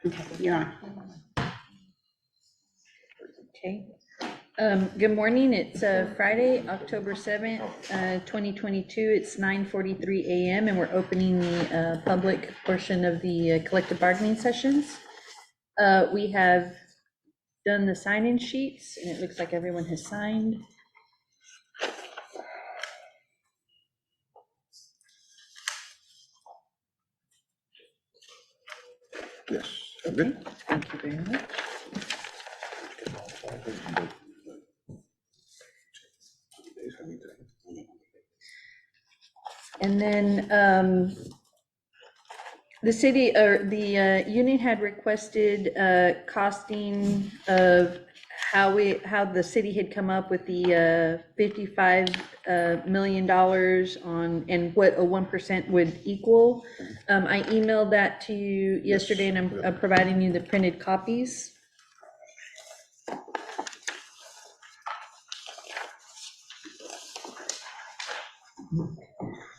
Okay, you're on. Okay. Good morning. It's Friday, October 7th, 2022. It's 9:43 a.m. and we're opening the public portion of the collective bargaining sessions. We have done the sign-in sheets and it looks like everyone has signed. Yes. Okay, Good. thank you very much. And then the city or the union had requested costing of how the city had come up with the $55 million on and what a 1% would equal. I emailed that to you yesterday and I'm providing you the printed copies.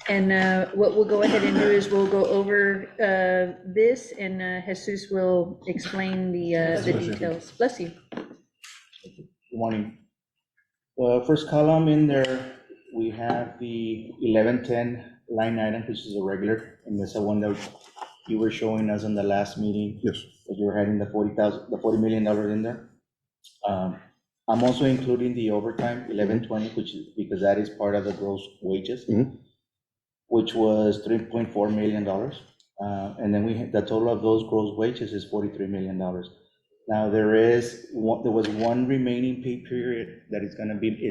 And what we'll go ahead and do is we'll go over this and Jesus will explain the details. Bless you. Good morning. The first column in there, we have the 1110 line item, which is a regular, and that's the one that you were showing us in the last meeting. Yes. That you were having the $40 million in there. I'm also including the overtime, 1120, which is, because that is part of the gross wages, which was $3.4 million. And then the total of those gross wages is $43 million. Now, there was one remaining pay period that is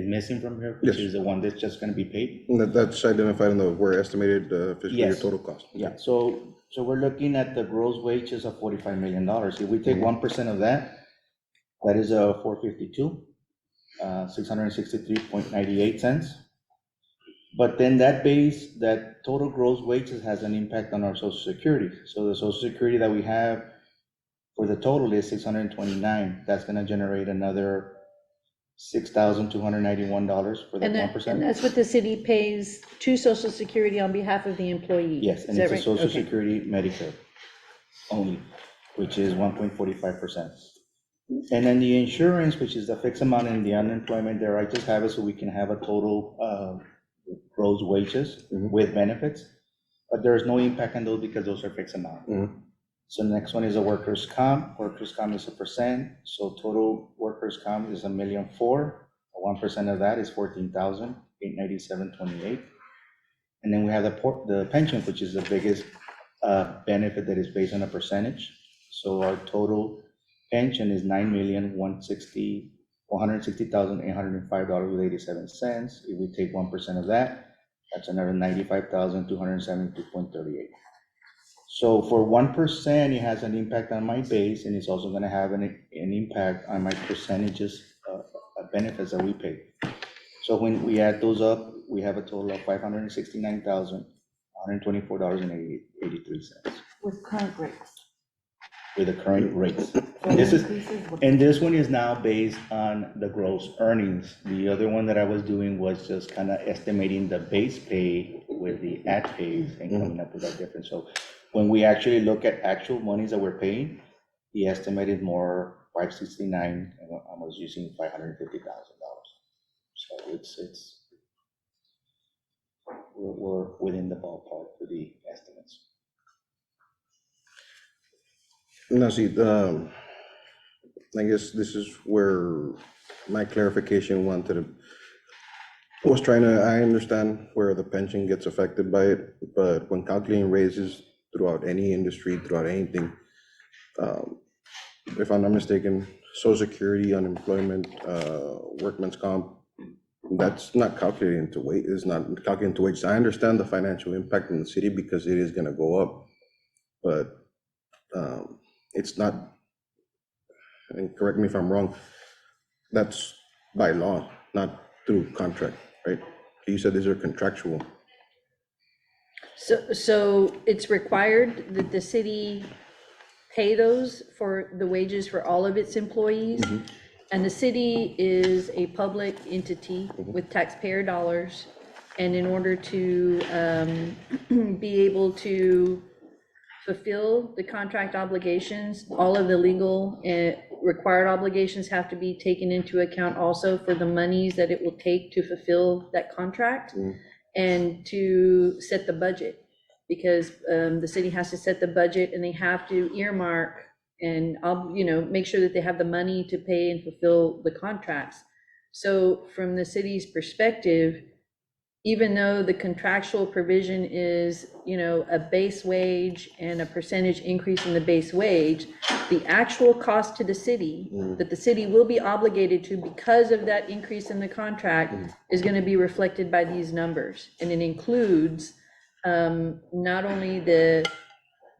missing from here, which Yes. is the one that's just gonna be paid. And that's identified in the where estimated fiscal year Yes. total cost. Yeah, so we're looking at the gross wages of $45 million. If we take 1% of that, that is a 452, 663.98 cents. But then that total gross wages has an impact on our social security. So the social security that we have for the total is 629. That's gonna generate another $6,291 for that And 1%. that's what the city pays to Social Security on behalf of the employee. Yes, Is and that it's a right? social Okay. security Medicare only, which is 1.45%. And then the insurance, which is the fixed amount, in the unemployment there, I just have it so we can have a total gross wages with benefits. But there's no impact on those because those are fixed amount. So the next one is a workers' comp. Workers' comp is a percent. So total workers' comp is $1.4 million. 1% of that is $14,897.28. And then we have the pension, which is the biggest benefit that is based on a percentage. So our total pension is $160,805.87. If we take 1% of that, that's another $95,272.38. So for 1%, it has an impact on my base, and it's also gonna have an impact on my percentages of benefits that we pay. So when we add those up, we have a total of $569,124.83. With current rates. With the current rates. Increases. And this one is now based on the gross earnings. The other one that I was doing was just kind of estimating the base pay with the ad pays and coming up with that difference. So when we actually look at actual monies that we're paying, the estimate is more 569, and I was using $550,000. So we're within the ballpark for the estimates. Now, see, I guess this is where my clarification I understand where the pension gets affected by it, but when calculating raises throughout any industry, throughout anything, if I'm not mistaken, Social Security, unemployment, workman's comp, that's not calculated into wage, is not calculated into wages. I understand the financial impact in the city because it is gonna go up, but it's not, and correct me if I'm wrong, that's by law, not through contract, right? You said these are contractual. So it's required that the city pay those for the wages for all of its employees. And the city is a public entity with taxpayer dollars. And in order to be able to fulfill the contract obligations, all of the legal required obligations have to be taken into account also for the monies that it will take to fulfill that contract Mm. and to set the budget. Because the city has to set the budget and they have to earmark and, make sure that they have the money to pay and fulfill the contracts. So from the city's perspective, even though the contractual provision is, a base wage and a percentage increase in the base wage, the actual cost to the city, that the city will be obligated to because of that increase in the contract, is gonna be reflected by these numbers. And it includes not only the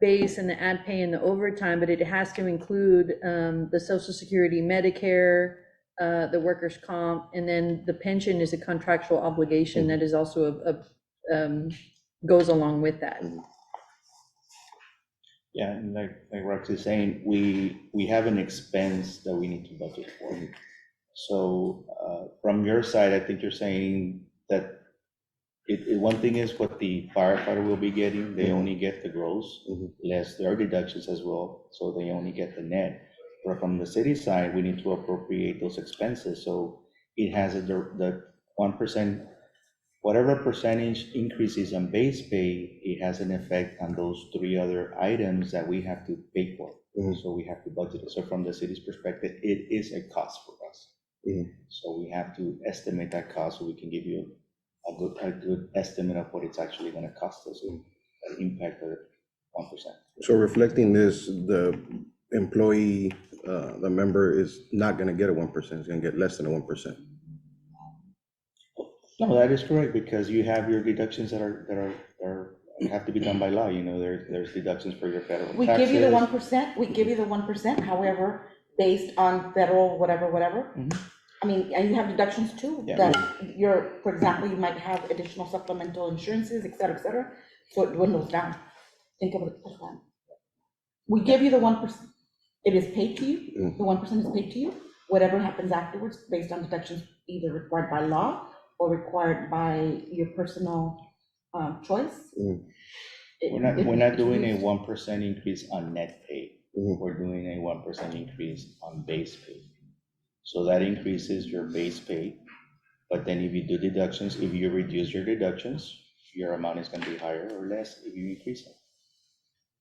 base and the ad pay and the overtime, but it has to include the Social Security, Medicare, the workers' comp, and then the pension is a contractual obligation that is also goes along with that. Yeah, and like Rox is saying, we have an expense that we need to budget for. So from your side, I think you're saying that one thing is what the firefighter will be getting, they only get the gross, less their deductions as well, so they only get the net. But from the city side, we need to appropriate those expenses, so it has the 1%, whatever percentage increases on base pay, it has an effect on those three other items that we have to pay for. So we have to budget it. So from the city's perspective, it is a cost for us. So we have to estimate that cost so we can give you a good estimate of what it's actually gonna cost us, and the impact of 1%. So reflecting this, the employee, the member is not gonna get a 1%, it's gonna get less than a 1%. No, that is correct, because you have your deductions that have to be done by law, there's deductions for your federal taxes. We give you the 1%, however, based on federal, whatever. I mean, and you have deductions too, Yeah. that for example, you might have additional supplemental insurances, et cetera, so it dwindles down. Think of it as that. We give you the 1%, it is paid to you, the 1% is paid to you, whatever happens afterwards, based on deductions either required by law or required by your personal choice. We're not doing a 1% increase on net pay. We're doing a 1% increase on base pay. So that increases your base pay, but then if you do deductions, if you reduce your deductions, your amount is gonna be higher or less if you increase it.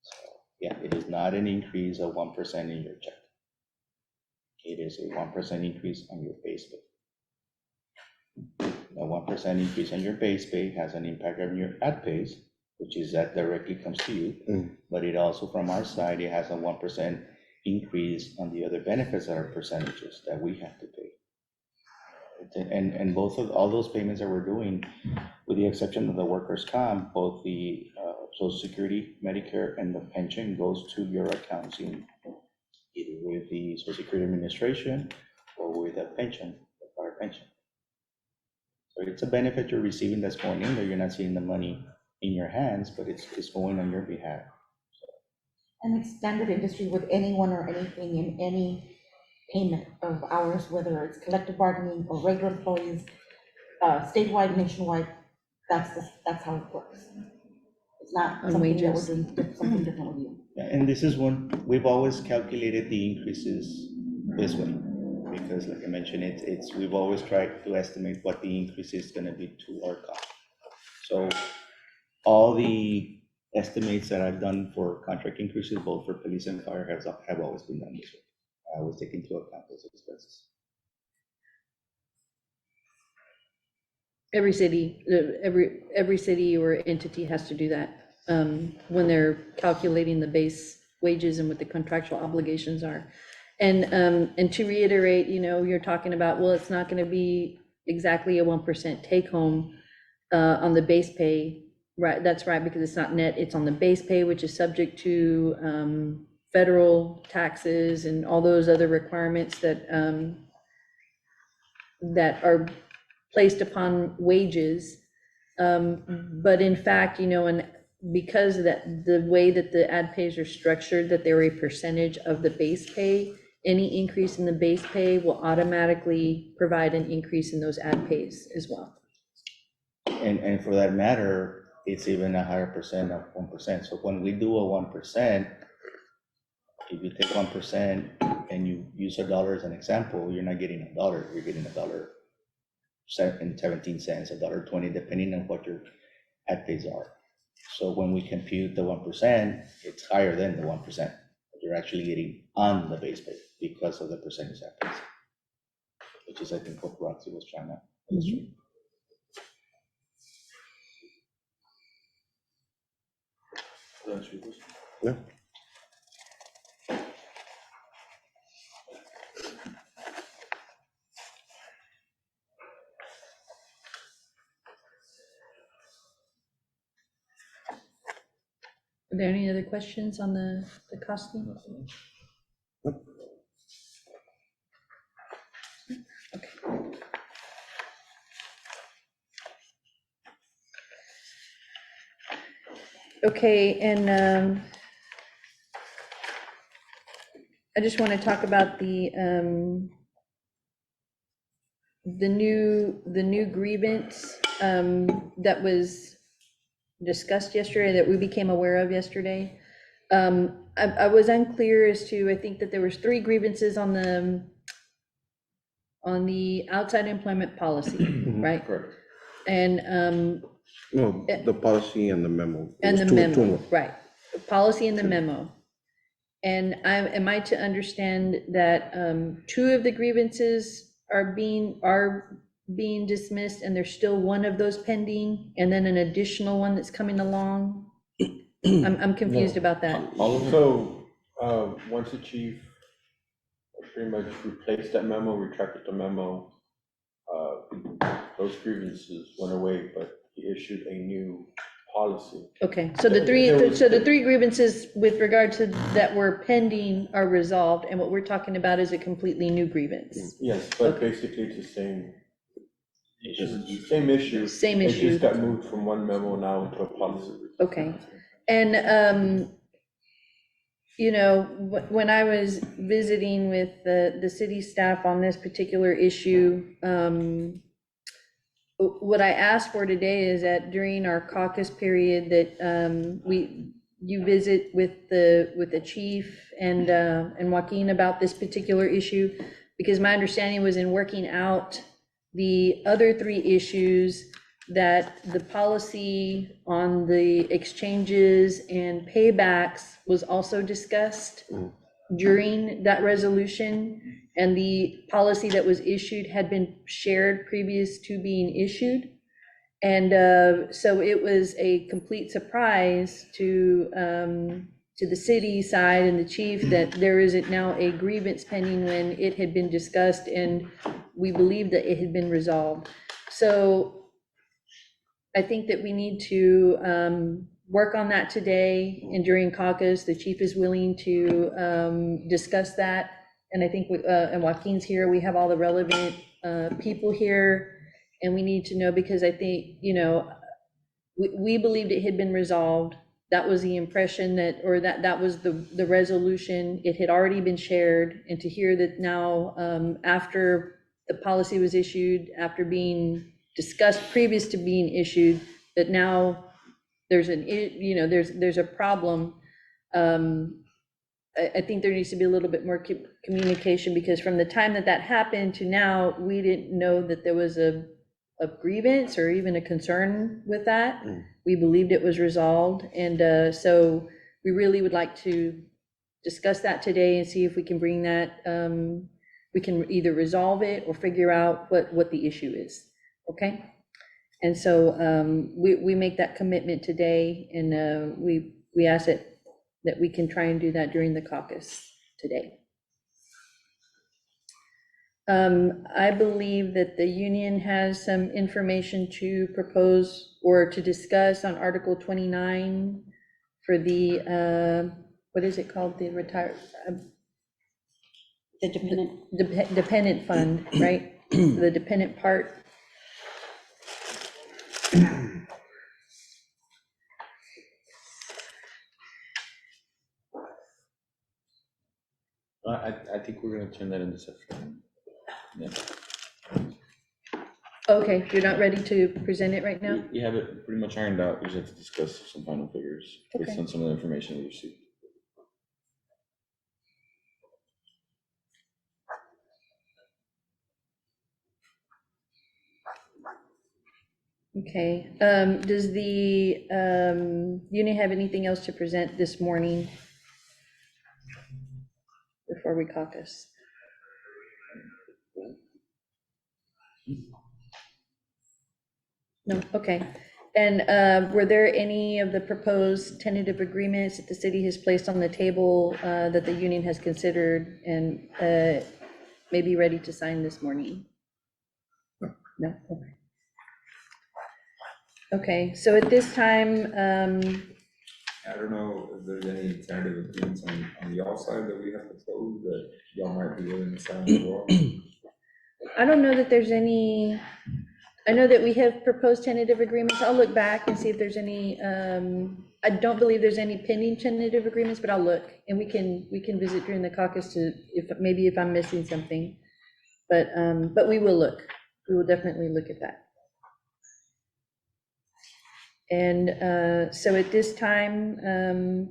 So, yeah, it is not an increase of 1% in your check. It is a 1% increase on your base pay. A 1% increase on your base pay has an impact on your ad pays, which is that directly comes to you, but it also, from our side, it has a 1% increase on the other benefits that are percentages that we have to pay. And all those payments that we're doing, with the exception of the workers' comp, both the Social Security, Medicare, and the pension goes to your accounts either with the Social Security Administration or with a pension, a fire pension. So it's a benefit you're receiving that's going in there. You're not seeing the money in your hands, but it's going on your behalf. And it's standard industry with anyone or anything in any payment of ours, whether it's collective bargaining or regular employees, statewide, nationwide, that's how it works. It's not On something that we're wages. doing something different with you. Yeah, and this is one, we've always calculated the increases this way, because like I mentioned, we've always tried to estimate what the increase is gonna be to our cost. So all the estimates that I've done for contract increases, both for police and fire, have always been done this way. I always take into account those expenses. Every city, every city or entity has to do that when they're calculating the base wages and what the contractual obligations are. And to reiterate, you're talking about, well, it's not going to be exactly a 1% take home on the base pay. Right, that's right, because it's not net, it's on the base pay, which is subject to federal taxes and all those other requirements that are placed upon wages. But in fact, and because the way that the ad pays are structured, that they're a percentage of the base pay, any increase in the base pay will automatically provide an increase in those ad pays as well. And for that matter, it's even a higher percent of 1%. So when we do a 1%, if you take 1% and you use $1 as an example, you're not getting $1, you're getting $1.17, $1.20, depending on what your ad pays are. So when we compute the 1%, it's higher than the 1% that you're actually getting on the base pay because of the percentage ad pays, which is, I think, what Roxy was trying to illustrate. Yeah. Are there any other questions on the costing? Okay, and I just want to talk about the new grievance that was discussed yesterday, that we became aware of yesterday. I was unclear as to, I think that there was 3 grievances on the outside employment policy, right? Correct. And No, the policy and the memo. It and was the two memo, more. right, the policy and the memo. And am I to understand that 2 of the grievances are being dismissed, and there's still 1 of those pending, and then an additional one that's coming along? I'm confused about that. So, once the chief pretty much replaced that memo, retracted the memo, those grievances went away, but he issued a new policy. Okay, so the three grievances with regard to that were pending are resolved, and what we're talking about is a completely new grievance. Yes, but Okay. basically it's the same issue. Same It issue. just got moved from one memo now into a policy. Okay, and, when I was visiting with the city staff on this particular issue, what I asked for today is that during our caucus period, that you visit with the chief and Joaquin about this particular issue, because my understanding was, in working out the other 3 issues, that the policy on the exchanges and paybacks was also discussed during that resolution, and the policy that was issued had been shared previous to being issued. And so it was a complete surprise to the city side and the chief that there isn't now a grievance pending when it had been discussed and we believed that it had been resolved. So I think that we need to work on that today, and during caucus, the chief is willing to discuss that. And I think, and Joaquin's here, we have all the relevant people here, and we need to know, because I think, we believed it had been resolved. That was the impression that was the resolution. It had already been shared, and to hear that now, after the policy was issued, after being discussed previous to being issued, that now there's there's a problem. I think there needs to be a little bit more communication, because from the time that happened to now, we didn't know that there was a grievance or even a concern with that. We believed it was resolved, and so we really would like to discuss that today and see if we can bring that, we can either resolve it or figure out what the issue is. Okay, and so we make that commitment today, and we ask that we can try and do that during the caucus today. I believe that the union has some information to propose or to discuss on Article 29 for the, what is it called, the The dependent. dependent fund, right? The dependent part. I think we're gonna turn that into separate. Yeah. Okay, you're not ready to present it right now? We have it pretty much ironed out, we just have to discuss some final figures based Okay. on some of the information we received. Okay, does the union have anything else to present this morning before we caucus? No, okay. And were there any of the proposed tentative agreements that the city has placed on the table that the union has considered and may be ready to sign this morning? No, okay. Okay, so at this time, I don't know if there's any tentative agreements on y'all side that we have to close that y'all might be willing to sign as well. I don't know that there's any, I know that we have proposed tentative agreements. I'll look back and see if there's any, I don't believe there's any pending tentative agreements, but I'll look and we can visit during the caucus to, maybe if I'm missing something. But we will look. We will definitely look at that. And so at this time,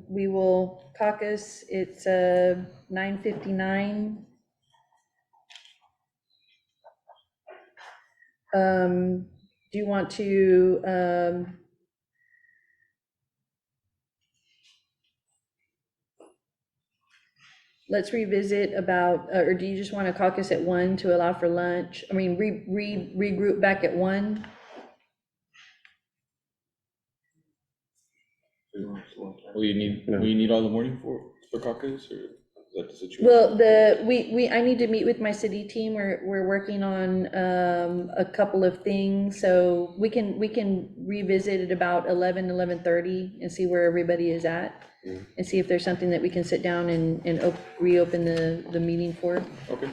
we will caucus. It's 9:59. Do you want to, let's revisit about, or do you just want to caucus at 1 to allow for lunch? I mean, regroup back at 1? Will you need, No. will you need all the morning for caucus, or is that the situation? Well, I need to meet with my city team. We're working on a couple of things, so we can revisit at about 11:30 and see where everybody is at, and see if there's something that we can sit down and reopen the meeting for. Okay.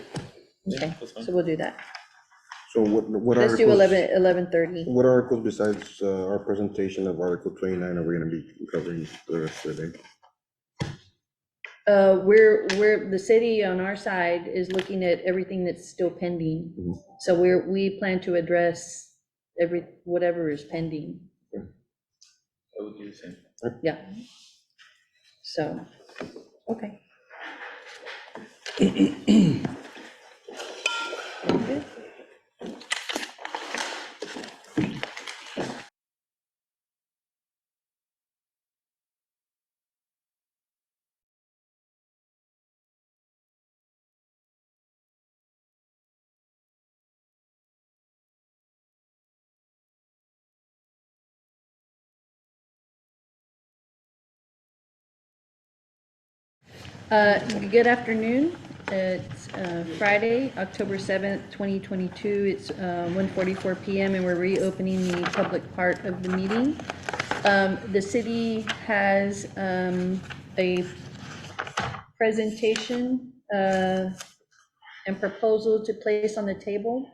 Yeah, Okay, that's fine. so we'll do that. So what Let's do articles, 11:30. what articles besides our presentation of Article 29 are we gonna be covering the rest of the day? The city on our side is looking at everything that's still pending. Mhm. So we plan to address whatever is pending. I would do the same. Yeah. So, okay. Good. Good afternoon. It's Friday, October 7th, 2022. It's 1:44 PM and we're reopening the public part of the meeting. The city has a presentation and proposal to place on the table.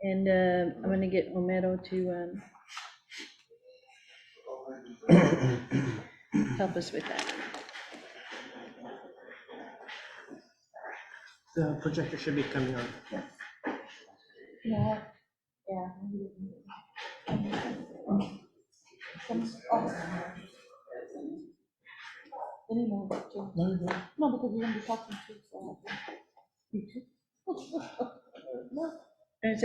And I'm going to get Homero to help us with that. The projector should be coming on. Yeah. Yeah. Any more, too? No, because you're gonna be talking to, so. You too? No. And it's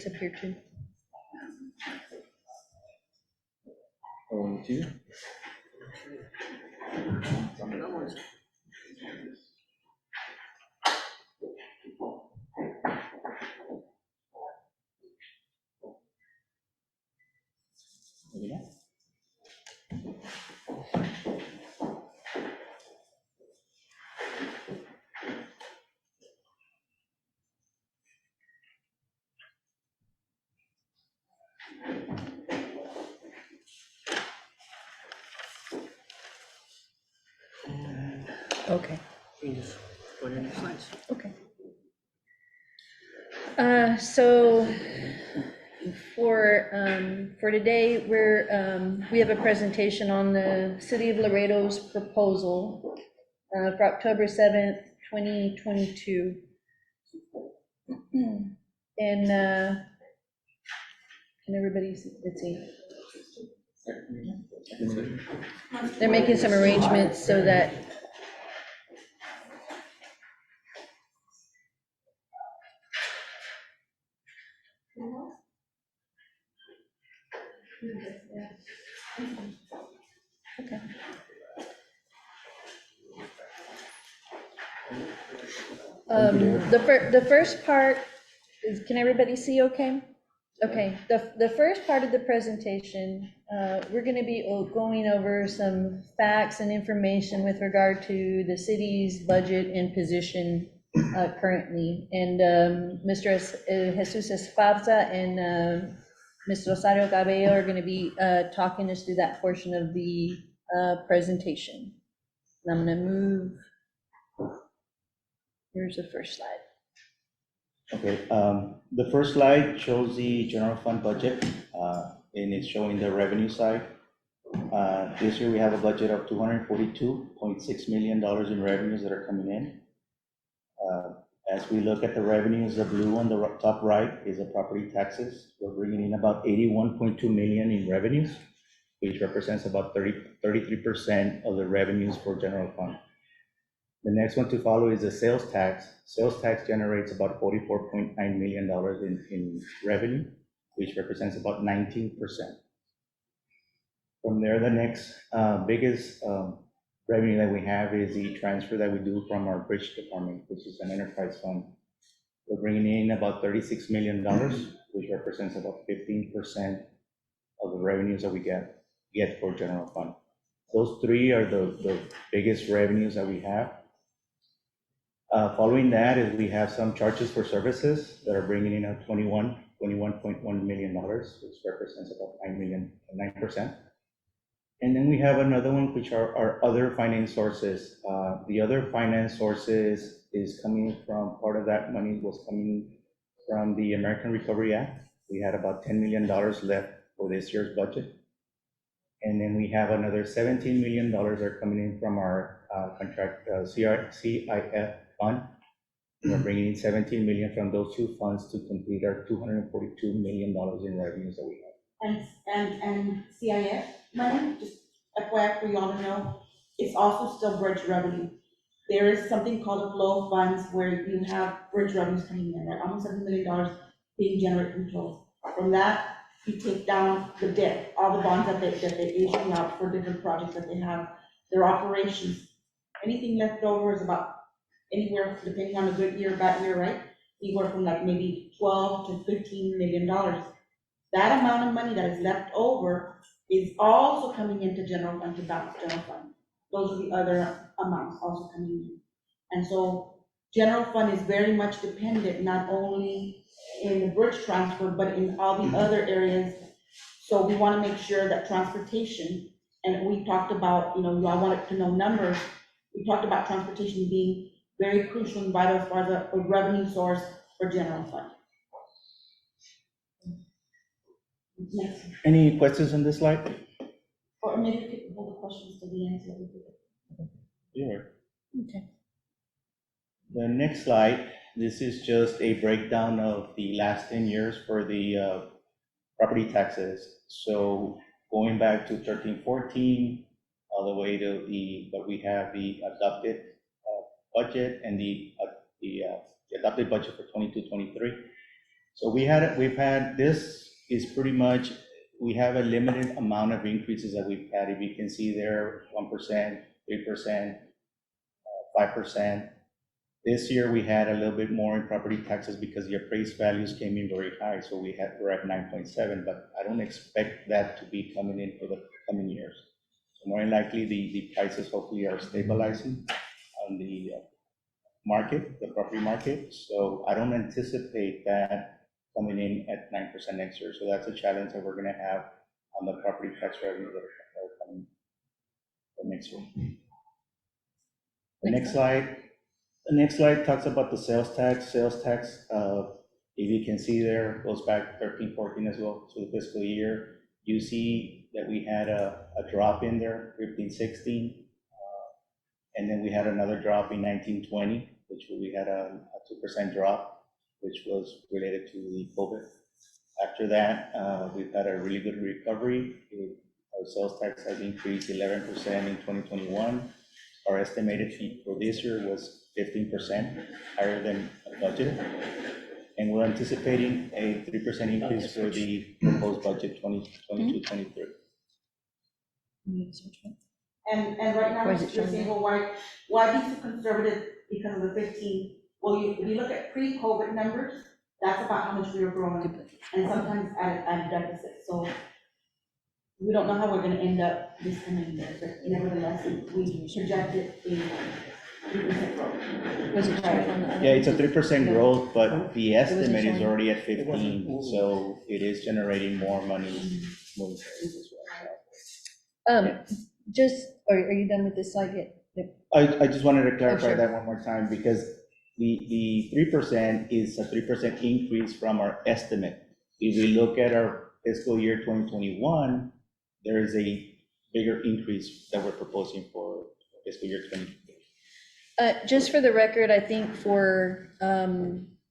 up here too. Two? Yeah. Okay. You can just go to your next slides. Okay. So for today, we have a presentation on the City of Laredo's proposal for October 7th, 2022. And Can everybody see? Let's see. They're making some arrangements so that. Okay. The first part is, can everybody see okay? Okay, the first part of the presentation, we're gonna be going over some facts and information with regard to the city's budget and position currently. And Mr. Jesus Esparza and Ms. Rosario Cabello are gonna be talking us through that portion of the presentation. And I'm gonna move, here's the first slide. Okay, the first slide shows the general fund budget, and it's showing the revenue side. This year, we have a budget of $242.6 million in revenues that are coming in. As we look at the revenues, the blue on the top right is the property taxes. We're bringing in about 81.2 million in revenues, which represents about 33% of the revenues for general fund. The next one to follow is the sales tax. Sales tax generates about $44.9 million in revenue, which represents about 19%. From there, the next biggest revenue that we have is the transfer that we do from our bridge department, which is an enterprise fund. We're bringing in about $36 million, which represents about 15% of the revenues that we get for general fund. Those three are the biggest revenues that we have. Following that is we have some charges for services that are bringing in at $21.1 million, which represents about 9%. And then we have another one, which are our other finance sources. The other finance sources is coming from, part of that money was coming from the American Recovery Act. We had about $10 million left for this year's budget. And then we have another $17 million are coming in from our contract CIF fund. We're bringing in 17 million from those two funds to complete our $242 million in revenues that we have. And CIF money, just FYI for you all to know, it's also still bridge revenue. There is something called a flow of funds where you have bridge revenues coming in, right? Almost $7 million being generated from tolls. From that, you take down the debt, all the bonds that they're issuing out for different projects that they have, their operations. Anything left over is about anywhere, depending on a good year, bad year, right? Anywhere from like maybe 12 to $15 million. That amount of money that is left over is also coming into general fund to balance general fund. Those are the other amounts also coming in. And so general fund is very much dependent, not only in the bridge transfer, but in all the other areas. So we want to make sure that transportation, and we talked about, you know, y'all wanted to know numbers. We talked about transportation being very crucial and vital as far as a revenue source for general fund. Next. Any questions on this slide? Or maybe we could hold the questions to the end so that we could. Yeah. Okay. The next slide, this is just a breakdown of the last 10 years for the property taxes. So going back to 13-14, all the way to but we have the adopted budget and the adopted budget for 22-23. So we've had, this is pretty much, we have a limited amount of increases that we've had. If you can see there, 1%, 3%, 5%. This year, we had a little bit more in property taxes because the appraised values came in very high, so we're at 9.7, but I don't expect that to be coming in for the coming years. So more than likely, the prices hopefully are stabilizing on the market, the property market, so I don't anticipate that coming in at 9% next year, so that's a challenge that we're gonna have on the property tax revenue that are coming for next year. The next slide talks about the sales tax. Sales tax, if you can see there, goes back 13-14 as well, so the fiscal year. You see that we had a drop in there, 15-16, and then we had another drop in 19-20, which we had a 2% drop, which was related to the COVID. After that, we've had a really good recovery. Our sales tax has increased 11% in 2021. Our estimated fee for this year was 15% higher than budgeted. And we're anticipating a 3% increase for the proposed budget 2022-23. And right now, Where is it Mr. showing Single, why be so conservative because of the 15? Well, if you look at pre-COVID numbers, that's about how much we were growing, and sometimes at a deficit, so we don't know how we're gonna end up this coming year, but nevertheless, we projected a 3% growth. Was it showing on the other? Yeah, it's a 3% No. growth, but the estimate is showing. already at 15, so it is generating more money moving forward as well. Just, are you done with this slide yet? Yep. I just wanted to clarify sure. that one more time, because the 3% is a 3% increase from our estimate. If we look at our fiscal year 2021, there is a bigger increase that we're proposing for fiscal year 2022. Just for the record, I think for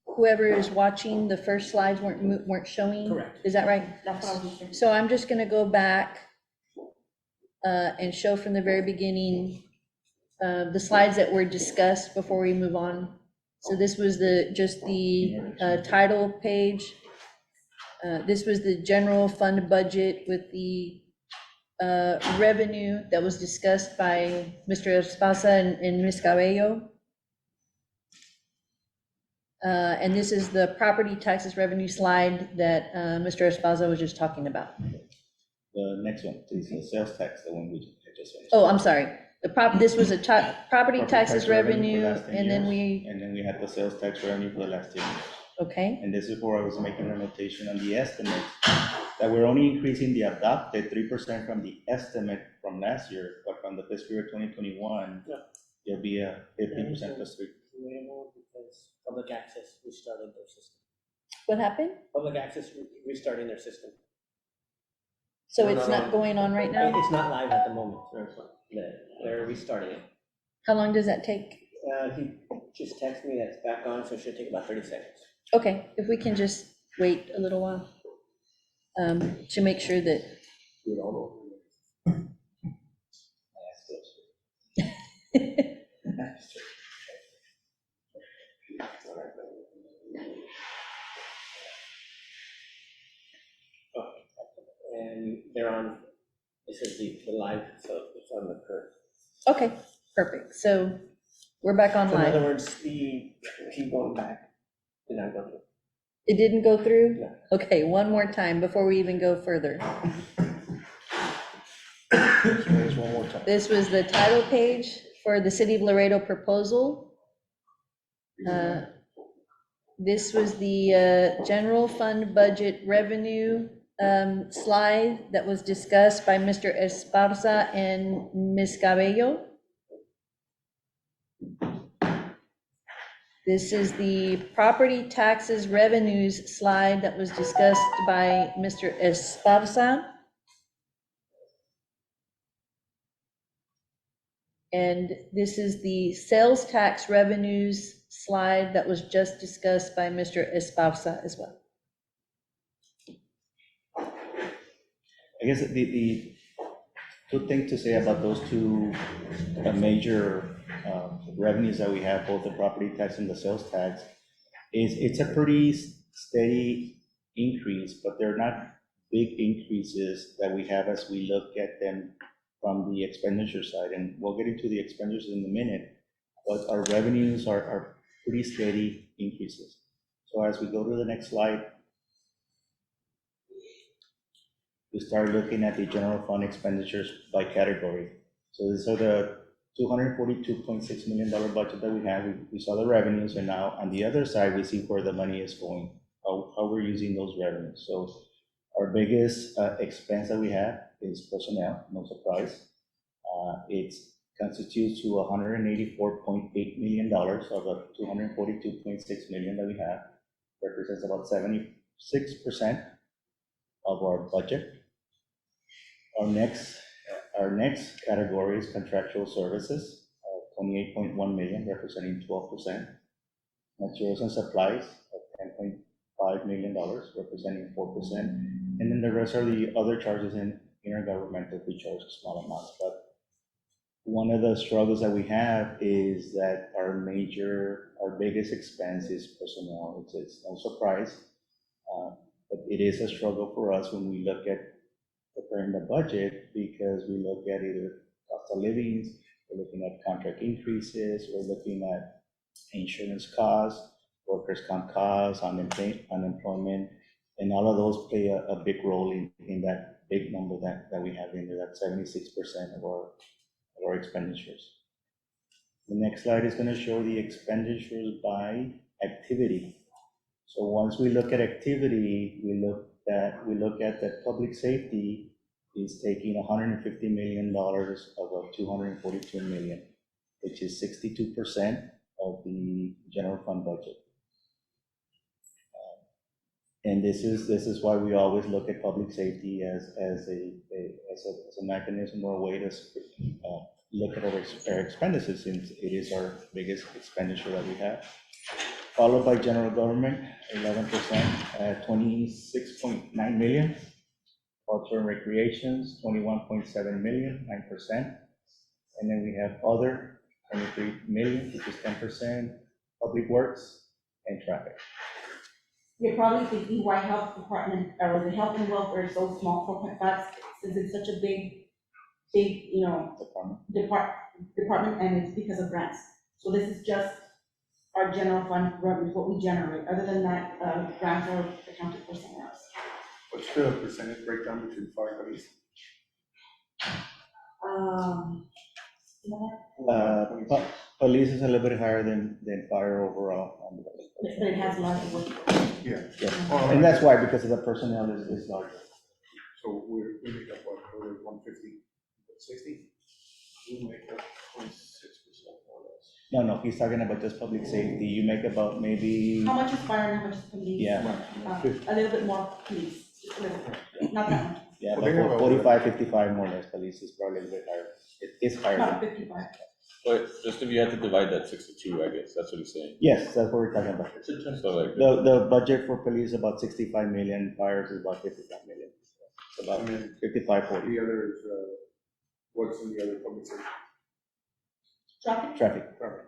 whoever is watching, the first slides weren't showing. Correct. Is that right? That's what I was saying. So I'm just gonna go back and show from the very beginning the slides that were discussed before we move on. So this was just the title page. This was the general fund budget with the revenue that was discussed by Mr. Espasa and Ms. Cabello. And this is the property taxes revenue slide that Mr. Espasa was just talking about. The next one, please, the sales tax, the one we just finished. Oh, I'm sorry. This was a property taxes tax revenue revenue, for the last 10 and then years, we, And then we had the sales tax revenue for the last 10 years. okay, And this is where I was making a notation on the estimate, that we're only increasing the adopted 3% from the estimate from last year, but from the fiscal year 2021, Yeah. there'll be a 15% plus 3. Because public access restarted their system. what happened? Public access restarting their system. So No, it's no, not no. going on right now? It's not live at the moment. They're restarting it. How long does that take? He just texted me that it's back on, so it should take about 30 seconds. Okay, if we can just wait a little while to make sure that, Do it all over. And they're on, this is the live, so it's on the curve. okay, perfect. So we're back on So in other live. words, keep going back. Did not go through. It didn't go through? No. Okay, one more time before we even go further. One more time. This was the title page for the City of Laredo proposal. This was the general fund budget revenue slide that was discussed by Mr. Esparza and Ms. Cabello. This is the property taxes revenues slide that was discussed by Mr. Esparza. And this is the sales tax revenues slide that was just discussed by Mr. Esparza as well. I guess the good thing to say about those two major revenues that we have, both the property tax and the sales tax, is it's a pretty steady increase, but they're not big increases that we have as we look at them from the expenditure side. And we'll get into the expenditures in a minute, but our revenues are pretty steady increases. So as we go to the next slide, we start looking at the general fund expenditures by category. So these are the $242.6 million budget that we have. We saw the revenues, and now on the other side, we see where the money is going, how we're using those revenues. So our biggest expense that we have is personnel, no surprise. It constitutes to $184.8 million of the $242.6 million that we have, represents about 76% of our budget. Our next category is contractual services, 28.1 million, representing 12%. Materials and supplies of $5 million, representing 4%. And then the rest are the other charges in intergovernmental, which are small amounts. But one of the struggles that we have is that our biggest expense is personnel. It's no surprise. But it is a struggle for us when we look at preparing the budget, because we look at either cost of living, we're looking at contract increases, we're looking at insurance costs, workers' comp costs, unemployment, and all of those play a big role in that big number that we have in there, that 76% of our expenditures. The next slide is going to show the expenditures by activity. So once we look at activity, we look at that public safety is taking $150 million of a $242 million, which is 62% of the general fund budget. And this is why we always look at public safety as a mechanism or a way to look at our expenditures, since it is our biggest expenditure that we have. Followed by general government, 11% at $26.9 million. Culture and recreations, $21.7 million, 9%. And then we have other, $23 million, which is 10%, public works and traffic. You're probably thinking why health department, or the health and welfare is so small, 4.5, since it's such a big, you know, department, and it's because of grants. So this is just our general fund revenue, what we generate. Other than that, grants are accounted for somewhere else. What's the percentage breakdown between fire and police? You know, Police is a little bit higher than fire overall. but it has a lot of work. Yeah. Yeah. And that's why, because of the personnel is larger. So we make up what, 150, 60? We make up 26% more or less. No, he's talking about just public safety. You make about maybe, How much is fire and how much is police? yeah, A little bit more police, just a little bit, not that much, yeah, Well, they have about a- 45, 55 more or less. Police is probably a little bit higher. It is higher not than, 55. But just if you had to divide that 62, I guess, that's what he's saying. yes, that's what we're talking about. So like, The budget for police is about 65 million, fire is about 55 million. It's about And then 55, 40. the other is, what's in the other public safety? Traffic? Traffic. Traffic.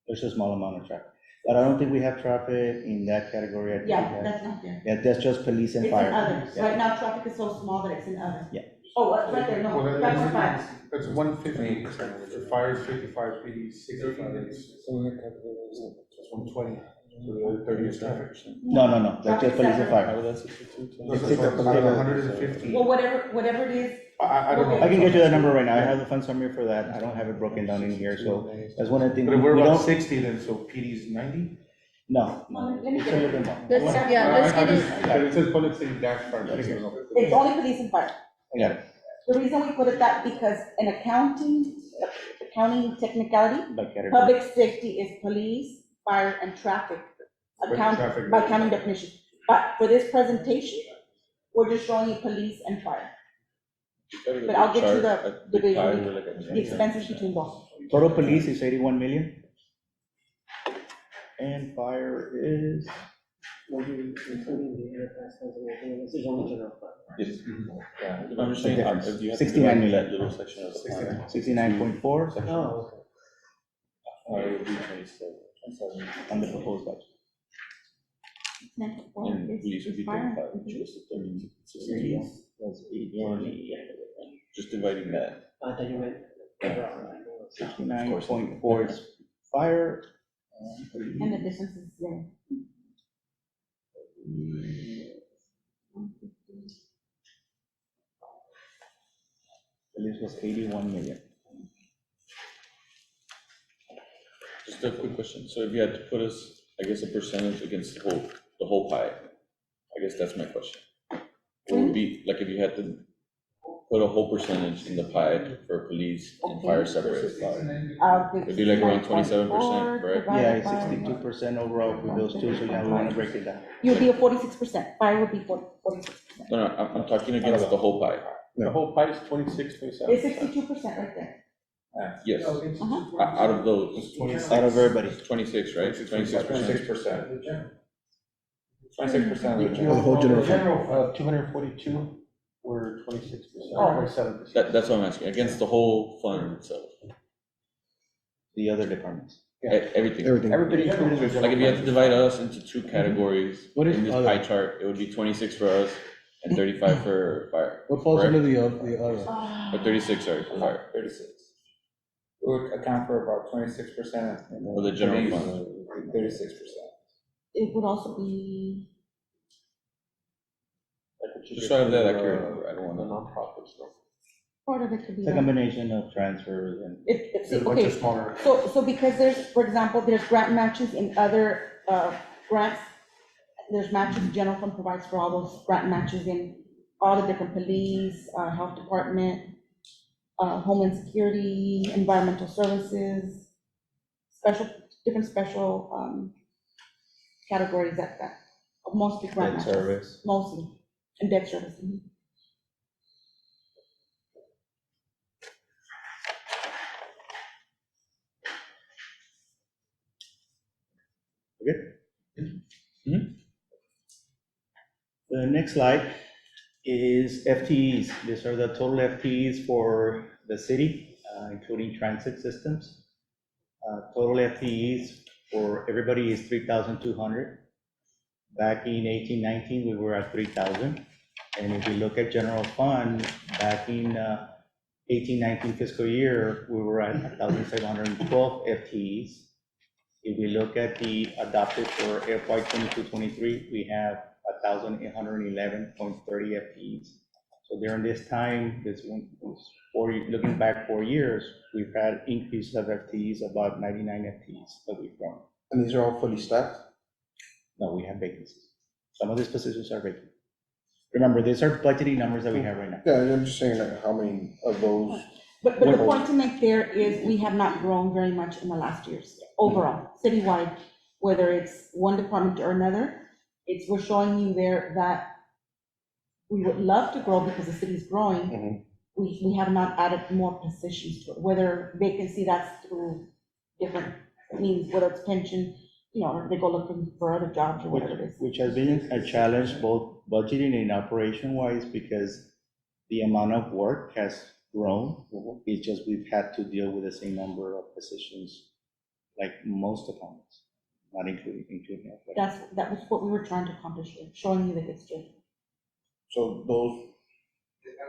There's a small amount of traffic. But I don't think we have traffic in that category. I think we Yeah, have- that's not there. Yeah, that's just police and It's in fire. others. Yeah. Right now, traffic is so small that it's in others. Yeah. Oh, right there, no, Well, that's five. That's 150, the fire is 55, PD is 65, it's 120, so the other 30 is traffic. No, that's just police and how fire. would that 62? No, so it's out of 150. Well, whatever it is, I don't know. I can get you that number right now. I have the fund summary for that. I don't have it broken down in here, so that's one of the things. But if we're we about don't- 60, then so PD is 90? No, Well, let me it's a get it. little bit more. Let's, yeah, let's I get just- it, but it says public safety dash fire. Let it so go. I don't know. it's only police and fire. I got it. The reason we put it that, because in accounting technicality, By category. public safety is police, fire, and traffic. Traffic. By counting definition. But for this presentation, we're just showing you police and fire, but I'll get you the expenses between both. Total police is 81 million. And fire is, Including the enterprise funds and everything, this is only general fund. Yes. Yeah, I'm just The saying, difference. if you have to 69 divide million. that little section of the fire, 69.4 Oh, it would be 27 on the proposed budget. Well, and it's- police would be it's fire. 35, which is 30. Police was 81. Just dividing that. I thought you meant. 69.4 is fire. And the difference is zero. Police was 81 million. Just a quick question, so if you had to put us, I guess, a percentage against the whole pie, I guess that's my question. What would be, like, if you had to put a whole percentage in the pie for police and fire separate? It'd be like around 27%, right? Yeah, it's 62% overall for those two, so now we want to break it down. You would be a 46%, fire would be 46%. No, I'm talking against the whole pie, The whole pie is 26, 27. It's 62% right there. yes, Uh-huh. out of those, Out of everybody. 26, right? 26%. 26%. 26% of the The general. whole general fund. General, 242, we're 26%, Oh. 27%. That's what I'm asking, against the whole fund itself, The other departments. everything. Everything. Everybody including the general. Like if you had to fund. divide us into two categories, What is in this other? pie chart, it would be 26 for us and 35 for fire, What falls Correct. under the other? or 36, sorry, for fire. 36. It would account for about 26%. For the general fund. 36%. It would also be, Like what you Just get so I have that through, accurate number, I don't The wanna. nonprofits, though. part of it could be. It's a that. combination of transfers and. It's, There's a bunch okay, of smaller. so because there's, for example, there's grant matches in other, grants. There's matches, the general fund provides for all those grant matches in all the different police, health department, homeland security, environmental services, different special, categories that, mostly grant Debt matches. service. Mostly, and debt service. Mhm. The next slide is FTEs. These are the total FTEs for the city, including transit systems. Total FTEs for everybody is 3,200. Back in 1819, we were at 3,000. And if we look at general fund, back in 1819 fiscal year, we were at 1,712 FTEs. If we look at the adopted for FY 22-23, we have 1,811.30 FTEs. So during this time, looking back 4 years, we've had increase of FTEs, about 99 FTEs that we've grown. And these are all fully staffed? No, we have vacancies. Some of these positions are vacant. Remember, these are budgeting numbers that we have right now. Yeah, I'm just saying, like, how many of those? But the point to make there is we have not grown very much in the last years, overall, citywide, whether it's one department or another. We're showing you there that we would love to grow because the city's growing. We have not added more positions to it, whether vacancy, that's through different means, whether it's pension, or they go looking for other jobs or whatever it is. Which has been a challenge, both budgeting and operation wise, because the amount of work has grown. It's just we've had to deal with the same number of positions, like most departments, not including. That was what we were trying to accomplish here, showing you the history. So those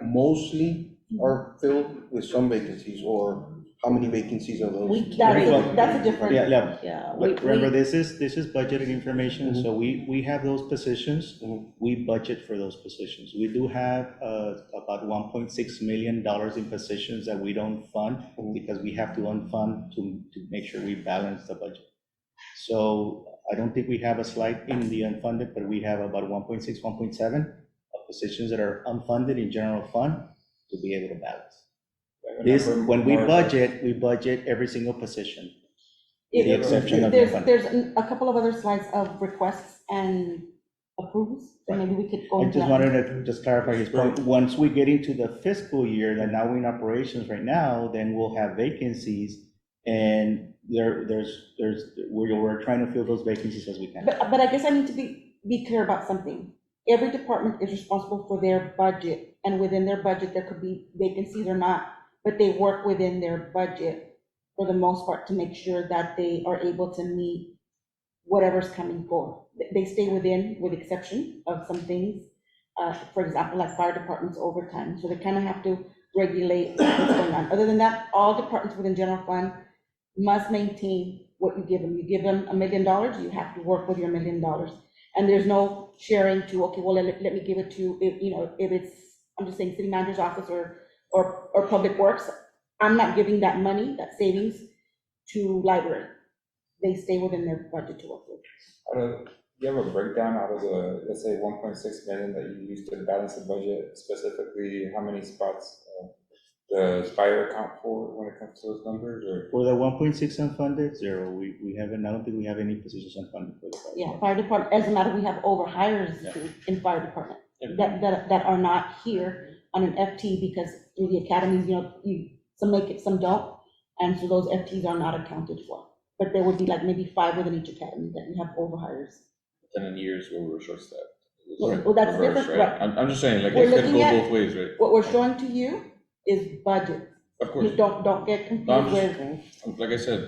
mostly are filled with some vacancies, or how many vacancies are those? That's a different. Yeah, Yeah. but remember, this is budgeted information, so we have those positions, we budget for those positions. We do have about $1.6 million in positions that we don't fund, because we have to unfund to make sure we balance the budget. So I don't think we have a slide in the unfunded, but we have about 1.6, 1.7 of positions that are unfunded in general fund to be able to balance. This, when we budget every single position, with the exception of the fund. There's a couple of other slides of requests and approves, so maybe we could go I into just that. wanted to just clarify his point. Once we get into the fiscal year, that now we're in operations right now, then we'll have vacancies, and we're trying to fill those vacancies as we can. But I guess I need to be clear about something. Every department is responsible for their budget, and within their budget, there could be vacancies or not, but they work within their budget for the most part to make sure that they are able to meet whatever's coming forward. They stay within, with exception of some things, for example, like fire department's overtime, so they kind of have to regulate what's going on. Other than that, all departments within general fund must maintain what you give them. You give them $1 million, you have to work with your $1 million. And there's no sharing to, okay, well, let me give it to, if it's, I'm just saying, city manager's office or public works, I'm not giving that money, that savings, to library. They stay within their budget to work with. Do you have a breakdown out of the, let's say, 1.6 million that you used to balance the budget, specifically how many spots the fire account for when it comes to those numbers, or? For the 1.6 unfunded, 0, we haven't, I don't think we have any positions unfunded for the fire. Yeah, fire department, as a matter, we have over hires in fire department that are not here on an FT because through the academies, some make it, some don't. And so those FTs are not accounted for. But there would be like maybe 5 within each academy that you have over hires. 10 years where we were short-staffed. It was Well, that's reversed, different, right. I'm just saying, like, We're it could looking go at- both ways, right? What we're showing to you is budget. Of course. You don't get No, I'm confused just- with, Like I said,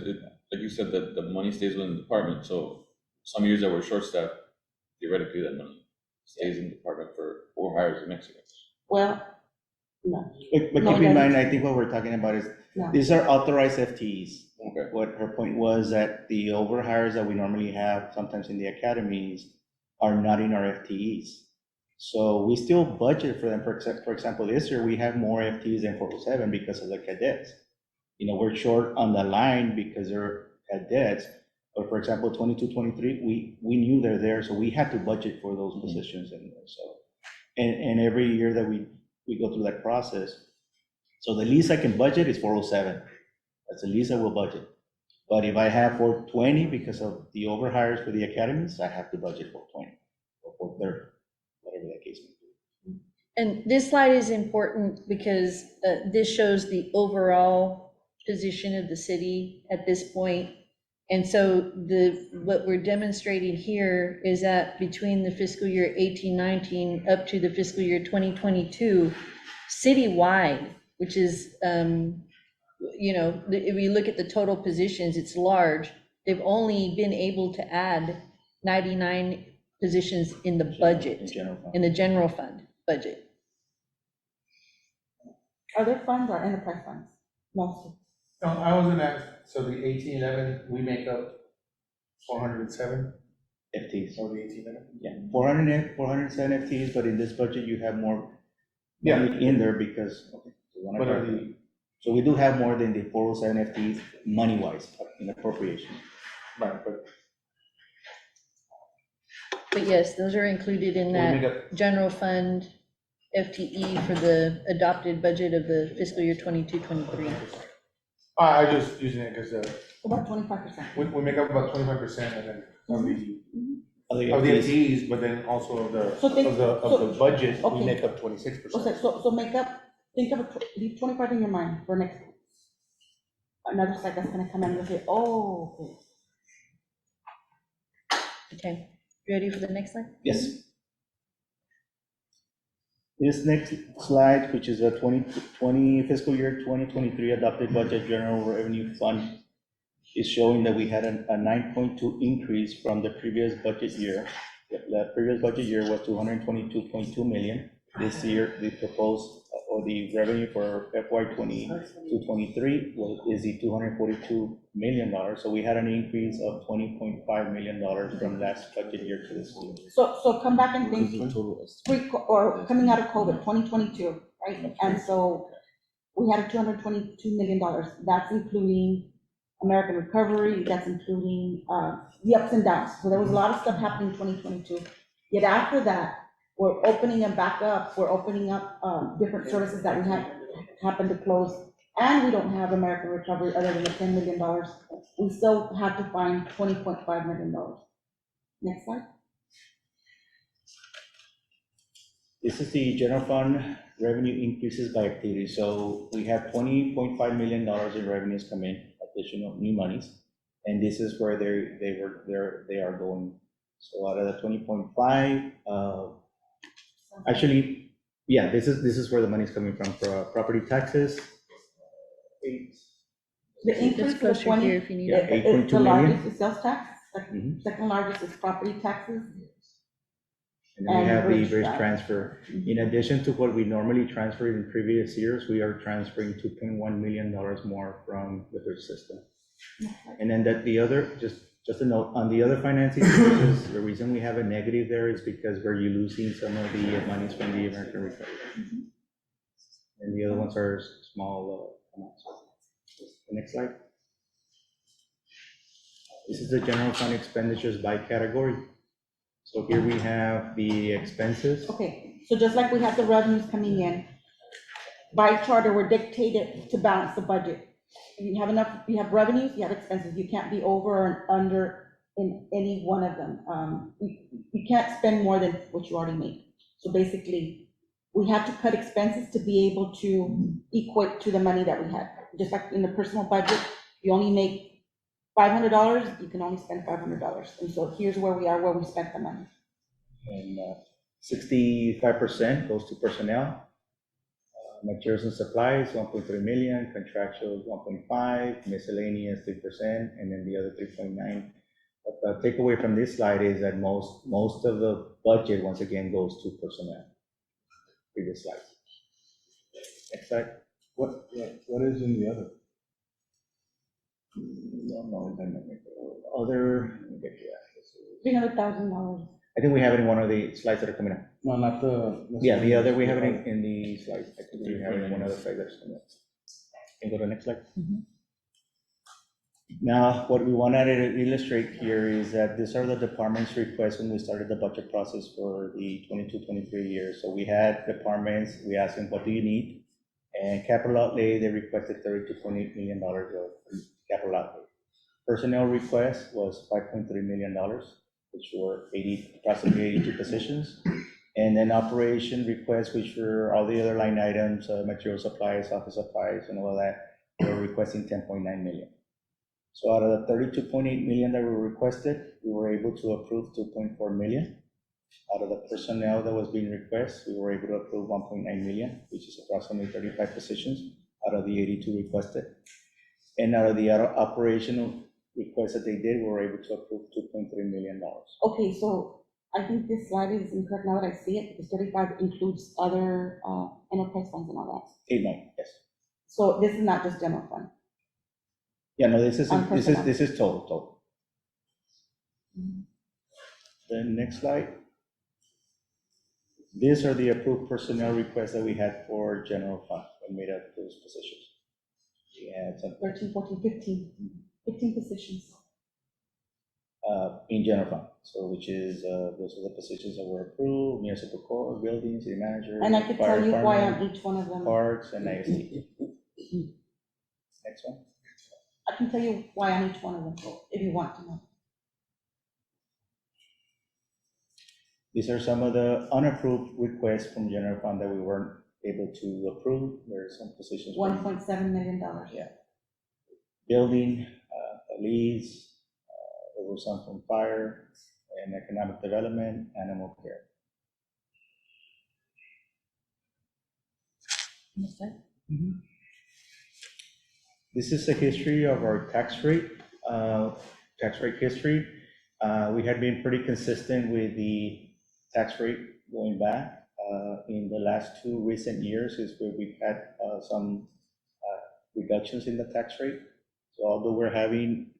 like you said, that the money stays within the department, so some years that we're short-staffed, theoretically, that money stays in the department for hires the next year. well, no, But No, keep in no. mind, I think what we're talking about is, No. these are authorized FTEs. Okay. What her point was that the overhires that we normally have sometimes in the academies are not in our FTEs. So we still budget for them. For example, this year, we have more FTEs than 407 because of the cadets. You know, we're short on the line because they're cadets. But for example, 22, 23, we knew they're there, so we had to budget for those positions anyway, so. And every year that we go through that process. So the least I can budget is 407. That's the least I will budget. But if I have 420 because of the overhires for the academies, I have to budget 420 or 430, whatever that case may be. And this slide is important because this shows the overall position of the city at this point. And so what we're demonstrating here is that between the fiscal year 18-19 up to the fiscal year 2022, citywide, which is, if we look at the total positions, it's large. They've only been able to add 99 positions in the budget, In general fund. in the general fund budget. other funds are enterprise funds, mostly. No, I was gonna ask, so the 1811, we make up 407, FTEs. or the 1811? Yeah, 407 FTEs, but in this budget, you have more Yeah. money in there because. Okay, so you wanna What are clarify. the, So we do have more than the 407 FTEs money-wise in appropriation. right, but But yes, those are included in we make that up, general fund FTE for the adopted budget of the fiscal year 22-23. I just using it because About 25%. we make up about 25% and then of the Of the FTEs. FTEs, but then also of the, So think- of the budget, we okay. make up 26%. So make up, think of leave 25 in your mind for next, another side that's gonna come in and say, oh, okay. Okay, you ready for the next slide? Yes. This next slide, which is a 2020 fiscal year 2023 adopted budget general revenue fund, is showing that we had a 9.2 increase from the previous budget year. The previous budget year was 222.2 million. This year, the proposed, or the revenue for FY 22-23 is the $242 million. So we had an increase of $20.5 million from last budget year to this year. So come back and think, Total or coming out of COVID, 2022, right? And so we had a $222 million. That's including American Recovery, that's including the ups and downs. So there was a lot of stuff happening in 2022. Yet after that, we're opening them back up. We're opening up different services that we had happened to close. And we don't have American Recovery other than the $10 million. We still have to find $20.5 million. Next slide. This is the general fund revenue increases by activity. So we have $20.5 million in revenues come in, additional new monies. And this is where they are going. So out of the 20.5, actually, yeah, this is where the money's coming from, for property taxes. The increase Just for the closer 20 here if you need Yeah, it. is 8.2 the million. largest is sales tax. Mhm. Second largest is property taxes. And then we And have the bridge bridge transfer. transfer. In addition to what we normally transfer in previous years, we are transferring $2.1 million more from the bridge system. And then the other, just a note, on the other financing sources, the reason we have a negative there is because we're losing some of the monies from the American Recovery. And the other ones are small amounts. The next slide. This is the general fund expenditures by category. So here we have the expenses. Okay, so just like we have the revenues coming in, by charter, we're dictated to balance the budget. You have enough, you have revenues, you have expenses, you can't be over or under in any one of them. You can't spend more than what you already made. So basically, we had to cut expenses to be able to equate to the money that we had. Just like in the personal budget, you only make $500, you can only spend $500. And so here's where we are, where we spent the money. And 65% goes to personnel. Materials and supplies, 1.3 million, contractual 1.5, miscellaneous 3%, and then the other 3.9. But the takeaway from this slide is that most of the budget, once again, goes to personnel. Previous slides. Next slide. What is in the other? No, other, let me get to that. $300,000. I think we have it in one of the slides that are coming up. No, not the. Yeah, the other, we have it in the slides. I think we have it in one other slide that's coming up. Can you go to the next slide? Now, what we wanted to illustrate here is that these are the department's requests when we started the budget process for the 22-23 year. So we had departments, we asked them, what do you need? And capital outlay, they requested $32.8 million of capital outlay. Personnel request was $5.3 million, which were approximately 82 positions. And then operation requests, which were all the other line items, material supplies, office supplies, and all that, they were requesting 10.9 million. So out of the 32.8 million that were requested, we were able to approve 2.4 million. Out of the personnel that was being requested, we were able to approve 1.9 million, which is approximately 35 positions out of the 82 requested. And out of the operational requests that they did, we were able to approve $2.3 million. Okay, so I think this slide is incorrect now that I see it, because 35 includes other enterprise funds and all that. 8 million, yes. So this is not just general fund. Yeah, no, this is On personnel. total. The next slide. These are the approved personnel requests that we had for general fund when made up those positions. We had some 13, 14, 15 positions. in general fund, so which is, those are the positions that were approved, municipal court, building, city manager. And I could fire tell you why department, on each one of them. Parks and ISD. Next one. I can tell you why on each one of them, if you want to know. These are some of the unapproved requests from general fund that we weren't able to approve. There are some positions. $1.7 million. Yeah. Building, police, there were some from fire and economic development, animal care. This is a history of our tax rate history. We had been pretty consistent with the tax rate going back. In the last 2 recent years is where we've had some reductions in the tax rate. So although we're having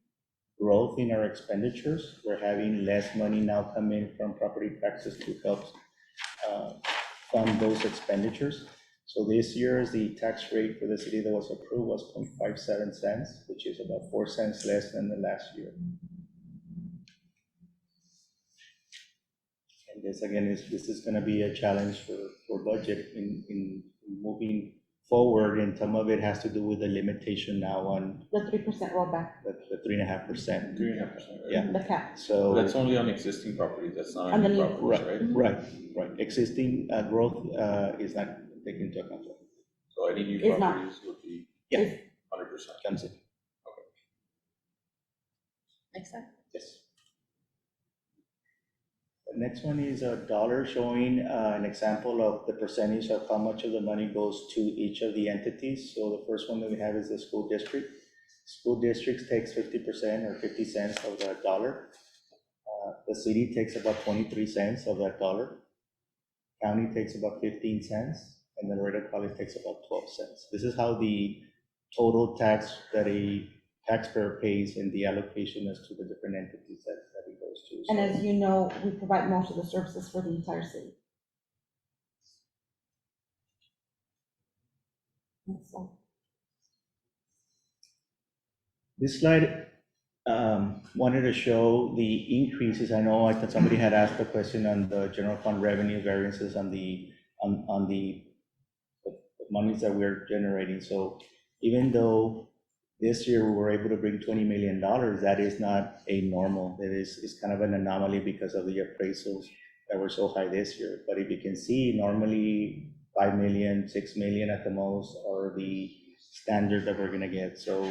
growth in our expenditures, we're having less money now come in from property taxes to help fund those expenditures. So this year's the tax rate for the city that was approved was 0.57 cents, which is about 4 cents less than the last year. And this again this is going to be a challenge for budget in moving forward, and some of it has to do with the limitation now on The 3% rollback, the 3.5%. 3.5%. Yeah. the cap. So That's only on existing properties, that's not On on the new new- properties, right? Right. Existing growth is not taken into account. So any new It's not. properties would be Yeah. 100%. Comes in, Next slide. yes. The next one is a dollar showing an example of the percentage of how much of the money goes to each of the entities. So the first one that we have is the school district. School districts takes 50% or 50 cents of that dollar. The city takes about 23 cents of that dollar. County takes about 15 cents, and then Laredo College takes about 12 cents. This is how the total tax that a taxpayer pays and the allocation as to the different entities that it goes to. And So- as you know, we provide most of the services for the entire city. Next slide. This slide wanted to show the increases. I know I thought somebody had asked a question on the general fund revenue variances on the monies that we're generating. So even though this year we were able to bring $20 million, that is not a normal. It's kind of an anomaly because of the appraisals that were so high this year. But if you can see, normally 5 million, 6 million at the most are the standard that we're gonna get. So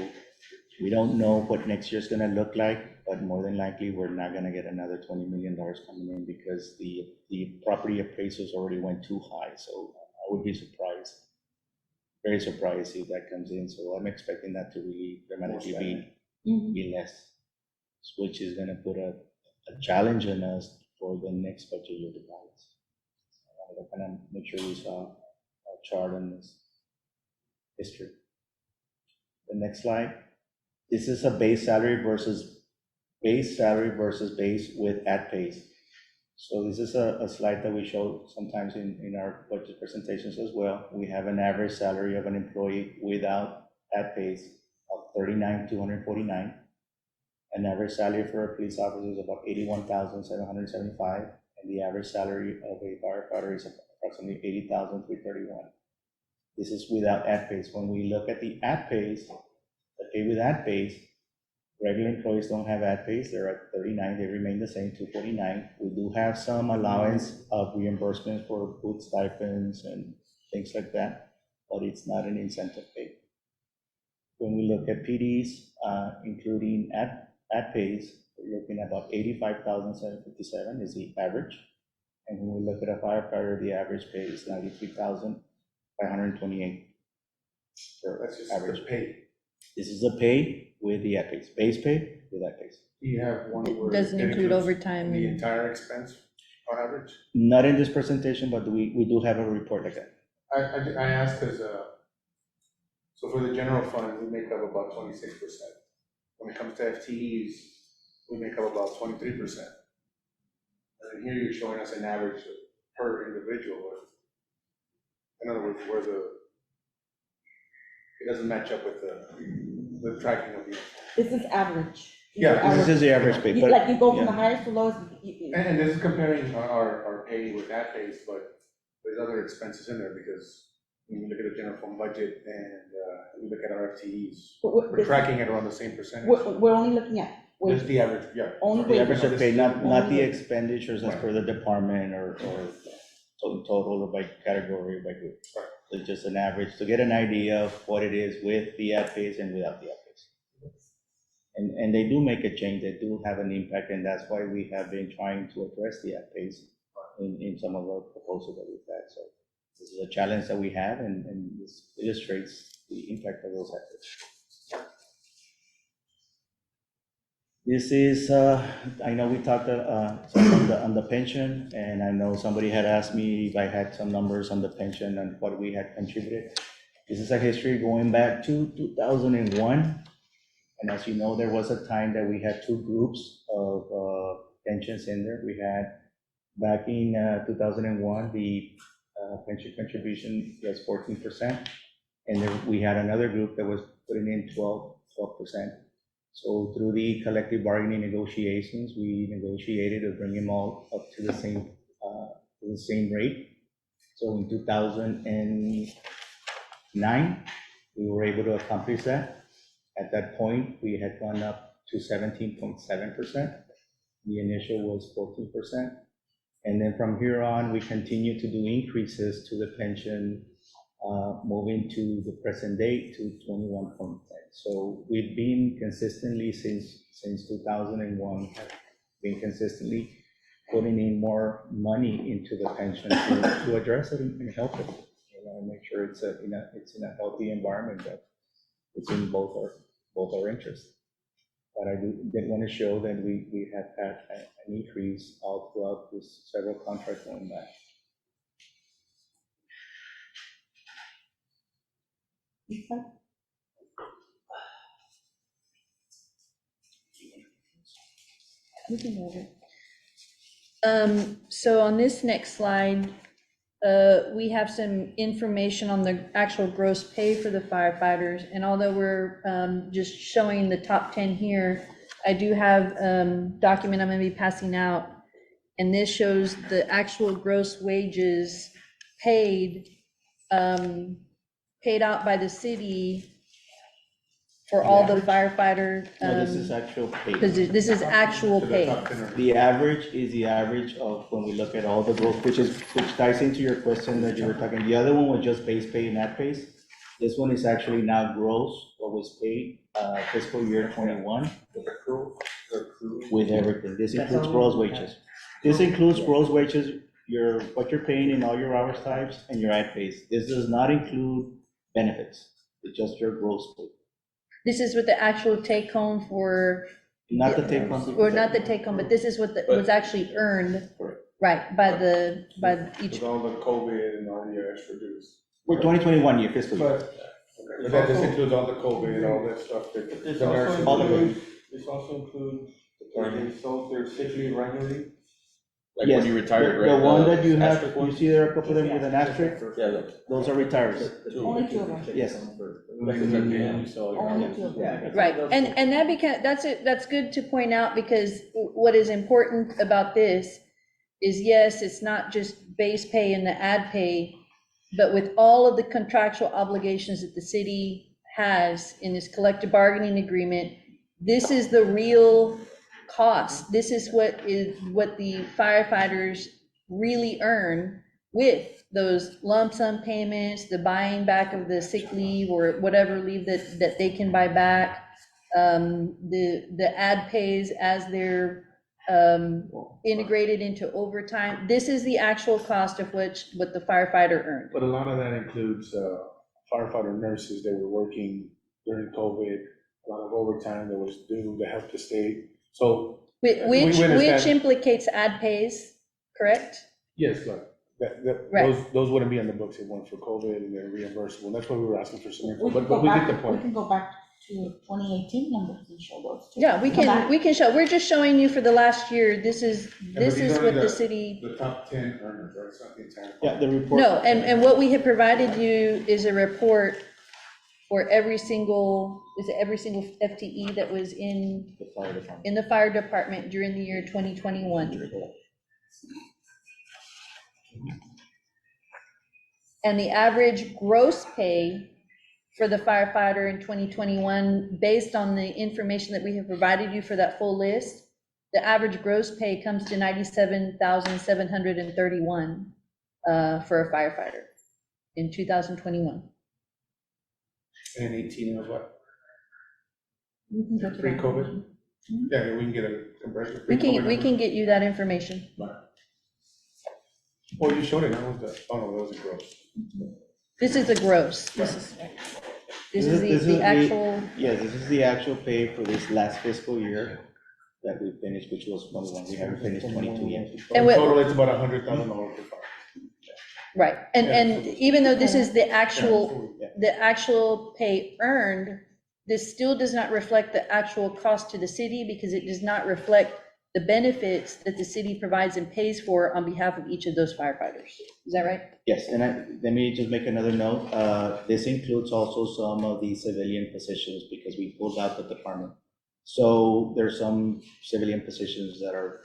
We don't know what next year's gonna look like, but more than likely, we're not gonna get another $20 million coming in because the property appraisals already went too high, so I would be surprised. Very surprised if that comes in, so I'm expecting that to really dramatically be less, which is gonna put a challenge on us for the next budget year to balance. I wanted to kind of make sure we saw a chart on this history. The next slide. This is a base salary versus base with at pays. So this is a slide that we show sometimes in our budget presentations as well. We have an average salary of an employee without at pays of $39,249. An average salary for a police officer is about $81,775, and the average salary of a firefighter is approximately $80,331. This is without ad pays. When we look at the ad pays, the pay with ad pays, regular employees don't have ad pays. They're at 39. They remain the same, 249. We do have some allowance of reimbursement for food stipends and things like that, but it's not an incentive pay. When we look at PDs, including ad pays, we're looking at about $85,757 is the average. And when we look at a firefighter, the average pay is $93,528. That's just average the pay. This is the pay with the ad pays, base pay with ad pays. Do you have one It where? doesn't it include includes overtime. The entire expense on average? Not in this presentation, but we do have a report like that. I asked because, so for the general fund, we make up about 26%. When it comes to FTEs, we make up about 23%. And then here you're showing us an average per individual. In other words, where it doesn't match up with the tracking of the. This is average. These Yeah, are this This average. is the average pay, but. Like you go from the yeah. highest to lowest. And this is comparing our pay with that pays, but there's other expenses in there because when you look at the general fund budget and we look at our FTEs, we're tracking it around the same percentage. We're only looking at Just wages. the average, yeah. Only The average Sorry, of pay, not the Only- expenditures as per the department or total or by category, or by group. It's just an average to get an idea of what it is with the ad pays and without the ad pays. And they do make a change, they do have an impact, and that's why we have been trying to address the ad pays in some of our proposals that we've had. So this is a challenge that we have, and this illustrates the impact of those ad pays. This is, I know we talked some on the pension, and I know somebody had asked me if I had some numbers on the pension and what we had contributed. This is a history going back to 2001. And as you know, there was a time that we had two groups of pensions in there. We had, back in 2001, the pension contribution was 14%. And then we had another group that was putting in 12%. So through the collective bargaining negotiations, we negotiated to bring them all up to the same rate. So in 2009, we were able to accomplish that. At that point, we had gone up to 17.7%. The initial was 14%. And then from here on, we continue to do increases to the pension, moving to the present date to 21.10. So we've been consistently since 2001, been consistently putting in more money into the pension to address it and help it. Make sure it's in a healthy environment that it's in both our interests. But I did want to show that we have had an increase all throughout this several contracts going back. So on this next slide, we have some information on the actual gross pay for the firefighters. And although we're just showing the top 10 here, I do have a document I'm going to be passing out. And this shows the actual gross wages paid out by the city for all the firefighter. No, this is actual pay. Because this is actual To the pay. top 10 or- The average is the average of when we look at all the growth, which ties into your question that you were talking. The other one was just base pay and ad pays. This one is actually now gross, what was paid, fiscal year '21. With the crew, With everything. This includes gross wages. This includes gross wages, what you're paying in all your hours types and your ad pays. This does not include benefits. It's just your gross pay. This is what the actual take home for, Not the take home. or not the take home, but this is what was actually earned, Correct. right, by each, with all the COVID and all the extra dues. For 2021 year fiscal year. But, but that just includes all the COVID, all that stuff that This the also nurses. all of it. includes, this also includes, if they sold their sick leave annually. Like Yes, when you retired, right? The one that you have, asterisk you ones? see there are a couple of them with an asterisk, Yeah, look. those are retires. Only two of them. Yes. Because at the end, you saw. Only two of them. right, and that that's good to point out, because what is important about this is, yes, it's not just base pay and the ad pay, but with all of the contractual obligations that the city has in this collective bargaining agreement, this is the real cost. This is what the firefighters really earn with those lump sum payments, the buying back of the sick leave or whatever leave that they can buy back, the ad pays as they're integrated into overtime. This is the actual cost of what the firefighter earned. But a lot of that includes firefighter nurses that were working during COVID, a lot of overtime that was due to help the state. So, Which we understand. which implicates ad pays, correct? yes, look, Right. those wouldn't be on the books if it weren't for COVID and they're reimbursable. That's why we were asking for some info, We can but go we get back, the we point. can go back to 2018 numbers and show those too. Yeah, we Come back. can show, we're just showing you for the last year, this is these are what the- the city, The top 10 earners, right, something 10. Yeah, the report. no, and what we have provided you is a report for every single FTE that was in The fire department. the fire department during the year 2021. And the average gross pay for the firefighter in 2021, based on the information that we have provided you for that full list, the average gross pay comes to $97,731 for a firefighter in 2021. And 18 was what? We can go to that. Pre-COVID? Yeah, we can get a comparison. We Pre-COVID numbers. can get you that information. Oh, you showed it, that was the, oh no, that was a gross. This is the gross. This is the actual, Yes, this is the actual pay for this last fiscal year that we finished, which was 21. We haven't finished 22 yet. And In what- total, it's about $100,000 per fire. right. And even though this is the actual Yeah. the actual pay earned, this still does not reflect the actual cost to the city, because it does not reflect the benefits that the city provides and pays for on behalf of each of those firefighters. Is that right? Yes, and let me just make another note. This includes also some of the civilian positions because we pulled out the department. So there's some civilian positions that are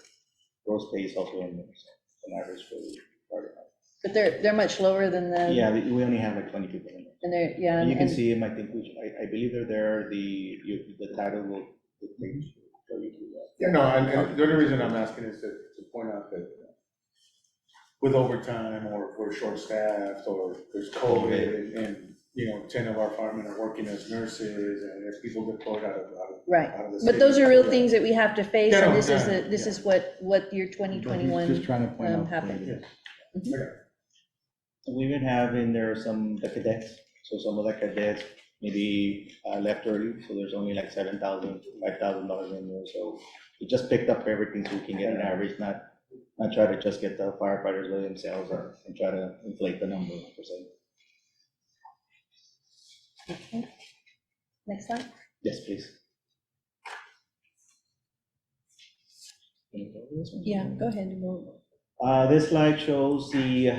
gross pay is also in there, so an average for the fire department. But they're much lower than the, Yeah, we only have like 20 people in there. and they're, yeah. You can and- see them, I think, I believe they're there, the title will, show you through that. Yeah, no, and the only reason I'm asking is to point out that with overtime, or if we're short-staffed, or there's COVID, and, you know, 10 of our firemen are working as nurses, and there's people deployed out of Right, out of the but those are real city. things that we have to face, Yeah, and no, this is, yeah, this is what year 2021 Just trying to point out. happened. We even have in there the cadets, so some of the cadets maybe left early, so there's only like $7,000, $5,000 in there, so we just picked up everything so we can get an average, not try to just get the firefighters by themselves and try to inflate the number per se. Okay. Next slide. Yes, please. Yeah, go ahead. This slide shows the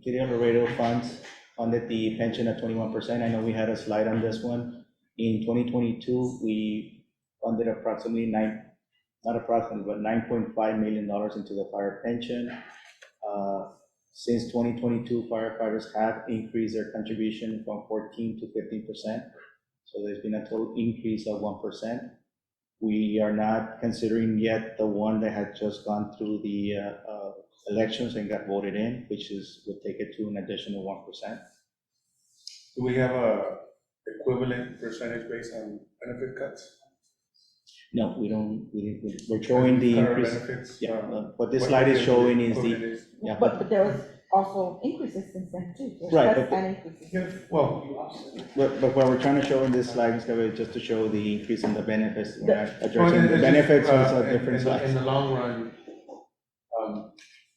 City of Laredo funds funded the pension at 21%. I know we had a slide on this one. In 2022, we funded approximately $9.5 million into the fire pension. Since 2022, firefighters have increased their contribution from 14 to 15%. So there's been a total increase of 1%. We are not considering yet the one that had just gone through the elections and got voted in, which would take it to an additional 1%. Do we have a equivalent percentage based on benefit cuts? No, we're showing the Cut our increase. benefits, Yeah, what this slide is showing is equivalent the, is- yeah, But there was also increases since then too. There's Right, cuts but- and increases. Yeah, well, but what we're trying to show in this slide is just to show the increase in the benefits. We're not well, addressing the it's just, benefits, so it's a in- different in the- In slide. the long run,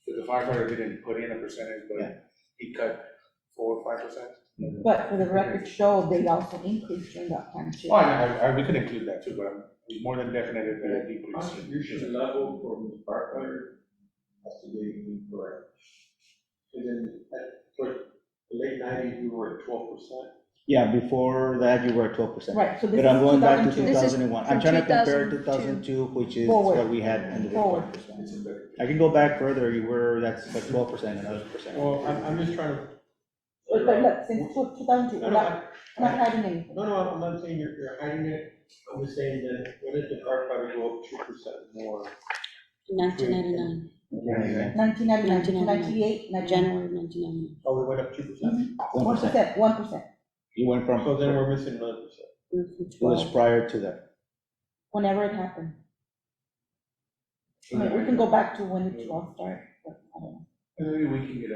the firefighter didn't put in a percentage, Yeah. but he cut 4 or 5%. But for the record show, they also increased during that time too. Oh, we could include that too, but I'm more than definite that a decrease. Contribution level for the firefighter has to be correct. And then for the late nineties, we were at 12%. Yeah, before that, you were at 12%. Right, so this But I'm is going back to 2002. This is 2001. I'm from trying to compare 2002. 2002, which is Forward. what we had under the Forward. 12%. I can go back further, that's like 12%, another percent. Well, I'm just trying to. But look, since 2002, No, we're no, not hiding anything. No, I'm not saying you're hiding it, I'm just saying that when did the firefighter go up 2% more? 1999, 1999, 1998, January 1999. Oh, we went up 2%? 1%, 1%, You went from, So then we're missing another percent. it was prior to that. whenever it happened. I mean, we can go back to when it all started, but I don't know. And maybe we can get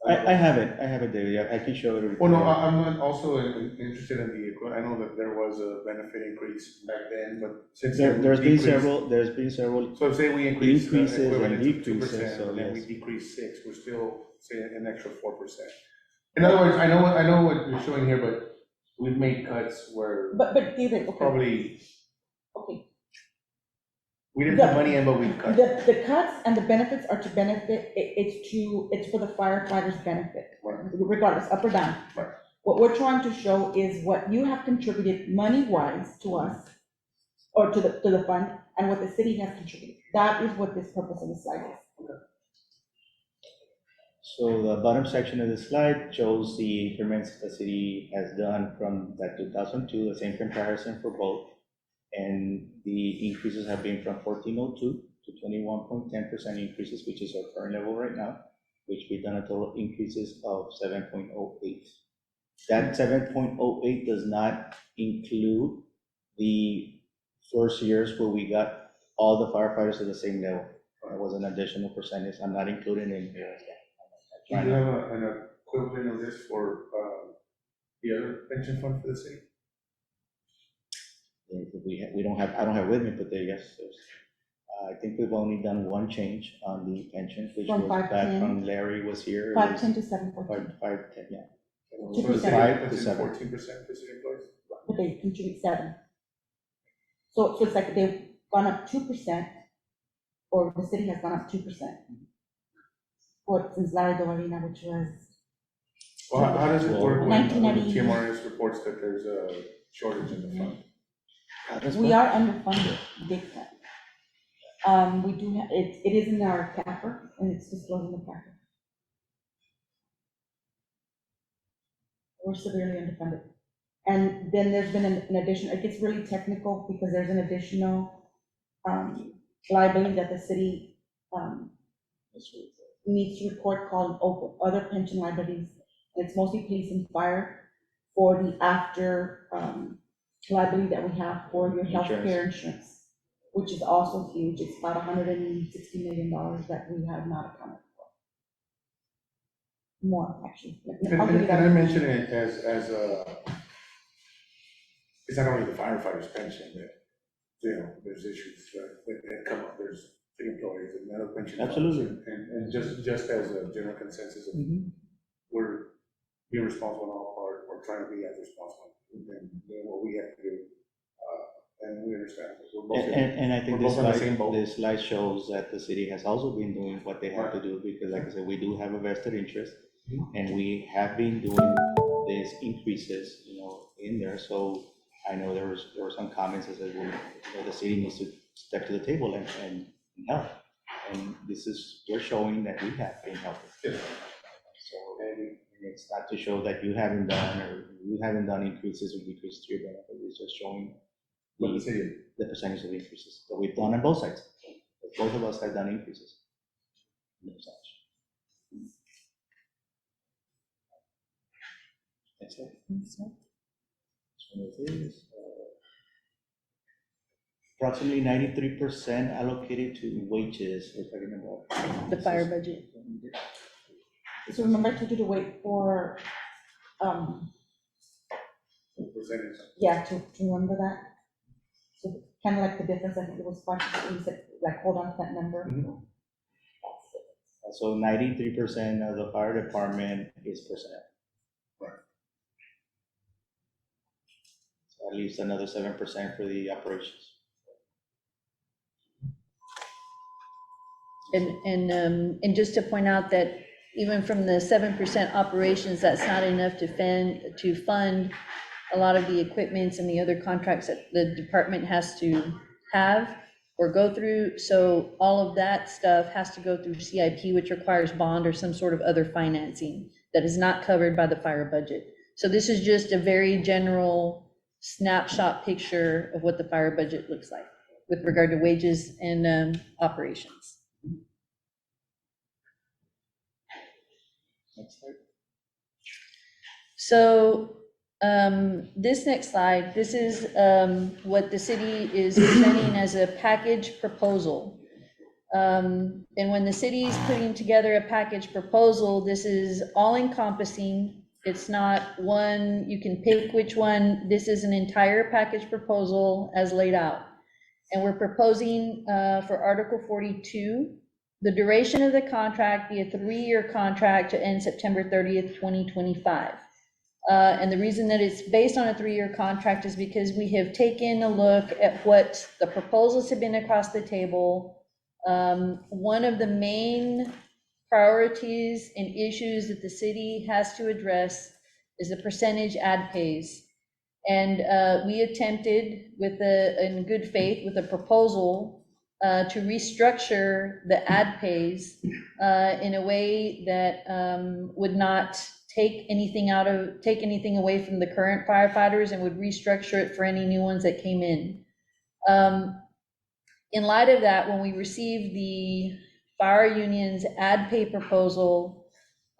I have it, David, yeah, I can show it. Well, no, I'm also interested in I know that there was a benefit increase back then, but since. There's been decreased- several, So say we increase. increases and equivalent to decreases, 2%, so and then we yes. decrease 6, we're still, say, an extra 4%. In other words, I know what you're showing here, but we've made cuts where But David, okay, probably, okay. we didn't put money in, but we cut. The cuts and the benefits are to benefit, it's for the firefighters' benefit, Right. regardless, up or down. Right. What we're trying to show is what you have contributed money-wise to us, or to the fund, and what the city has contributed. That is what this purpose of the slide is. so the bottom section of the slide shows the increments the city has done from that 2002, the same comparison for both. And the increases have been from 1402 to 21.10% increases, which is our current level right now, which we've done a total increases of 7.08. That 7.08 does not include the first years where we got all the firefighters at the same level. It was an additional percentage, I'm not including it in here. Do you have an equivalent of this for, the other pension fund for the city? We don't have, I don't have with me, but there, yes, I think we've only done one change on the pension, which From was back 510. from Larry was here. It was 510 to 714, 510, yeah. 2%. 5 to 7. 14% for city employees? but they contribute 7. So it's like they've gone up 2%, or the city has gone up 2%. Since Larry Domarina, which was, Well, how does it work when the 1990. TMRS reports that there's a shortage in the fund? we are underfunded, big time. We do, it is in our CAFR, and it's disclosed in the CAFR. We're severely underfunded. And then there's been an addition, it gets really technical, because there's an additional liability that the city needs to report called other pension liabilities. It's mostly police and fire for the after liability that we have for your healthcare insurance, which is also huge. It's about $160 million that we have not accounted for. More, actually. I'll give you And I that. mention it as it's not only the firefighters' pension that, there's issues that come up, there's the employees and other pension funds. Absolutely. And just as a general consensus, of we're being responsible on our part, we're trying to be as responsible than what we have to do. And we understand. We're both in- And I think we're this both on the slide, same boat. this slide shows that the city has also been doing what they have to do, because like I said, we do have a vested interest, and we have been doing these increases, in there, so I know there were some comments that said, well, the city needs to step to the table and help, and we're showing that we have been helping. Yes. So, and it's not to show that you haven't done increases or decreases to your benefit, it's just showing What the city, the percentage of increases that we've done on both sides. Both of us have done increases. That's it. This one is, approximately 93% allocated to wages, we're talking about. The fire budget. So remember I told you to wait for, Presenting something. yeah, to remember that? So kind of like the difference, I think it was 5%, you said, like, hold on to that number. Mhm. So 93% of the fire department is personnel. So at least another 7% for the operations. And just to point out that even from the 7% operations, that's not enough to fund a lot of the equipments and the other contracts that the department has to have or go through. So all of that stuff has to go through CIP, which requires bond or some sort of other financing that is not covered by the fire budget. So this is just a very general snapshot picture of what the fire budget looks like with regard to wages and operations. Next slide. So this next slide, this is what the city is presenting as a package proposal. And when the city is putting together a package proposal, this is all encompassing. It's not one, you can pick which one. This is an entire package proposal as laid out. And we're proposing for Article 42, the duration of the contract be a 3-year contract to end September 30th, 2025. And the reason that it's based on a 3-year contract is because we have taken a look at what the proposals have been across the table. One of the main priorities and issues that the city has to address is the percentage ad pays. And we attempted in good faith with a proposal to restructure the ad pays in a way that would not take anything away from the current firefighters and would restructure it for any new ones that came in. In light of that, when we received the fire union's ad pay proposal,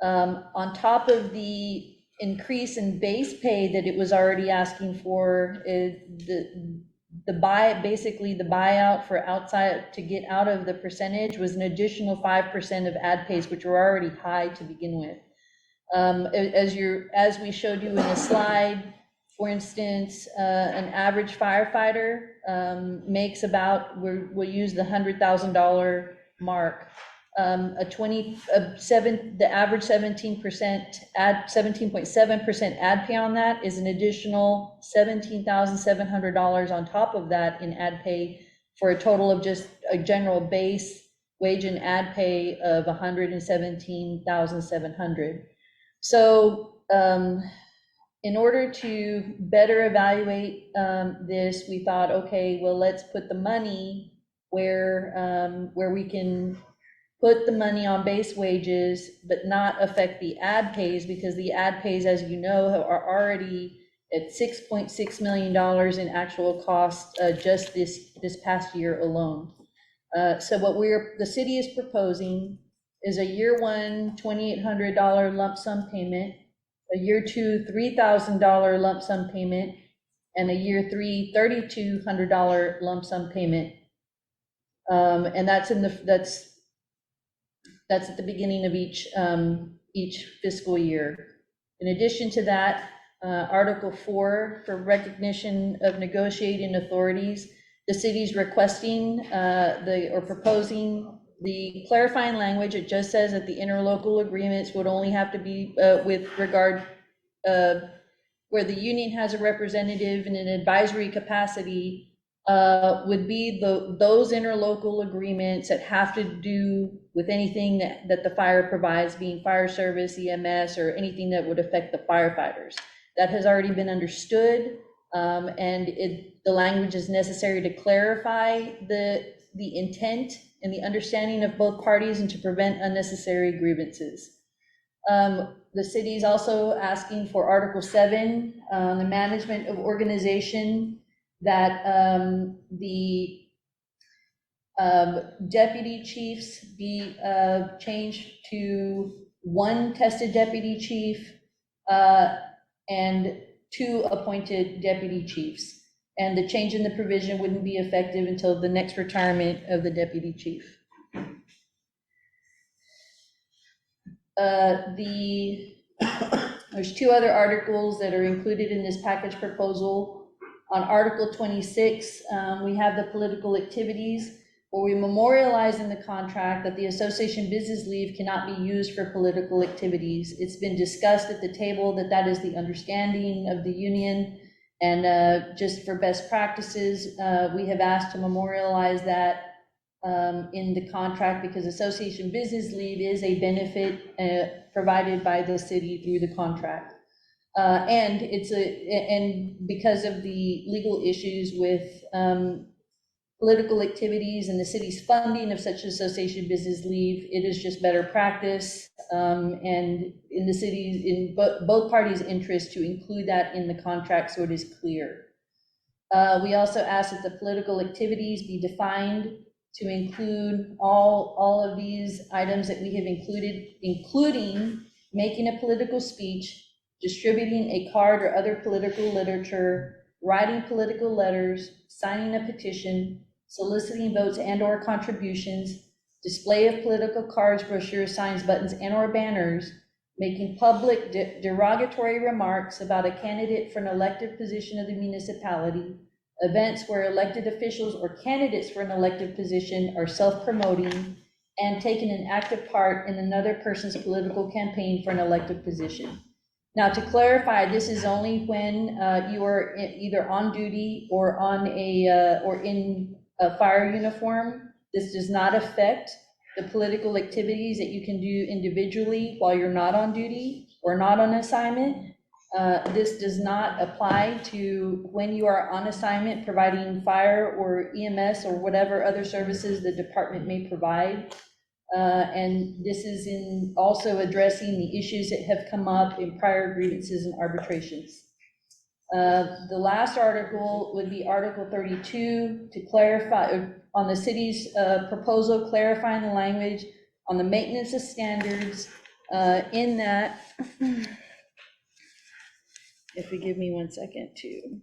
on top of the increase in base pay that it was already asking for, basically the buyout for outside to get out of the percentage was an additional 5% of ad pays, which were already high to begin with. As we showed you in the slide, for instance, an average firefighter makes about, we'll use the $100,000 mark. The average 17.7% ad pay on that is an additional $17,700 on top of that in ad pay, for a total of just a general base wage and ad pay of $117,700. So in order to better evaluate this, we thought, okay, well, let's put the money where we can put the money on base wages, but not affect the ad pays, because the ad pays, as you know, are already at $6.6 million in actual cost just this past year alone. So what the city is proposing is a year one $2,800 lump sum payment, a year two $3,000 lump sum payment, and a year three $3,200 lump sum payment. And that's at the beginning of each fiscal year. In addition to that, Article 4 for recognition of negotiating authorities, the city's requesting proposing the clarifying language. It just says that the interlocal agreements would only have to be with regard where the union has a representative in an advisory capacity, would be those interlocal agreements that have to do with anything that the fire provides, being fire service, EMS, or anything that would affect the firefighters. That has already been understood, and the language is necessary to clarify the intent and the understanding of both parties and to prevent unnecessary grievances. The city is also asking for Article 7, the management of organization, that the deputy chiefs be changed to one tested deputy chief, and 2 appointed deputy chiefs. And the change in the provision wouldn't be effective until the next retirement of the deputy chief. There's 2 other articles that are included in this package proposal. On Article 26, we have the political activities, where we memorialize in the contract that the association business leave cannot be used for political activities. It's been discussed at the table that that is the understanding of the union, and just for best practices, we have asked to memorialize that in the contract, because association business leave is a benefit provided by the city through the contract. And because of the legal issues with political activities and the city's funding of such association business leave, it is just better practice, and in the city's, in both parties' interest, to include that in the contract so it is clear. We also ask that the political activities be defined to include all of these items that we have included, including making a political speech, distributing a card or other political literature, writing political letters, signing a petition, soliciting votes and/or contributions, display of political cards, brochures, signs, buttons, and/or banners, making public derogatory remarks about a candidate for an elected position of the municipality, events where elected officials or candidates for an elected position are self-promoting, and taking an active part in another person's political campaign for an elected position. Now, to clarify, this is only when you are either on duty or on or in a fire uniform. This does not affect the political activities that you can do individually while you're not on duty or not on assignment. This does not apply to when you are on assignment providing fire or EMS or whatever other services the department may provide. And this is in also addressing the issues that have come up in prior grievances and arbitrations. The last article would be Article 32, to clarify on the city's proposal, clarifying the language on the maintenance of standards in that, if you give me 1 second to.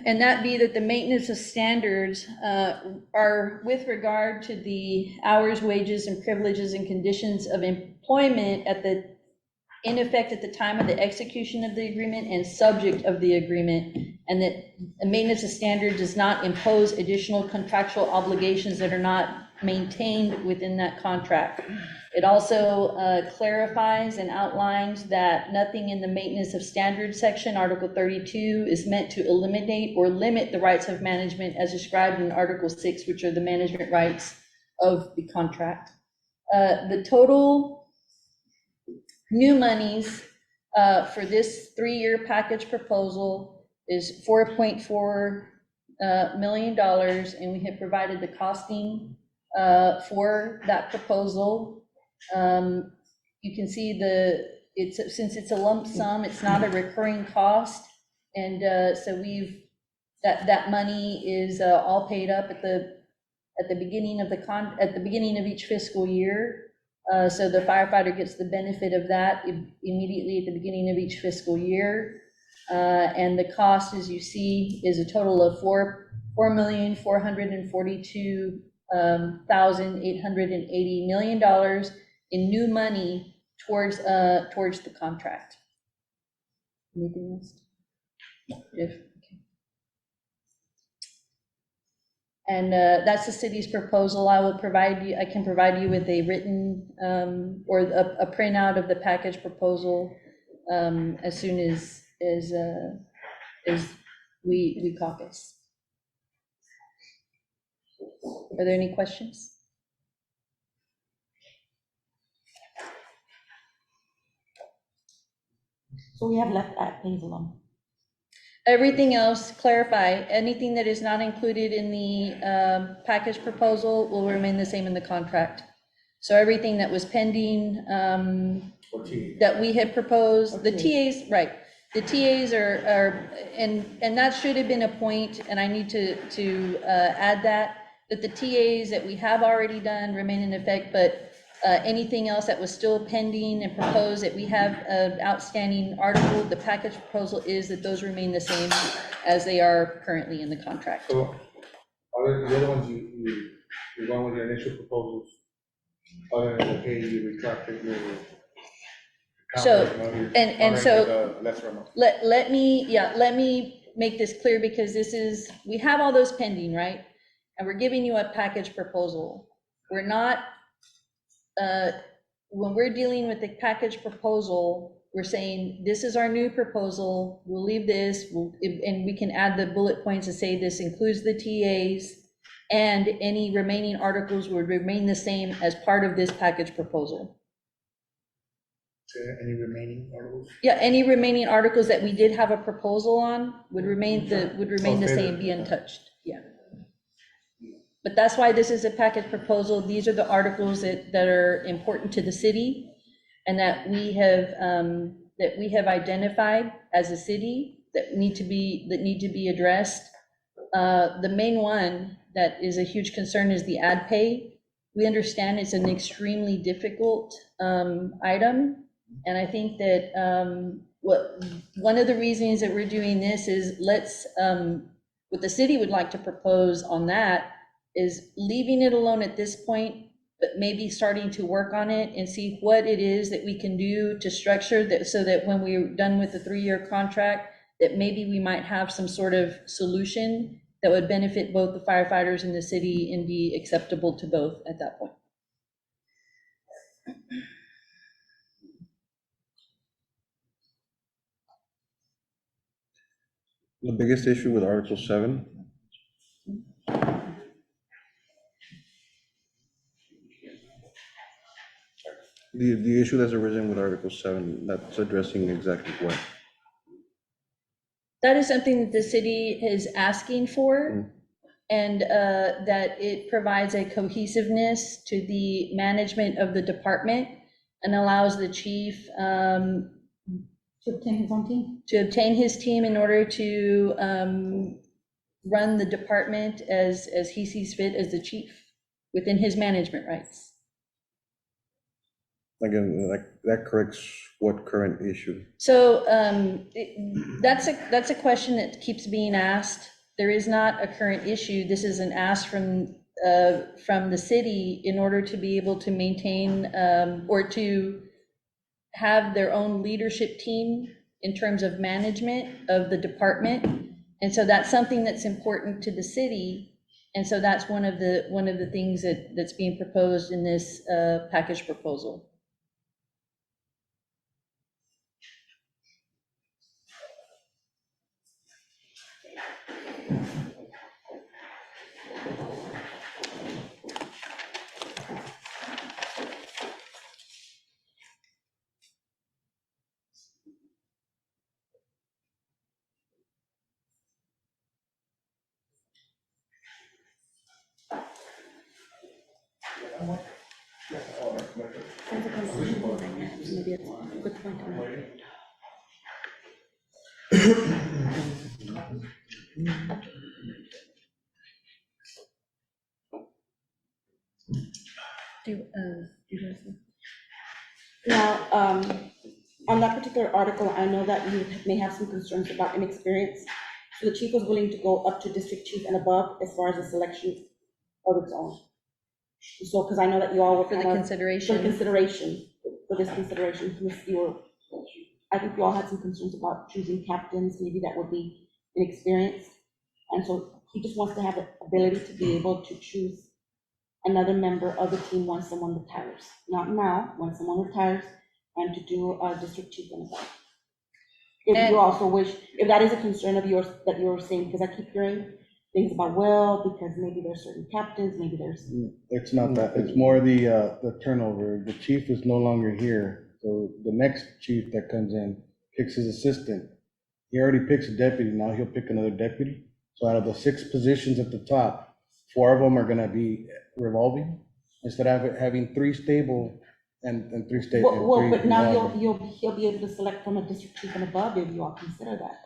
And that be that the maintenance of standards are with regard to the hours, wages, and privileges and conditions of employment in effect at the time of the execution of the agreement and subject of the agreement, and that the maintenance of standard does not impose additional contractual obligations that are not maintained within that contract. It also clarifies and outlines that nothing in the maintenance of standards section, Article 32, is meant to eliminate or limit the rights of management as described in Article 6, which are the management rights of the contract. The total new monies for this 3-year package proposal is $4.4 million, and we have provided the costing for that proposal. You can see since it's a lump sum, it's not a recurring cost, and so that money is all paid up at the beginning of each fiscal year. So the firefighter gets the benefit of that immediately at the beginning of each fiscal year. And the cost, as you see, is a total of $4,442,880 million in new money towards the contract. Anything else? Okay. And that's the city's proposal. I can provide you with a written or a printout of the package proposal as soon as we caucus. Are there any questions? So we have left that things alone. Everything else, clarify, anything that is not included in the package proposal will remain the same in the contract. So everything that was pending, that we had proposed, the TAs, right, the TAs are, and that should have been a point, and I need to add that the TAs that we have already done remain in effect, but anything else that was still pending and proposed that we have an outstanding article, the package proposal is that those remain the same as they are currently in the contract. So, the other ones, you're going with your initial proposals, other than the pay, you retracted your. So, and so- The lesser amount. Let me make this clear, because we have all those pending, right? And we're giving you a package proposal. We're not, when we're dealing with the package proposal, we're saying, this is our new proposal, we'll leave this, and we can add the bullet points to say this includes the TAs, and any remaining articles would remain the same as part of this package proposal. Any remaining articles? Yeah, any remaining articles that we did have a proposal on would remain the Okay. same, be untouched, yeah. But that's why this is a package proposal. These are the articles that are important to the city and that we have identified as a city that need to be addressed. The main one that is a huge concern is the ad pay. We understand it's an extremely difficult item. And I think that one of the reasons that we're doing this is what the city would like to propose on that is leaving it alone at this point, but maybe starting to work on it and see what it is that we can do to structure that, so that when we're done with the 3-year contract, that maybe we might have some sort of solution that would benefit both the firefighters and the city and be acceptable to both at that point. The biggest issue with Article 7, the issue that's arisen with Article 7, that's addressing exactly what? That is something that the city is asking for, and that it provides a cohesiveness to the management of the department and allows the chief To obtain his own team. to obtain his team in order to run the department as he sees fit as the chief within his management rights. Again, like, that corrects what current issue? So that's a question that keeps being asked. There is not a current issue. This is an ask from the city in order to be able to maintain or to have their own leadership team in terms of management of the department. And so that's something that's important to the city. And so that's one of the things that's being proposed in this package proposal. Maybe it's a good point to make. Now, on that particular article, I know that you may have some concerns about inexperience. So the chief was willing to go up to district chief and above as far as the selection of its own. So, because I know that you all were For the kind of- consideration. For consideration, for this consideration, I think you all had some concerns about choosing captains, maybe that would be inexperienced. And so he just wants to have the ability to be able to choose another member of the team once someone retires. Not now, when someone retires, and to do a district chief and above. If And- you also wish, if that is a concern of yours that you're saying, because I keep hearing things about, well, because maybe there's certain captains, maybe there's. It's not that, it's more the turnover. The chief is no longer here, so the next chief that comes in picks his assistant. He already picks a deputy, now he'll pick another deputy. So out of the 6 positions at the top, 4 of them are gonna be revolving, instead of having 3 stable and 3 stable. Well, but now he'll be able to select from a district chief and above, if you all consider that.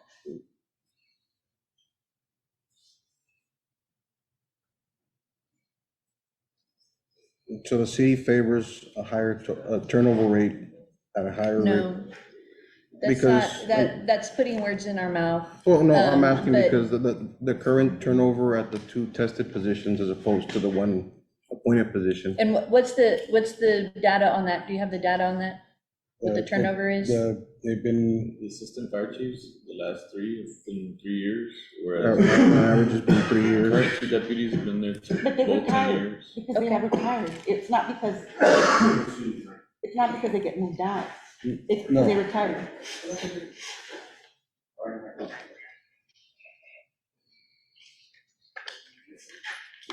So the city favors a higher turnover rate at a higher rate? No. That's Because- not, that's putting words in our mouth. Well, no, I'm asking but- because the current turnover at the two tested positions as opposed to the one appointed position. And what's the data on that? Do you have the data on that? What the turnover is? They've been, The assistant fire chiefs, the last three, have been 3 years, on whereas average, has been 3 years. current two deputies have been there But they both 10 retired, years. because they have retired. It's not because, it's not because they get moved out. It's because No. they retired.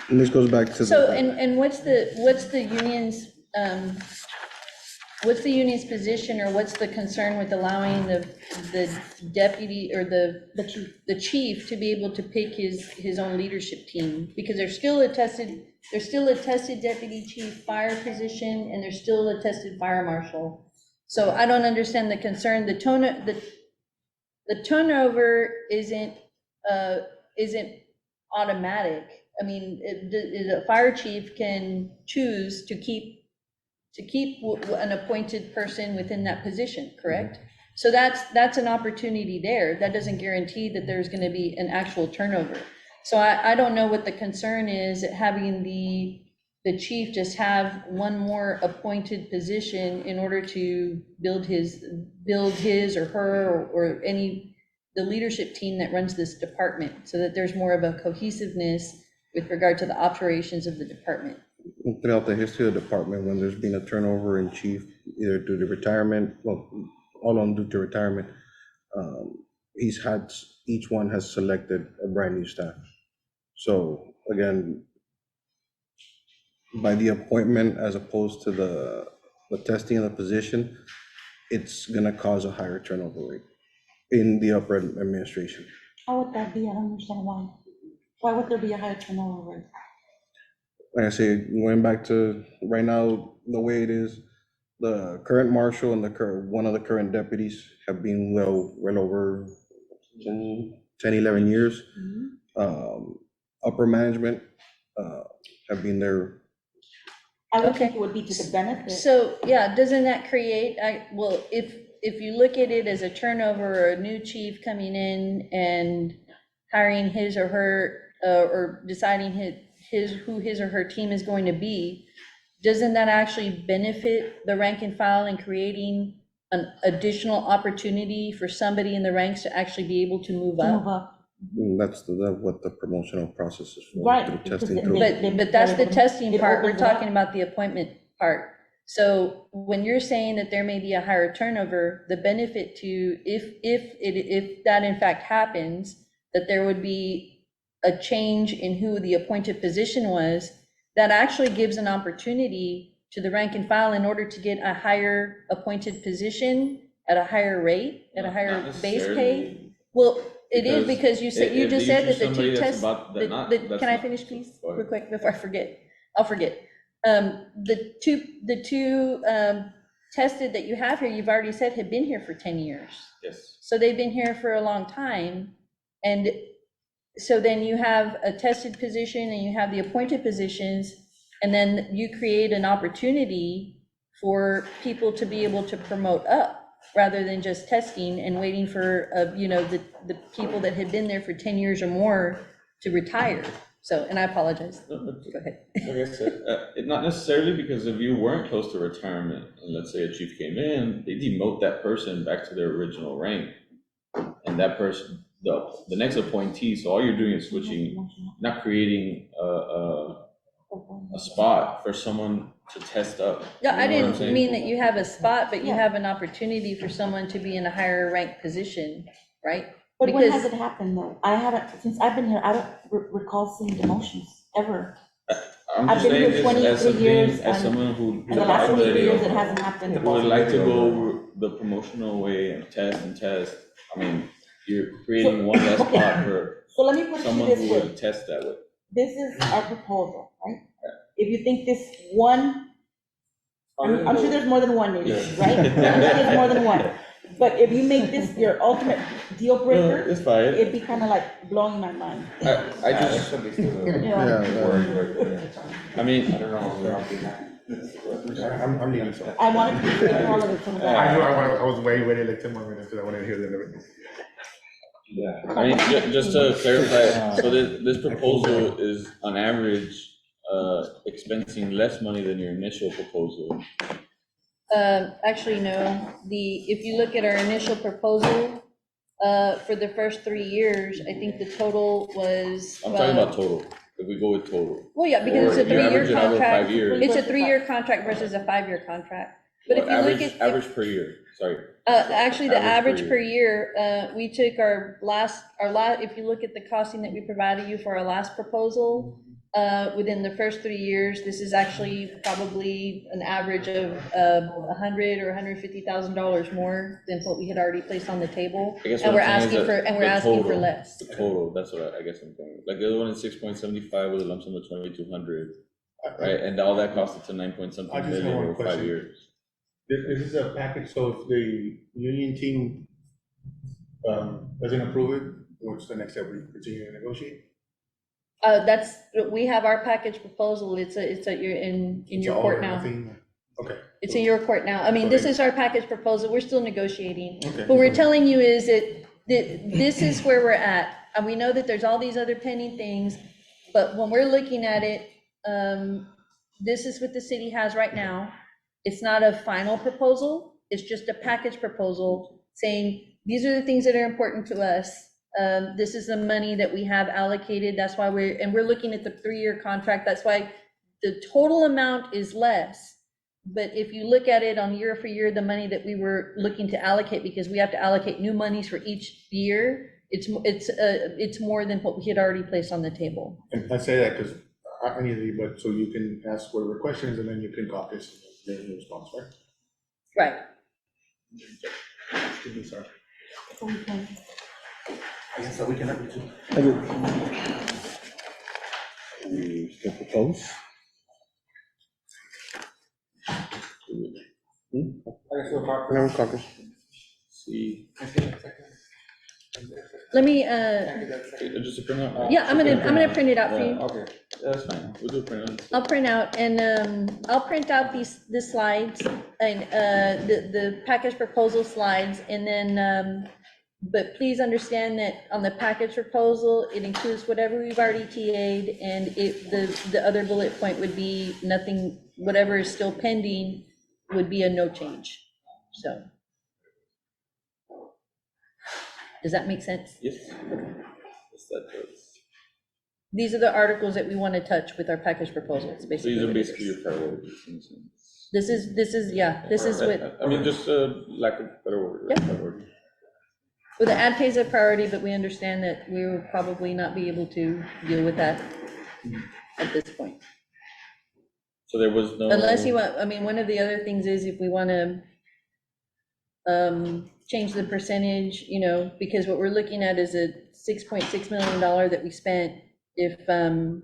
And this goes back to So, the, and what's the union's, what's the union's position, or what's the concern with allowing the deputy or the chief to be able to pick his own leadership team? Because there's still a tested deputy chief fire position, and there's still a tested fire marshal. So I don't understand the concern. The turnover isn't automatic. I mean, the fire chief can choose to keep an appointed person within that position, correct? So that's an opportunity there. That doesn't guarantee that there's gonna be an actual turnover. So I don't know what the concern is at having the chief just have one more appointed position in order to build his or her or the leadership team that runs this department, so that there's more of a cohesiveness with regard to the operations of the department. throughout the history of the department, when there's been a turnover in chief, either due to retirement, well, all on due to retirement, each one has selected a brand new staff. So again, by the appointment as opposed to the testing of the position, it's gonna cause a higher turnover rate in the upper administration. How would that be? I don't understand why. Why would there be a higher turnover rate? Like I say, going back to right now, the way it is, the current marshal and one of the current deputies have been well over 10, 11 years. Upper management have been there. I would Okay. think it would be to the benefit. So, yeah, doesn't that create, well, if you look at it as a turnover or a new chief coming in and hiring his or her, or deciding who his or her team is going to be, doesn't that actually benefit the rank and file in creating an additional opportunity for somebody in the ranks to actually be able to move To up? move up. And that's what the promotional process is for. Right, through because testing they- through. But that's the testing It part, we're opens it up. talking about the appointment part. So when you're saying that there may be a higher turnover, the benefit to, if that in fact happens, that there would be a change in who the appointed position was, that actually gives an opportunity to the rank and file in order to get a higher appointed position at a higher rate, at a higher Not base pay. necessarily, Well, it is because you said, if- you if just you said choose that the somebody two that's tests, about- that not- that's can I not- finish, please, Go ahead. real quick, before I forget? I'll forget. The two tested that you have here, you've already said have been here for 10 years. yes. So they've been here for a long time. And so then you have a tested position and you have the appointed positions, and then you create an opportunity for people to be able to promote up, rather than just testing and waiting for, the people that had been there for 10 years or more to retire. So, and I apologize. No, that's- Go ahead. Like I said, not necessarily, because if you weren't close to retirement, and let's say a chief came in, they demote that person back to their original rank. And that person, the next appointee, so all you're doing is switching, not creating a spot for someone to test up. No, You I know what I'm didn't saying? mean that you have a spot, but you Yeah. have an opportunity for someone to be in a higher ranked position, right? But when has Because- it happened though? I haven't, since I've been here, I don't recall seeing demotions ever. I'm I've just been saying here this as 23 years, something, as and someone who. In the last 23 years, it hasn't Who happened. would like to go the promotional way and test, I mean, you're creating one less okay. spot for So let me put it to you someone this who way. would test that way. This is our proposal, right? If you think this one, I'm sure there's more than one maybe, right? I'm sure there's more than one. But if you make this your ultimate deal No, breaker, it's fine. it'd be kind of like blowing my mind. I That just, should be still a Yeah. word, but, yeah. I mean, I don't know if we're not being that. I'm leaving, so. I wanted to hear all of it from I that. knew, I was waiting like 10 more minutes, because I wanted to hear the end of it. Yeah. I mean, just to clarify, so this proposal is on average, expensing less money than your initial proposal. Actually, no, if you look at our initial proposal, for the first 3 years, I think the total was. I'm talking about total, if we go with total. Well, yeah, because it's a Or you 3-year average it out over contract. 5 years. It's a 3-year contract versus a 5-year contract. But if you look at. Average per year, sorry. Actually, the Average average per per year, we took our last, if you look at the costing that we provided you for our last proposal, within the first 3 years, this is actually probably an average of $100,000 or $150,000 more than what we had already placed on the table. I guess And what we're I'm saying is asking for, that and we're the asking for total- less. The total, that's what I guess I'm going, like the other one is 6.75 with a lump sum of 2,200, right? And all that costed to 9 point something I just have million one over 5 question. years. This is a package, so if the union team doesn't approve it, what's the next step? We continue to negotiate? We have our package proposal, you're in your All or court now. nothing? Okay. It's in your court now. I mean, this is our package proposal. We're still negotiating. Okay. What we're telling you is that this is where we're at. And we know that there's all these other pending things, but when we're looking at it, this is what the city has right now. It's not a final proposal. It's just a package proposal saying, these are the things that are important to us. This is the money that we have allocated. That's why we're looking at the 3-year contract. That's why the total amount is less. But if you look at it on year for year, the money that we were looking to allocate, because we have to allocate new monies for each year, it's more than what we had already placed on the table. And I say that because I need to leave, but so you can ask whatever questions and then you can caucus and then the response, right? Right. Excuse me, sorry. Okay. I guess that we can have you too. We still propose? No, caucus. See, Let me, just a print out? yeah, I'm gonna print it out for you. Okay, that's fine, we'll do a print out. I'll print out, and I'll print out the slides, and the package proposal slides, and then, but please understand that on the package proposal, it includes whatever we've already TA'd, and the other bullet point would be nothing, whatever is still pending would be a no change, so. Does that make sense? Yes. Yes, that does. These are the articles that we want to touch with our package proposal, it's So basically. these are what it basically is. your priorities in a sense. This is, yeah, this is what. I mean, just lack of better word. Yeah. Priority. Well, the ad pay is a priority, but we understand that we will probably not be able to deal with that at this point. So there was no. Unless you want, I mean, one of the other things is if we want to change the percentage, because what we're looking at is a $6.6 million that we spent. If, one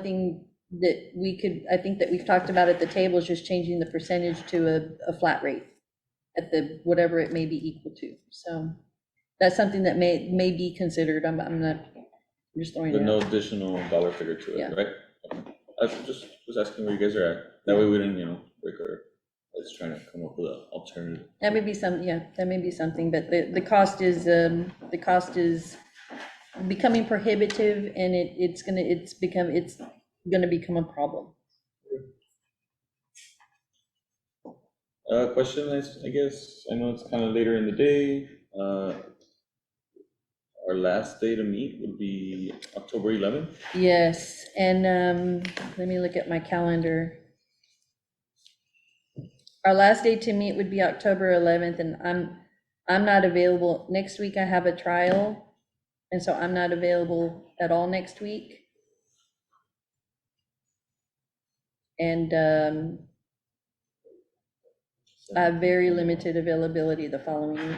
thing that we could, I think that we've talked about at the table is just changing the percentage to a flat rate at the, whatever it may be equal to. So that's something that may be considered. I'm not, I'm just throwing But it no out. additional dollar figure to Yeah. it, right? Okay. I was just asking where you guys are at. That way we didn't, break our, let's try to come up with an alternative. That may be some, yeah, that may be something, but the cost is becoming prohibitive, and it's gonna become a problem. Question is, I guess, I know it's kind of later in the day, our last day to meet would be October 11th. Yes, and let me look at my calendar. Our last day to meet would be October 11th, and I'm not available. Next week I have a trial, and so I'm not available at all next week. And I have very limited availability the following week.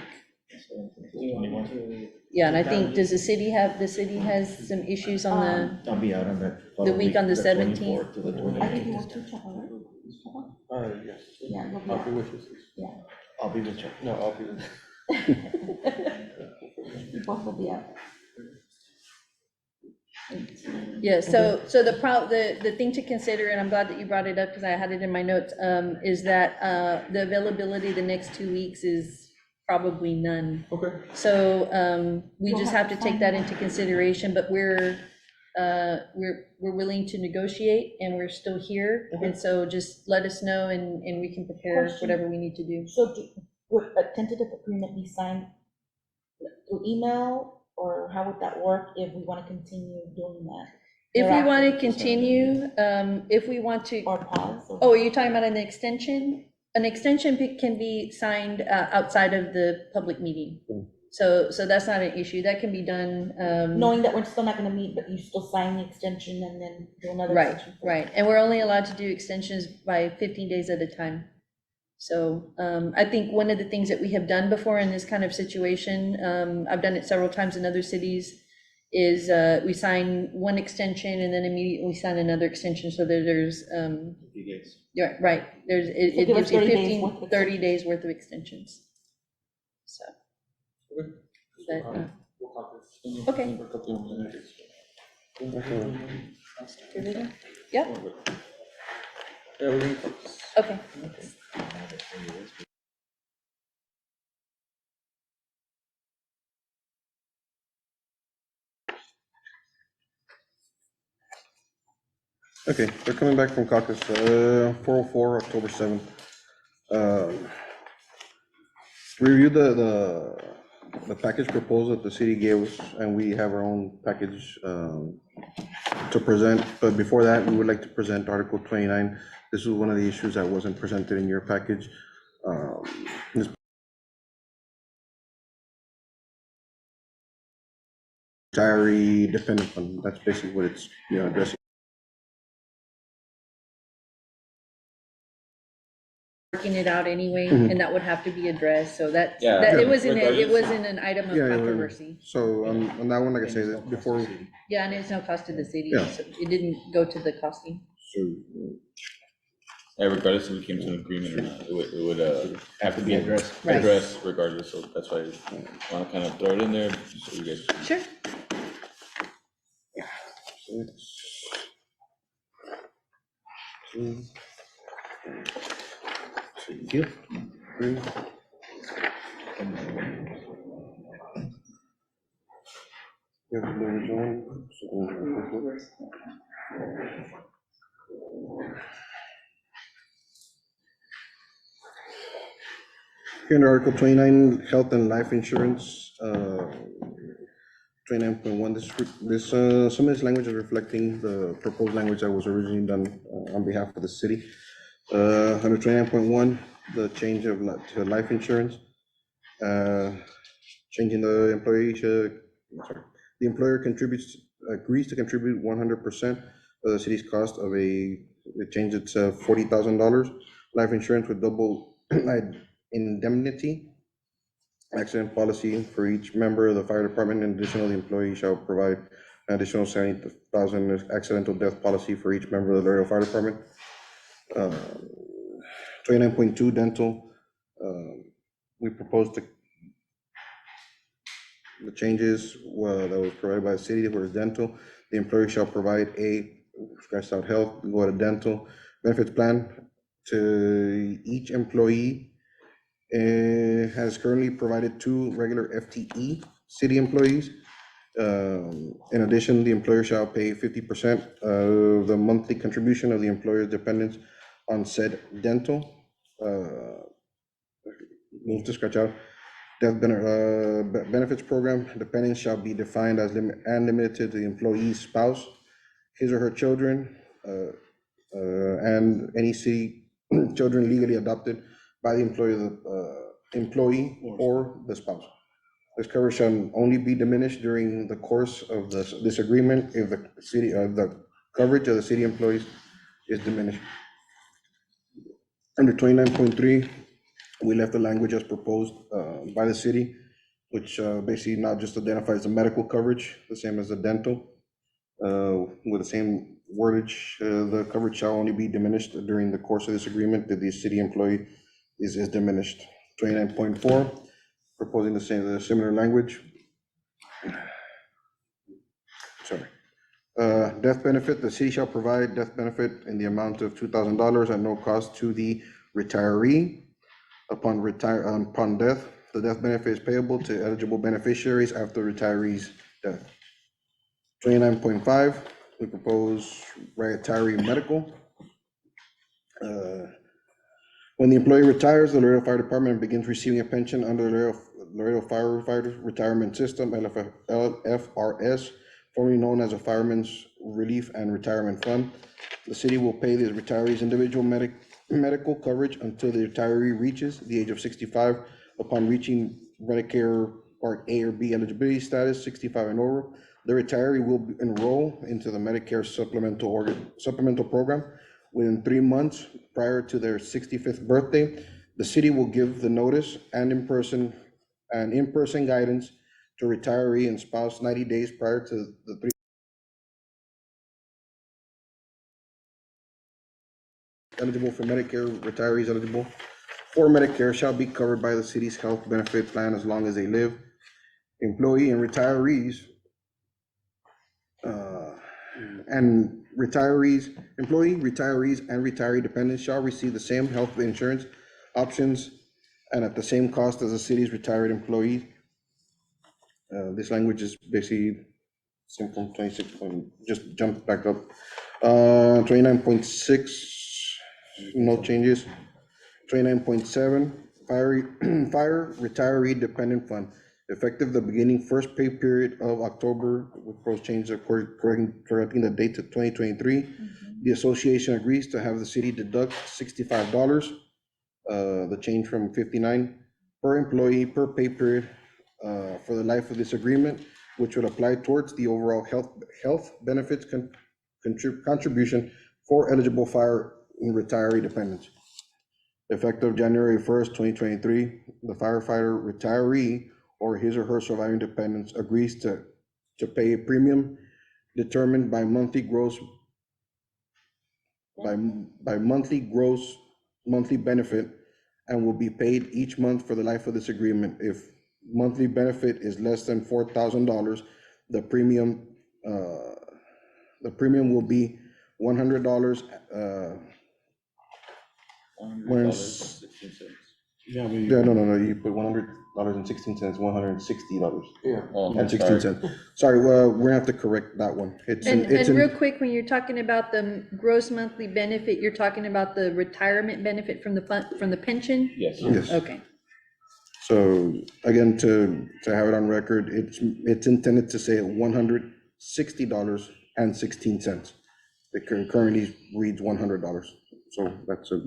Yeah, and I think, the city has some issues on I'll be out on that. the week on the 24th 17th. to the I think you 28th. want to check on it. Yes. Yeah, you'll be Happy out. wishes. Yeah. I'll be with you. No, I'll be. You both will be out. Yeah, so the thing to consider, and I'm glad that you brought it up because I had it in my notes, is that the availability the next 2 weeks is probably none. Okay. So we You'll just have have to to take find that out. into consideration, but we're willing to negotiate and we're still here. And so just let us know and we can prepare Question. whatever we need to do. So would a tentative agreement be signed through email, or how would that work if we want to continue doing that? If we want to Thereafter, continue, if we want to, or pause? Or- oh, are you talking about an extension? An extension can be signed outside of the public meeting. So that's not an issue. That can be done. Knowing that we're still not gonna meet, but you still sign the extension and then do another Right, extension? right. And we're only allowed to do extensions by 15 days at a time. So I think one of the things that we have done before in this kind of situation, I've done it several times in other cities, is we sign one extension and then immediately sign another extension so that there's, yeah, right, there's, it give us gives you 30 days worth of 30 days worth of extensions. So. Okay. but, We'll talk this. Okay. For a couple of minutes. Yeah, Yeah, we're gonna talk this. okay. Okay, we're coming back from caucus, 404, October 7th. Review the package proposal that the city gave us, and we have our own package to present. But before that, we would like to present Article 29. This is one of the issues that wasn't presented in your package. This retiree dependent fund, that's basically what it's, addressing. Working it out anyway, Mhm. and that would have to be addressed, so that, Yeah, it wasn't, it regardless. wasn't an item of Yeah, controversy. So on that one, like I say, that before, Yeah, and it's no cost to the city, Yeah. so it didn't go to the costing. so Yeah, regardless if we came to an agreement or not, it would have to be addressed, Right. regardless, so that's why I wanna kind of throw it in there, so you guys. Sure. Yep. Here in Article 29, health and life insurance, 29.1, some of this language is reflecting the proposed language that was originally done on behalf of the city. Under 29.1, the change of to life insurance, changing the employee, the employer agrees to contribute 100% of the city's cost of it changed it to $40,000. Life insurance with double indemnity accident policy for each member of the fire department. In addition, the employee shall provide an additional 70,000 accidental death policy for each member of the Laredo Fire Department. 29.2 dental, we proposed the changes that was provided by the city for dental. The employer shall provide scratch out health, go to dental benefits plan to each employee. Has currently provided 2 regular FTE city employees. In addition, the employer shall pay 50% of the monthly contribution of the employer's dependents on said dental. Move to scratch out. Death benefits program, dependents shall be defined as limited to the employee's spouse, his or her children, and any city children legally adopted by the employee or the spouse. This coverage shall only be diminished during the course of this agreement if the coverage of the city employees is diminished. Under 29.3, we left the language as proposed by the city, which basically now just identifies the medical coverage, the same as the dental, with the same wordage. The coverage shall only be diminished during the course of this agreement if the city employee is diminished. 29.4, proposing the similar language. Sorry. Death benefit, the city shall provide death benefit in the amount of $2,000 at no cost to the retiree. Upon death, the death benefit is payable to eligible beneficiaries after retiree's death. 29.5, we propose retiree medical. When the employee retires, the Laredo Fire Department begins receiving a pension under the Laredo Firefighters Retirement System, LFRS, formerly known as a Fireman's Relief and Retirement Fund. The city will pay the retiree's individual medical coverage until the retiree reaches the age of 65. Upon reaching Medicare Part A or B eligibility status, 65 and over, the retiree will enroll into the Medicare supplemental program. Within 3 months prior to their 65th birthday, the city will give the notice and in-person guidance to retiree and spouse 90 days prior to the 3 eligible for Medicare. Retirees eligible for Medicare shall be covered by the city's health benefit plan as long as they live. Employee and retirees employee, retirees, and retiree dependents shall receive the same health insurance options and at the same cost as the city's retired employees. This language is basically simple. 26 point, just jump back up. 29.6, no changes. 29.7, fire retiree dependent fund. Effective the beginning first pay period of October, we propose change correcting the date to 2023. The association agrees to have the city deduct $65, the change from 59 per employee per pay period for the life of this agreement, which would apply towards the overall health benefits contribution for eligible fire and retiree dependents. Effective January 1st, 2023, the firefighter retiree or his or her surviving dependents agrees to pay a premium determined by monthly benefit and will be paid each month for the life of this agreement. If monthly benefit is less than $4,000, the premium will be $100. $100.16. Yeah, no, you put $100.16, $160. Yeah. Oh, And sorry. 16 cents. Sorry, we're gonna have to correct that one. It's And real quick, when you're talking about the gross monthly benefit, you're talking about the retirement benefit from the fund, from the pension? Yes. Yes. Okay. So again, to have it on record, it's intended to say $160.16. It currently reads $100. So that's a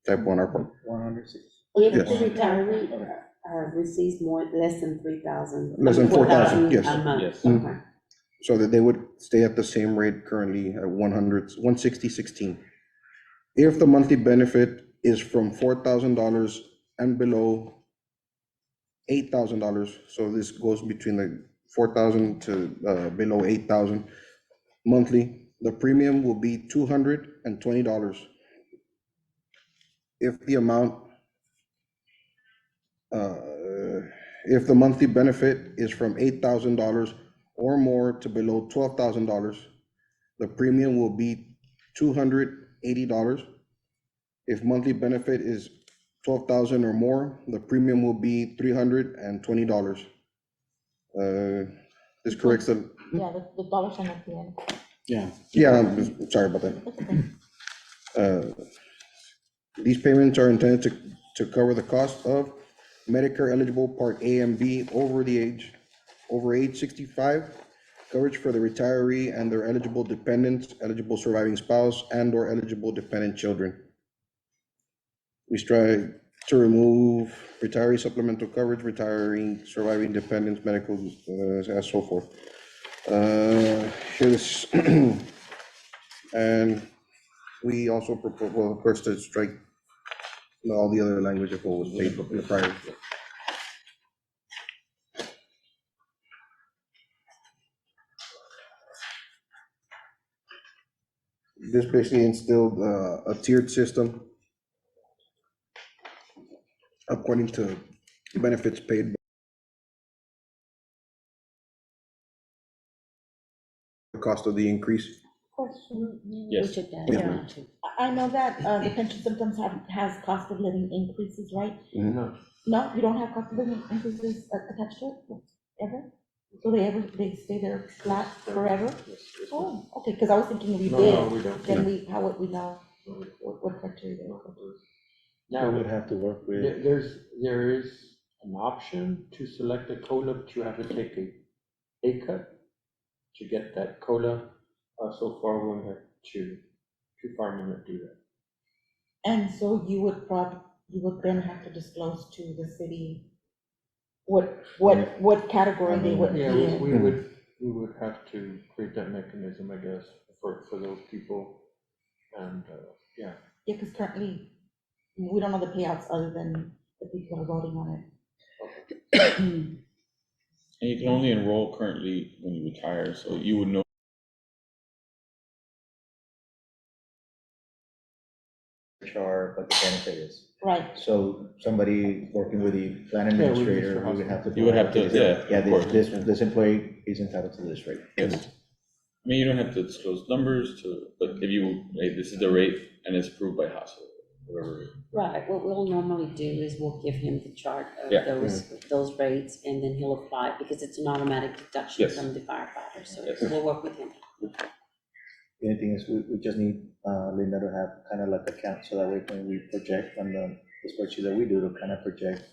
typo on our part. 160. If the Yes. retiree receives less than 3,000. Less than 4,000, yes. A month, Yes. okay. So that they would stay at the same rate currently at 160.16. If the monthly benefit is from $4,000 and below $8,000, so this goes between the 4,000 to below 8,000 monthly, the premium will be $220. If the amount, if the monthly benefit is from $8,000 or more to below $12,000, the premium will be $280. If monthly benefit is 12,000 or more, the premium will be $320. This corrects the, Yeah, the dollar sign at the end. yeah, I'm sorry about that. These payments are intended to cover the cost of Medicare eligible Part A and B over age 65, coverage for the retiree and their eligible dependents, eligible surviving spouse, and/or eligible dependent children. We strive to remove retiree supplemental coverage, retiring, surviving dependents, medical, as so forth. Here's, and we also propose, well, of course, to strike all the other language of what was paid in the prior. This basically instilled a tiered system according to benefits paid. The cost of the increase. Question. We Yes. took that. Yeah. action. I know that the pension systems has cost of living increases, right? No. No, you don't have cost of living increases attached to it, ever? So they stay there flat forever? Oh, okay, because I was thinking if we No, did, we don't. then how would we know what criteria they would go through? We Now, would have to work with, there is an option to select a COLA, but you have to take a pay cut to get that COLA. So far, we only have two firemen that do that. And so you would then have to disclose to the city what category they would be Yeah, in. we would have to create that mechanism, I guess, for those people. And, yeah. Yeah, because currently, we don't know the payouts other than the people that are voting on it. And you can only enroll currently when you retire, so you would know. HR, what the benefit is. Right, So somebody working with the plan Yeah, we administrator, Mr. we would have to. You would have to, yeah, Yeah, of course. this employee is entitled to this rate. Yes. I mean, you don't have to disclose numbers but if you, hey, this is the rate and it's approved by household, whatever. Right, what we'll normally do is we'll give him the chart of Yeah. those rates, and then he'll apply, because it's an automatic deduction Yes. from the firefighter, so Yes. we'll work with him. The only thing is, we just need Linda to have kind of like a count, so that way when we project on the spreadsheet that we do, to kind of project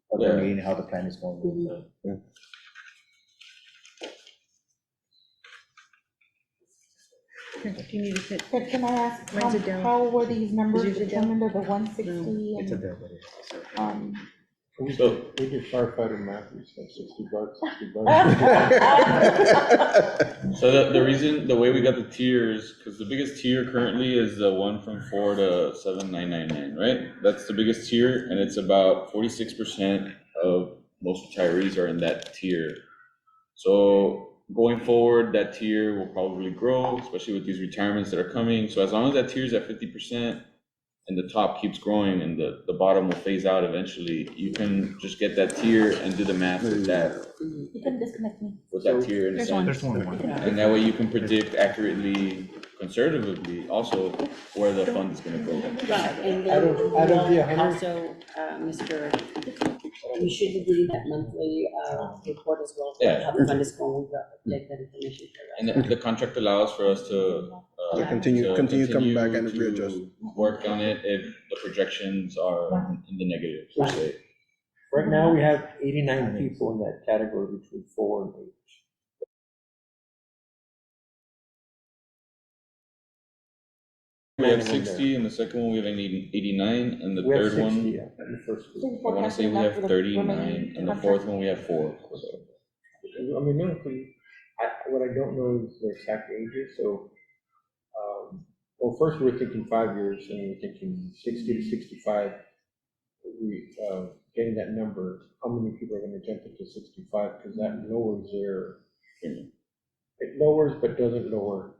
what they're Yeah. needing, how the plan is going. Mhm. Do you need to put, can I ask, When's it down? how were these numbers Is yours down? determined, of the 160 It's a and, bill, but it's- So- We did firefighter math, we said $60, $60. So the reason, the way we got the tiers, because the biggest tier currently is the one from 4 to 7,999, right? That's the biggest tier, and it's about 46% of most retirees are in that tier. So going forward, that tier will probably grow, especially with these retirements that are coming. So as long as that tier is at 50%, and the top keeps growing and the bottom will phase out eventually, you can just get that tier and do the math with that, you can disconnect me. with that tier in a sense. And that way you can predict accurately, conservatively, also where the fund is gonna go. Right, and Out then of the we'll 100 also, you should be doing that monthly report as well, Yeah. how the fund is going, we'll take that information. And the contract allows for us to. To continue coming back and to readjust. Work on it if the projections are in the negative, per se. Right now, we have 89 people in that category between 4 and 8. We have 60, and the second one we have 89, and the We have third 60, one, yeah, in the first group. I wanna say we have 39, and the fourth one we have 4. I mean, no, what I don't know is their exact ages, so, well, first we were thinking 5 years, and we were thinking 60 to 65. Getting that number, how many people are gonna jump into 65, because that lowers their, it lowers but doesn't lower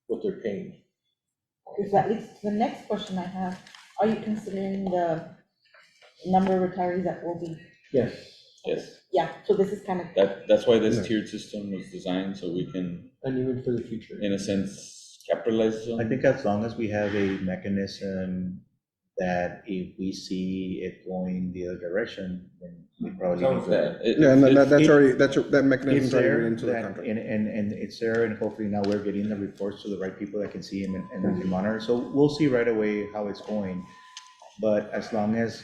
what they're paying. Because that leads to the next question I have. Are you considering the number of retirees that will be, Yes. Yes, yeah, so this is kind of, that's why this Yeah. tiered system was designed, so we can, And even for the future. in a sense, capitalize on. I think as long as we have a mechanism that if we see it going the other direction, then we probably. need to- Yeah, and It's- that's it- already, that mechanism's It's already there, written into the that- contract. and it's there, and hopefully now we're getting the reports to the right people that can see them and we can monitor. So we'll see right away how it's going. But as long as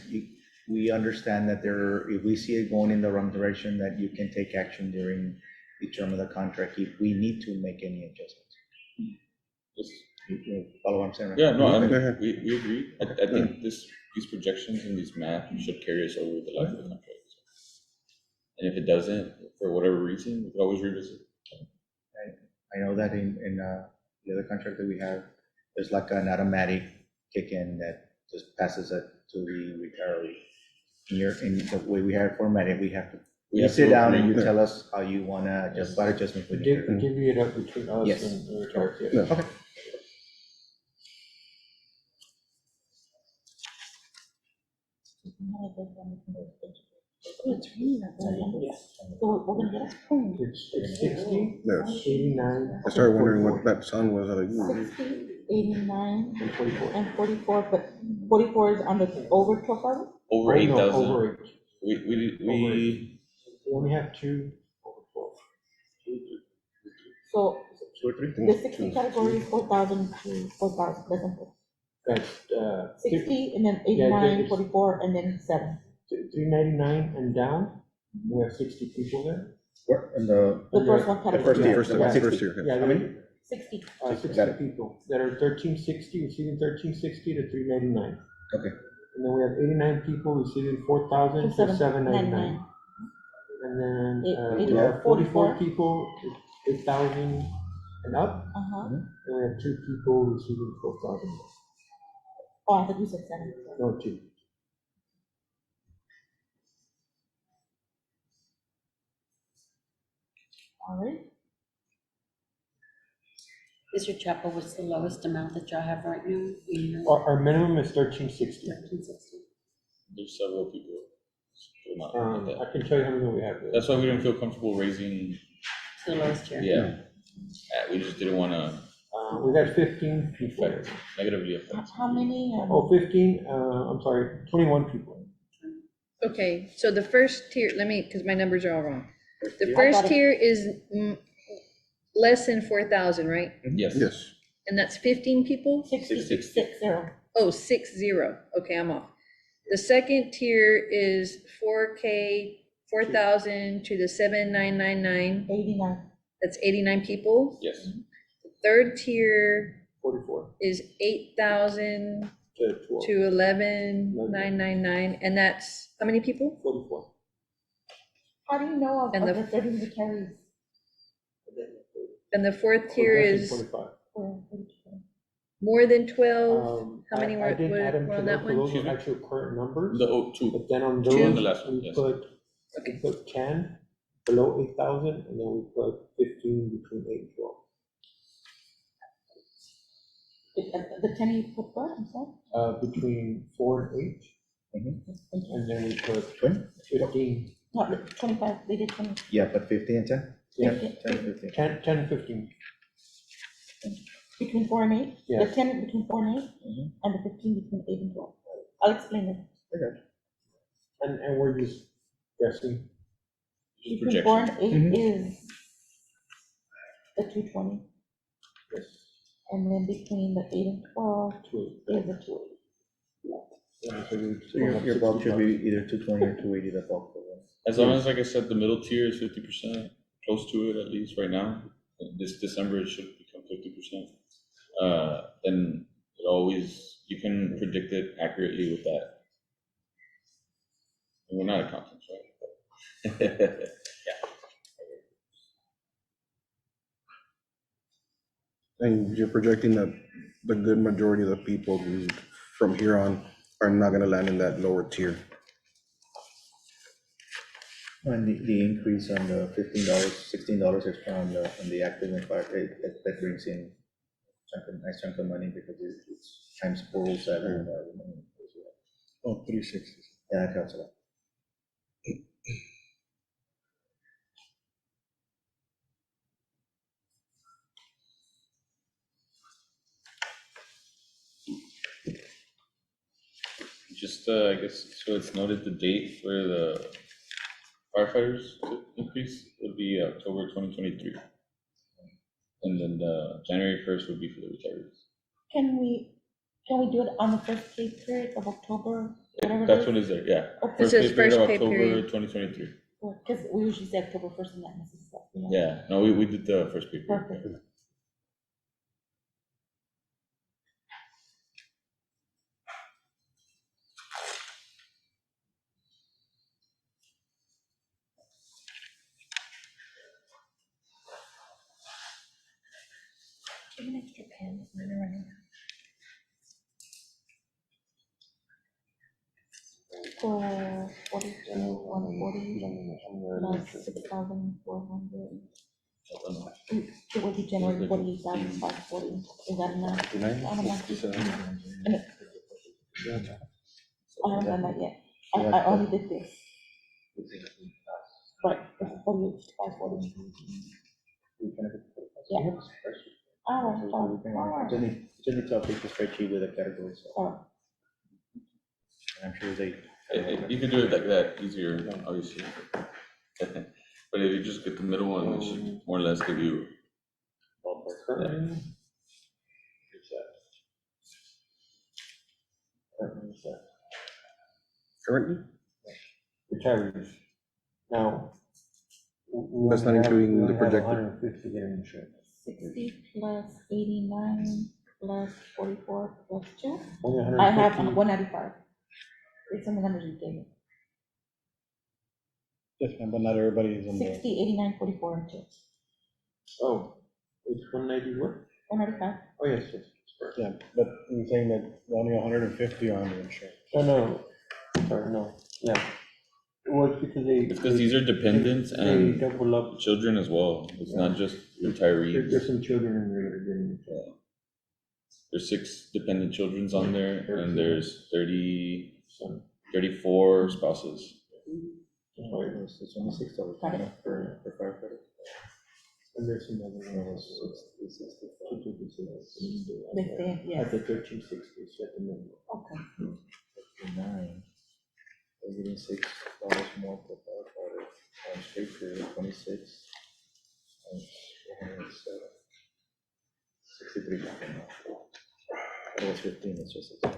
we understand that if we see it going in the wrong direction, that you can take action during the term of the contract if we need to make any adjustments. Just- You follow what I'm saying? right? Yeah, no, I mean, Okay. we agree. I think these projections and these math should carry us over the life of the contract. And if it doesn't, for whatever reason, we can always revisit. I know that in the other contract that we have, there's like an automatic kick-in that just passes it to the retiree. In the way we have it formatted, we have to, We you have sit to down and agree. you tell us how you wanna adjust, what adjustment we need. Divvy it up between us Yes. and the retired, yes. Yeah. Okay. Oh, it's raining out there. So we're gonna get It's 60, Yes. 89. I started wondering what that sound was, I was like, ooh. 60, 89, And 44. and 44, but 44 is on the over 12,000? Over Oh, no, 8,000. Over 8. We, We only have two over 12. So Two or three? the 60 category is 4,000 to 4,000, that's simple. That's 60, and then Yeah, 89, it's- 44, and then 7. 399 and down, we have 60 people there. Where, in the, The first one the category. first tier, First the tier, 160. first tier, Yeah, yeah. How many? 60. 60 Got it. people that are 1360, receiving 1360 to 399. Okay. And then we have 89 people receiving 4,000 to 799. And then we have 44 people, 8,000 and up, Uh-huh. and we have 2 people receiving 4,000. Oh, I thought you said 7. No, 2. All right. Mr. Chapo, what's the lowest amount that y'all have right now? You know, Our minimum is 1360. 1360. there's several people. still not at that. I can tell you how many we have there. That's why we didn't feel comfortable raising, To the lowest tier. yeah. We just didn't wanna We got 15 people. affect, negatively affect. How many? Oh, 15, I'm sorry, 21 people. Okay, so the first tier, let me, because my numbers are all wrong. The I first got it. tier is less than 4,000, right? Yes. Yes, And that's 15 people? 60, 60. 60. Oh, 60. Okay, I'm off. The second tier is 4K, 4,000 to the 7,999. 89. That's 89 people. Yes. The third tier 44 is 8,000 to 12. to 11,999. And that's how many people? 44. How do you know of And of the- the 30 retirees? And the fourth tier Oh, that's is 25. Or- more than 12. How many I were- didn't add them were to on that those, one? those Excuse are me? actual current numbers. The two. But then on Two those, on the last one, we yes. put, Okay. we put 10 below 8,000, and then we put 15 between 8 and 12. The 10 you put what, I'm sorry? Between 4 and 8, and then we put 15, No, 25, they did 20. Yeah, but 15 and 10? Yeah. 10 and 15. 10 and 15. Between 4 and 8? Yeah. The 10 between 4 and 8, and the 15 between 8 and 12. I'll explain it. And we're just guessing. Just Between 4 projection. and 8 is the 220, Yes. and then between the 8 and 12 Two. is the 280. Yeah, so we So your, have your bulk should 65. be either 220 or 280, the bulk for them. As long as, like I said, the middle tier is 50%, close to it at least right now. This December, it should become 50%. Then it always, you can predict it accurately with that. And we're not accountants, right? and you're projecting that the good majority of the people who from here on are not gonna land in that lower tier. And the increase on the $15, $16 extra on the active and fire rate, that brings in nice chunk of money because it's times 407. Oh, 360. Yeah, that helps a lot. Just, I guess, so it's noted the date for the firefighters to increase would be October 2023. And then January 1st would be for the retirees. Can we do it on the first pay period of October, whatever it That's is? what is there, yeah. Okay. It says First pay period of first pay October period. 2023. Because we usually say October 1st and that messes us up. you know? Yeah, no, we did the first pay period. Perfect. Give me an extra pen, I'm running out. For 42, 140, plus 6,400. It would be generally 48,540. Is that enough? 59, I don't know. 67. I haven't done that yet. I only did this. Right, it's 48, 540. Yeah. All right. Just need to update the spreadsheet with the categories. All right. I'm sure they. You can do it like that, easier, obviously. But if you just get the middle one, it should more or less give you. Currently, Currently, retirees. Now. That's not including the projected. 150 getting insurance. 60 plus 89 plus 44 plus 2. Only I have 150. 195. It's only 100. Yes, ma'am, but not everybody is on 60, 89, 44, and 2. Oh, it's 190 what? 195. Oh, yes, yes. Sorry. Yeah, but you're saying that only 150 are on the insurance. No, sorry, no, yeah. Well, it's because they. It's because these are dependents They and double up. children as well. It's not just There's retirees. some children in there that are getting insurance. There's 6 dependent children's on there, and there's 34 spouses. It's only $6 for firefighter. And there's some other ones. They say, yes. At the 1360, so at the minimum. Okay. 9, they're getting $6 more per firefighter, on straight period, 26. And 63. It was 15, it's just 6.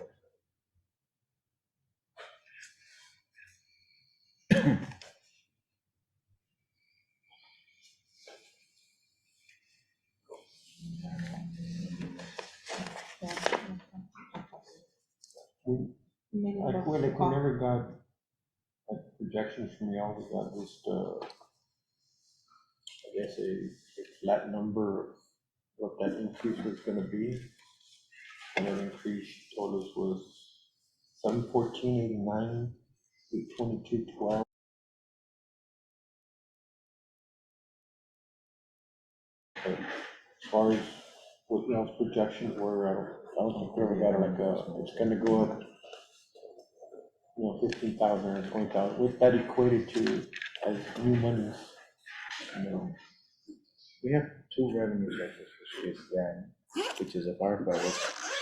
Maybe I that's feel like we call. never got projections from y'all, we got just, I guess a flat number of what that increase was gonna be. And that increase told us was 714.89, 822.12. But as far as what y'all's projections were, I don't think we ever got like it's gonna go up, 15,000 or 20,000, what that equated to as new monies, We have 2 revenue sources, which is a firefighter,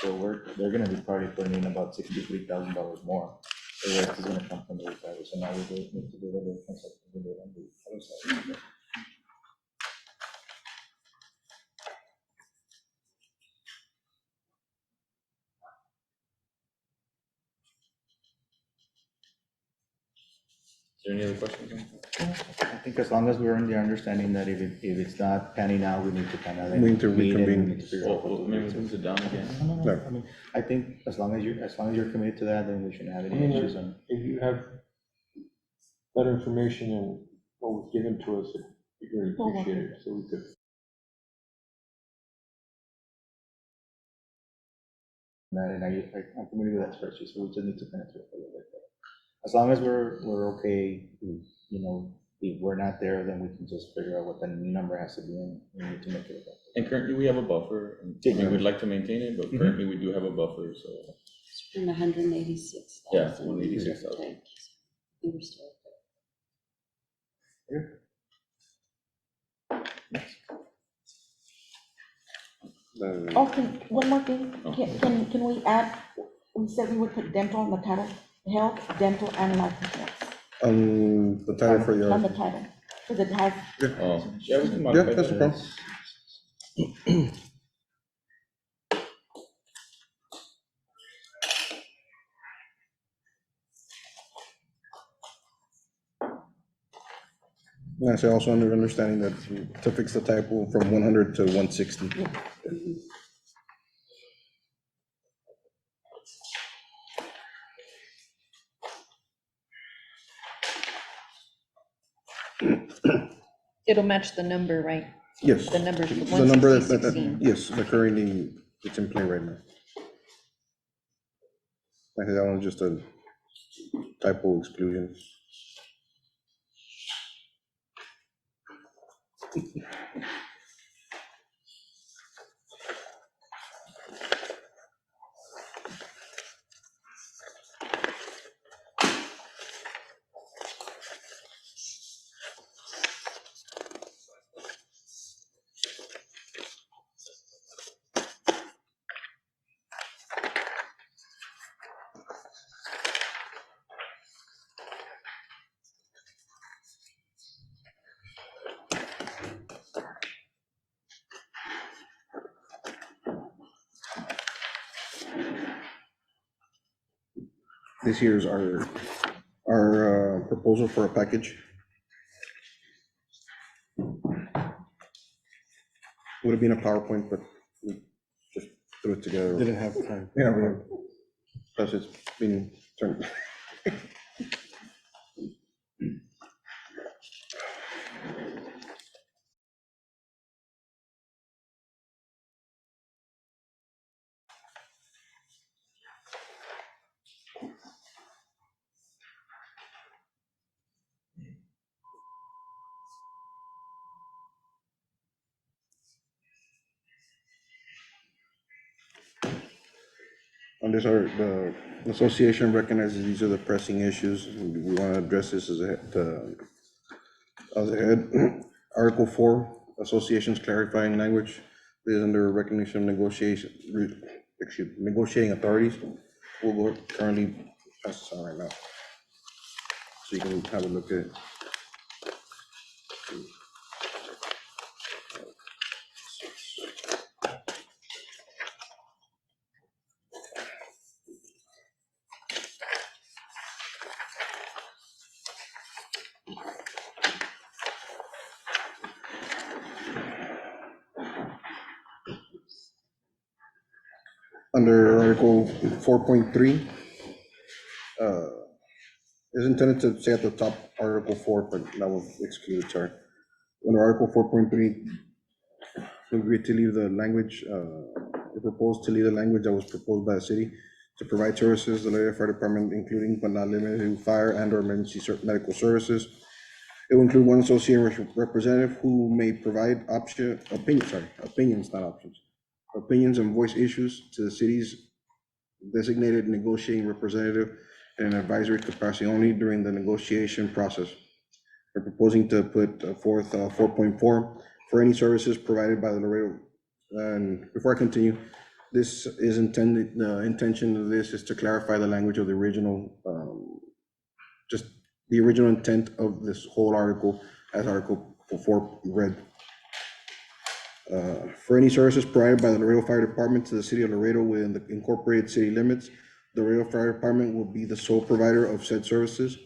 so they're gonna be probably putting in about $63,000 more. The rest is gonna come from the retirees, so now we need to do the difference on the other side. Is there any other questions? I think as long as we're in the understanding that if it's not panning out, we need to kind of. We need to reconvene. We need to figure out what to Maybe do. we sit down again. No. I mean, I think as long as you're committed to that, then we shouldn't have I any mean, issues on. if you have better information and what was given to us, it'd be very appreciated, so we could. That, and I'm familiar with that spreadsheet, so we just need to kind of do it a little bit. As long as we're okay, if we're not there, then we can just figure out what the new number has to be, and we need to make it. And currently, we have a buffer. I mean, we'd like to maintain it, but currently, we do have a buffer, so. It's been 186,000. Yeah, 186,000. Okay. We were still Okay, one more thing, can we add, we said we would put dental on the title, health, dental, and life insurance The title for your. on the title, because it has, Oh, yeah, we can Yeah, modify that's a that. problem. Yes, I also under understanding that to fix the typo from 100 to 160. It'll match the number, right? Yes. The number's The number that, 16016. yes, the currently, it's in play right now. I think that one's just a typo exclusion. This here's our proposal for a package. Would have been a PowerPoint, but we just threw it together. Didn't have time. Yeah, plus it's been turned. And these are, the association recognizes these are the pressing issues, and we want to address this as a head. Article 4, associations clarifying language, this is under recognition of negotiating authorities. We'll go currently pass this on right now, so you can have a look at it. Under Article 4.3, is intended to say at the top Article 4, but that was excluded, sorry. Under Article 4.3, we agreed to leave the language, we proposed to leave the language that was proposed by the city to provide services, the Laredo Fire Department, including but not limited to fire and or emergency medical services. It will include one associate representative who may provide opinions, not options. Opinions and voice issues to the city's designated negotiating representative in an advisory capacity only during the negotiation process. We're proposing to put forth 4.4 for any services provided by the Laredo. And before I continue, this is intended, the intention of this is to clarify the language of the original, just the original intent of this whole article as Article 4 read. For any services provided by the Laredo Fire Department to the city of Laredo within the incorporated city limits, the Laredo Fire Department will be the sole provider of said services.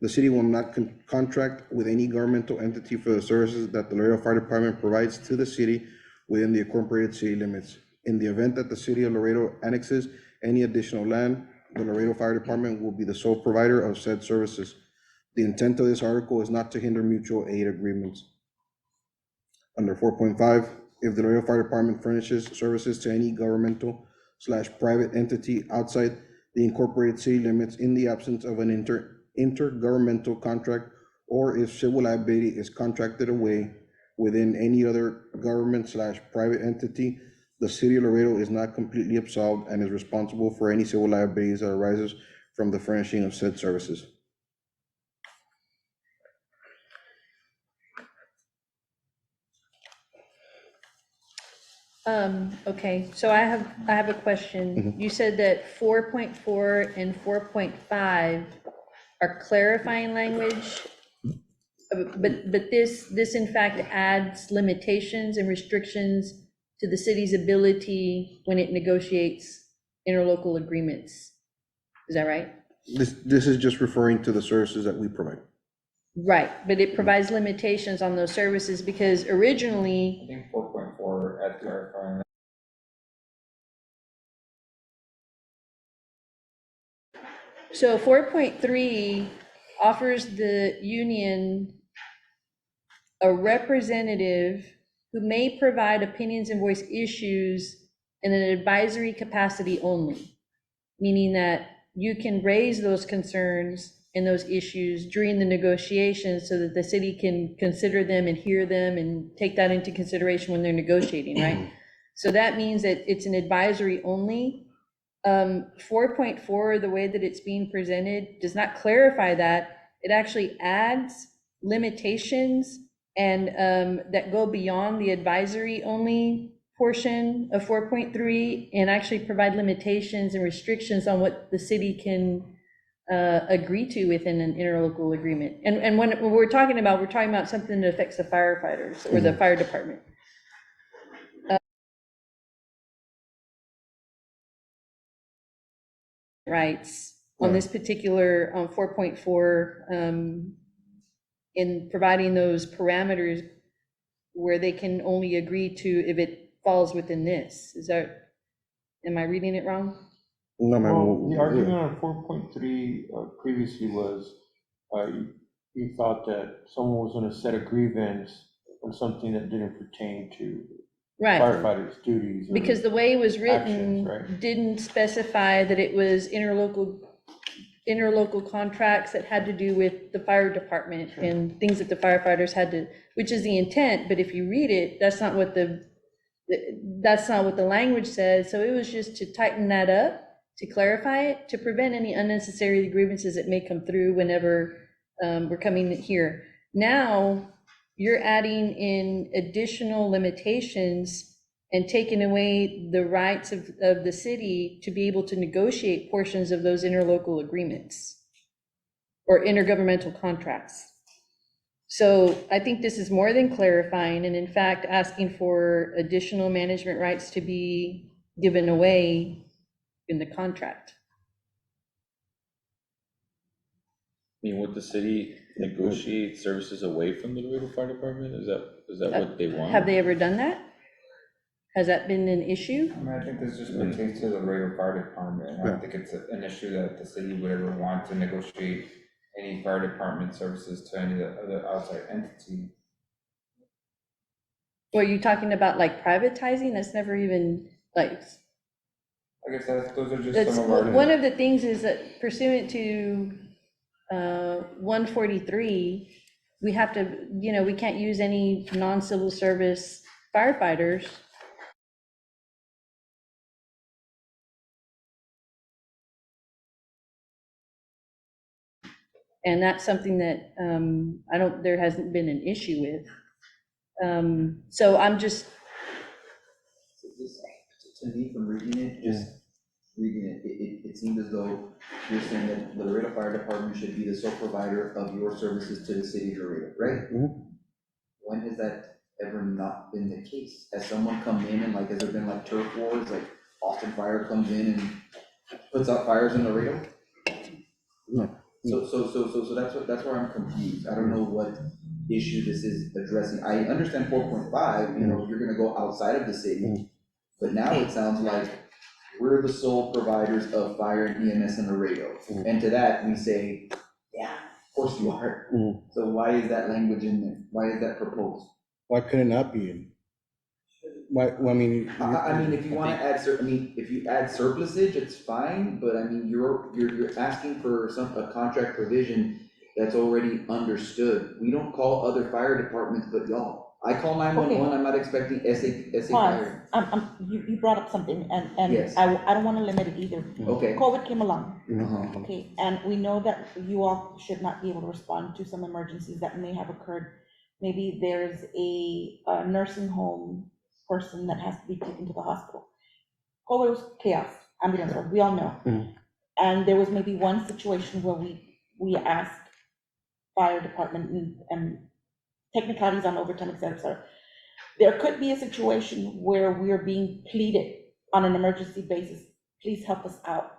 The city will not contract with any governmental entity for the services that the Laredo Fire Department provides to the city within the incorporated city limits. In the event that the city of Laredo annexes any additional land, the Laredo Fire Department will be the sole provider of said services. The intent of this article is not to hinder mutual aid agreements. Under 4.5, if the Laredo Fire Department furnishes services to any governmental/private entity outside the incorporated city limits in the absence of an intergovernmental contract, or if civil liability is contracted away within any other government/private entity, the city of Laredo is not completely absolved and is responsible for any civil liabilities that arises from the furnishing of said services. Okay, so I have a question. You said that 4.4 and 4.5 are clarifying language, but this in fact adds limitations and restrictions to the city's ability when it negotiates interlocal agreements. Is that right? This is just referring to the services that we provide. Right, but it provides limitations on those services because I originally, think 4.4 at clarifying. so 4.3 offers the union a representative who may provide opinions and voice issues in an advisory capacity only, meaning that you can raise those concerns and those issues during the negotiations so that the city can consider them and hear them and take that into consideration when they're negotiating, right? So that means that it's an advisory only. 4.4, the way that it's being presented, does not clarify that. It actually adds limitations and that go beyond the advisory only portion of 4.3 and actually provide limitations and restrictions on what the city can agree to within an interlocal agreement. And when we're talking about something that affects the firefighters or the fire department. Rights on this particular, 4.4, in providing those parameters where they can only agree to if it falls within this. Is that, am I reading it wrong? No, Well, the ma'am. argument on 4.3 previously was, you thought that someone was gonna set a grievance on something that didn't pertain to Right, firefighters' duties. or- because the way it was Actions, written right. didn't specify that it was interlocal contracts that had to do with the fire department and things that the firefighters had to, which is the intent, but if you read it, that's not what the language says, so it was just to tighten that up, to clarify it, to prevent any unnecessary grievances that may come through whenever we're coming here. Now, you're adding in additional limitations and taking away the rights of the city to be able to negotiate portions of those interlocal agreements or intergovernmental contracts. So I think this is more than clarifying, and in fact, asking for additional management rights to be given away in the contract. I mean, would the city negotiate services away from the Laredo Fire Department? Is that what they want? Have they ever done that? Has that been an issue? I mean, I think this just pertains to the Laredo Fire Department. I don't think it's an issue that the city would ever want to negotiate any fire department services to any of the other outside entity. Or are you talking about like privatizing? That's never even, like, I guess those are just that's, some of our. one of the things is that pursuant to 143, we have to, we can't use any non-civil service firefighters. And that's something that there hasn't been an issue with. So I'm just, To me, from reading it, it seemed as though you're saying that the Laredo Fire Department should be the sole provider of your services to the city of Laredo, right? Mhm. When has that ever not been the case? Has someone come in and has there been like turf wars, like Austin Fire comes in and puts out fires in Laredo? No. So that's where I'm confused. I don't know what issue this is addressing. I understand 4.5, you're gonna go outside of the city, but now it sounds like we're the sole providers of fire and EMS in Laredo. And to that, we say, yeah, of course you are. So why is that language in there? Why is that proposed? Why could it not be in? Why, I mean. I mean, if you wanna add, if you add surplusage, it's fine, but I mean, you're asking for a contract provision that's already understood. We don't call other fire departments but y'all. I call 911, Okay. I'm not expecting SA Pause. fire. You brought up something, and Yes. I don't wanna limit it either. Okay. COVID came along, Uh-huh. okay, and we know that you all should not be able to respond to some emergencies that may have occurred. Maybe there's a nursing home person that has to be taken to the hospital. COVID was chaos, ambulance, we all know. And there was maybe one situation where we asked fire department and technicalities on overtime, et cetera. There could be a situation where we are being pleaded on an emergency basis, please help us out.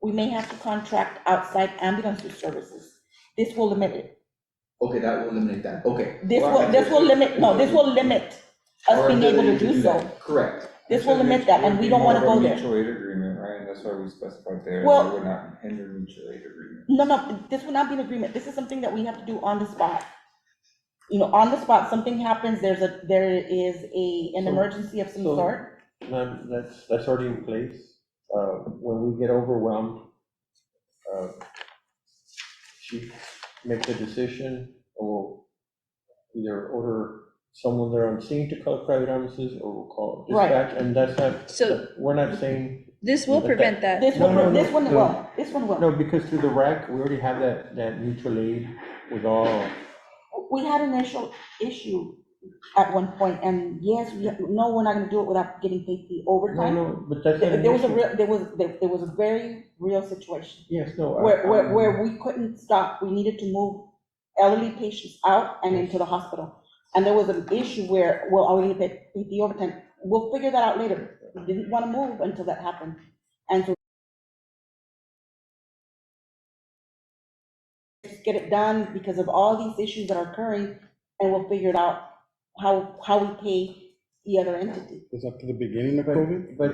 We may have to contract outside ambulance services. This will limit it. Okay, that will eliminate that, okay. This will limit us Our being able to ability do so. that. Correct. This will limit that, and we don't wanna go there. Mutual aid agreement, right, and that's why we specified there, Well- that would not hinder mutual aid agreement. No, this will not be an agreement. This is something that we have to do on the spot. On the spot, something happens, there is an emergency of some So- sort. Ma'am, that's already in place. When we get overwhelmed, she makes a decision, or we'll either order someone there on scene to call private ambulances, or we'll call Right. dispatch, and that's not, So- we're not saying, this will prevent that. This No, one no. will, this one will. no, because through the RAC, we already have that mutual aid with all. We had an initial issue at one point, and yes, no, we're not gonna do it without getting paid the No, overtime. no, but that's. not an There was a issue. real, there was a very real situation Yes, no. where we couldn't stop. We needed to move elderly patients out and into the hospital. And there was an issue where, well, are we gonna pay the overtime? We'll figure that out later. We didn't wanna move until that happened. And so get it done because of all these issues that are occurring, and we'll figure it out how we pay the other entity. It's up to the beginning of COVID? But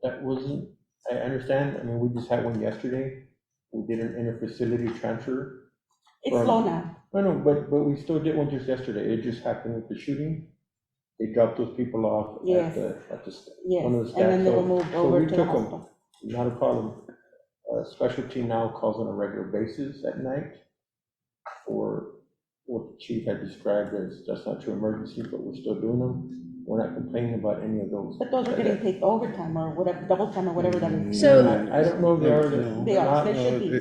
that wasn't, I understand, I mean, we just had one yesterday. We did an interfacility transfer. It's slow now. No, but we still did one just yesterday. It just happened with the shooting. They dropped those people off Yes. at the, Yes, one of and the then staff, they were so- moved so over we to the took 'em. hospital. Not a problem. Specialty now calls on a regular basis at night for what the chief had described as, that's not true emergency, but we're still doing them. We're not complaining about any of those. But those are getting paid overtime or whatever, double time or whatever that is. So- I don't know if they are. They are, not- they should be.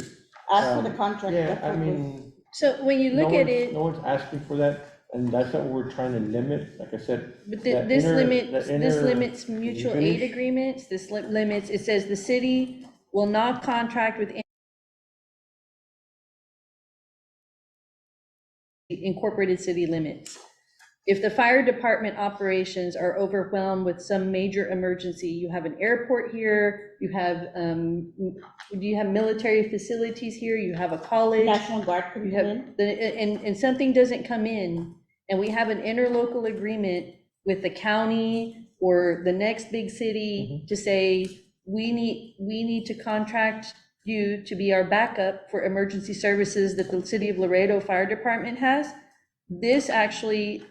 As for the contract, Yeah, that's I what was. mean. So when you look no at one's- it, No one's asking for that, and that's what we're trying to limit, like I said. but that this inner- limits, that this inner- limits mutual aid finish? agreements, this limits, it says the city will not contract with incorporated city limits. If the fire department operations are overwhelmed with some major emergency, you have an airport here, you have military facilities here, you have a college. National Guard could You come have, in. and something doesn't come in, and we have an interlocal agreement with the county or the next big city to say, we need to contract you to be our backup for emergency services that the city of Laredo Fire Department has. This actually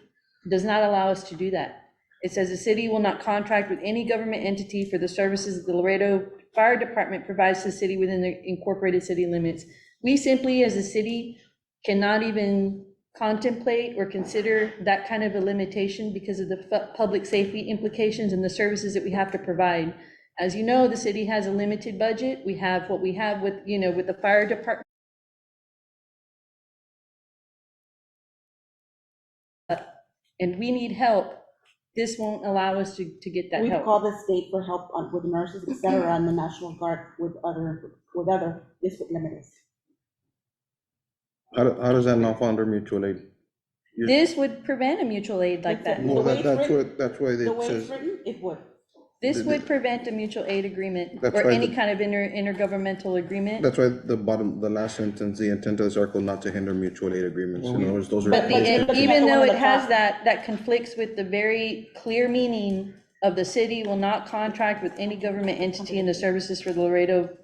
does not allow us to do that. It says the city will not contract with any government entity for the services that the Laredo Fire Department provides to the city within the incorporated city limits. We simply, as a city, cannot even contemplate or consider that kind of a limitation because of the public safety implications and the services that we have to provide. As you know, the city has a limited budget. We have what we have with, with the fire department. And we need help. This won't allow us to get that We've help. called the state for help with nurses, et cetera, and the National Guard with other, this would limit us. How does that not fall under mutual aid? This would prevent a mutual aid like that. Well, way it's that's written- what it The way it's says. written, it would. This would prevent a mutual aid agreement That's or why any the- kind of intergovernmental agreement. That's why the last sentence, the intent of this article not to hinder mutual aid agreements, in other words, those are. But But you're looking at even the though one it at the has top. that conflicts with the very clear meaning of the city will not contract with any government entity in the services for Laredo,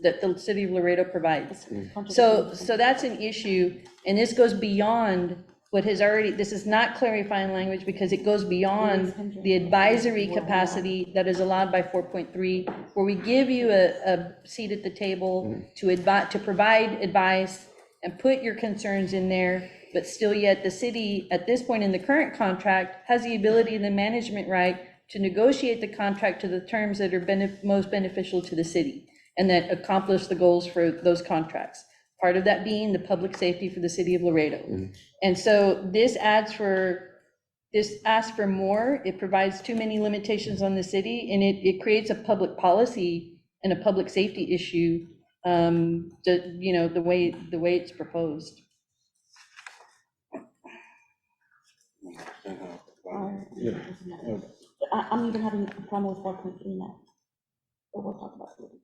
that the city of Laredo provides. So that's an issue, and this goes beyond what has already, this is not clarifying language because it goes beyond the advisory capacity that is allowed by 4.3, where we give you a seat at the table to provide advice and put your concerns in there, but still yet the city, at this point in the current contract, has the ability and the management right to negotiate the contract to the terms that are most beneficial to the city and that accomplish the goals for those contracts. Part of that being the public safety for the city of Laredo. And so this asks for more, it provides too many limitations on the city, and it creates a public policy and a public safety issue, the way it's proposed. I'm even having a problem with 4.3 now. But we'll talk about it later.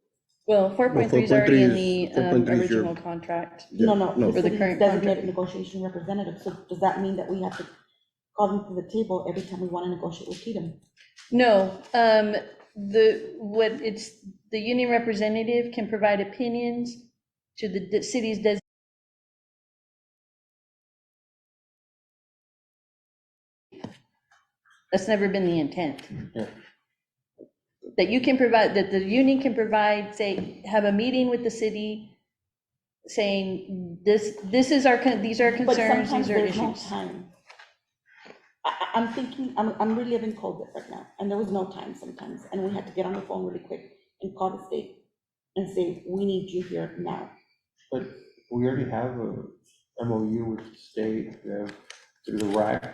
Well, 4.3 is already in the 4.3 is your- original contract. Yeah, No, no. the For the city's current designated negotiation representative, so does that mean that we have to call them to the table every time we want to negotiate with Tatum? No, the union representative can provide opinions to the city's designated. That's never been the intent. Yeah. That you can provide, that the union can provide, say, have a meeting with the city saying, these are our But concerns, sometimes these are there's no issues. time. I'm thinking, I'm reliving COVID right now, and there was no time sometimes, and we had to get on the phone really quick and call the state and say, we need you here now. But we already have a MOU with the state, we have through the RAC.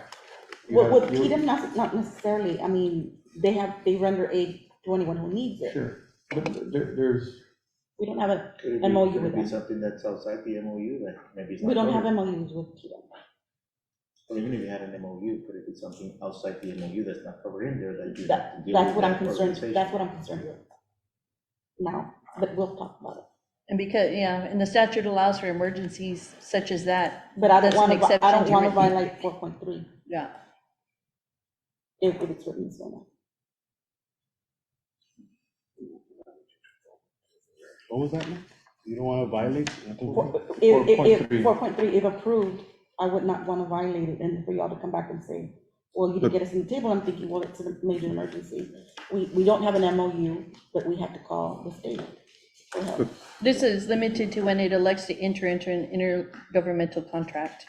You Well, have- with you- Tatum, not necessarily, I mean, they render aid to anyone who needs it. Sure, but there's, We don't have a Could it be- MOU could with it be them. something that's outside the MOU that maybe it's not We don't have covered? MOUs with Tatum. Or even if you had an MOU, could it be something outside the MOU that's not covered in there that you have to That, deal that's with what I'm that concerned, organization? that's what I'm concerned with now, but we'll talk about it. And because, yeah, and the statute allows for emergencies such as that. But I don't That's an want to, I exception don't to want to written- violate 4.3 Yeah, if it's written so now. What was that? You don't want to violate? If 4.3, if approved, I would not want to violate it, and for y'all to come back and say, well, you didn't get us in the table, I'm thinking, well, it's a major emergency. We don't have an MOU, but we have to call the state for help. this is limited to when it elects to enter into an intergovernmental contract.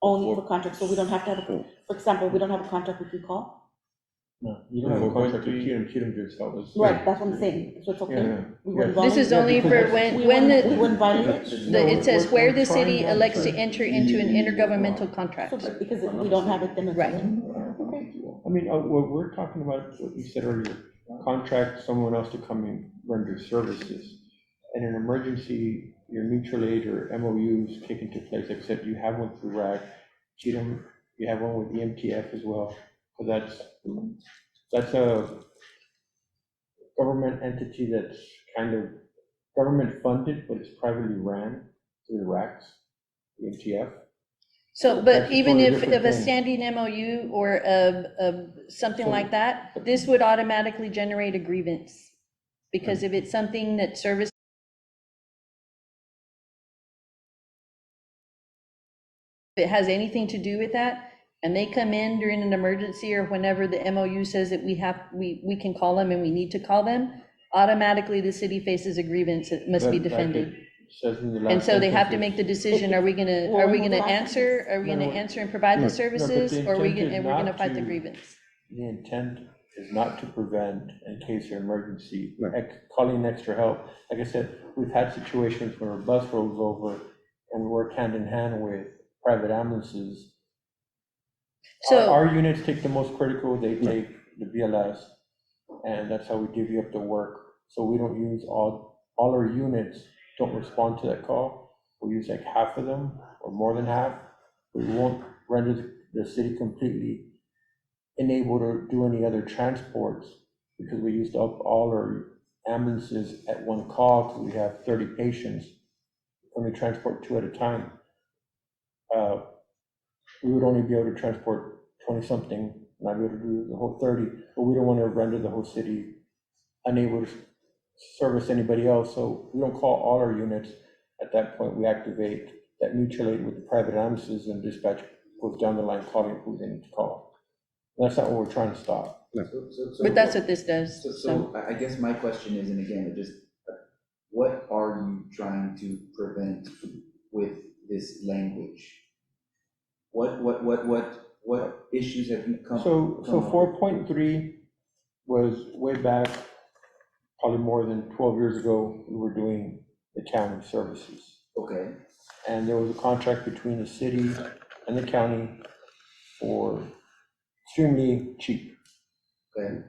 Only for contracts, so we don't have to have, for example, we don't have a contract, we can call. No, you don't have a contract with 4.3. Kingdom just help us. Right, that's what I'm saying, so it's Yeah, okay. yeah. We wouldn't This is violate only it. for We when wouldn't- we the, wouldn't violate it, it says we're- where we're the city trying not elects to to- enter into an intergovernmental contract. so, because we don't have it, then it's. Right. Okay. I mean, what we're talking about, what you said earlier, contract someone else to come in, render services. In an emergency, your mutual aid or MOUs kick into place, except you have one through RAC, Cheatham, you have one with the MTF as well. So that's a government entity that's kind of government funded, but it's privately ran through the RACs, the MTF. So, That's but a even totally if different a thing. standing MOU or something So- like that, this would automatically generate a grievance. Because if it's something that service if it has anything to do with that, and they come in during an emergency or whenever the MOU says that we can call them and we need to call them, automatically the city faces a grievance, it must be Like it defended. says in the last And so they have to sentence, make the decision, are we gonna answer, are we No, gonna no. answer and provide No, the no, but services, the or are we intent gonna, is and we're gonna not fight the to- grievance? The intent is not to prevent in case of emergency, Right. calling extra help. Like I said, we've had situations where a bus rolls over and we work hand in hand with private ambulances. So, Our units take the most critical, they take the BLS, and that's how we divvy up the work. So we don't use all our units don't respond to that call. We use like half of them or more than half. We won't render the city completely unable to do any other transports because we used up all our ambulances at one call because we have 30 patients. Only transport 2 at a time. We would only be able to transport 20-something, not be able to do the whole 30, but we don't want to render the whole city unable to service anybody else, so we don't call all our units. At that point, we activate that mutual aid with the private ambulances, and dispatch goes down the line calling who they need to call. That's not what we're trying to stop. but that's what this does, so. So I guess my question is, and again, what are you trying to prevent with this language? What issues have you come? So come up 4.3 was way back, probably more than 12 years ago, we were doing the county services. with? Okay, And there was a contract between the city and the county for extremely cheap. okay,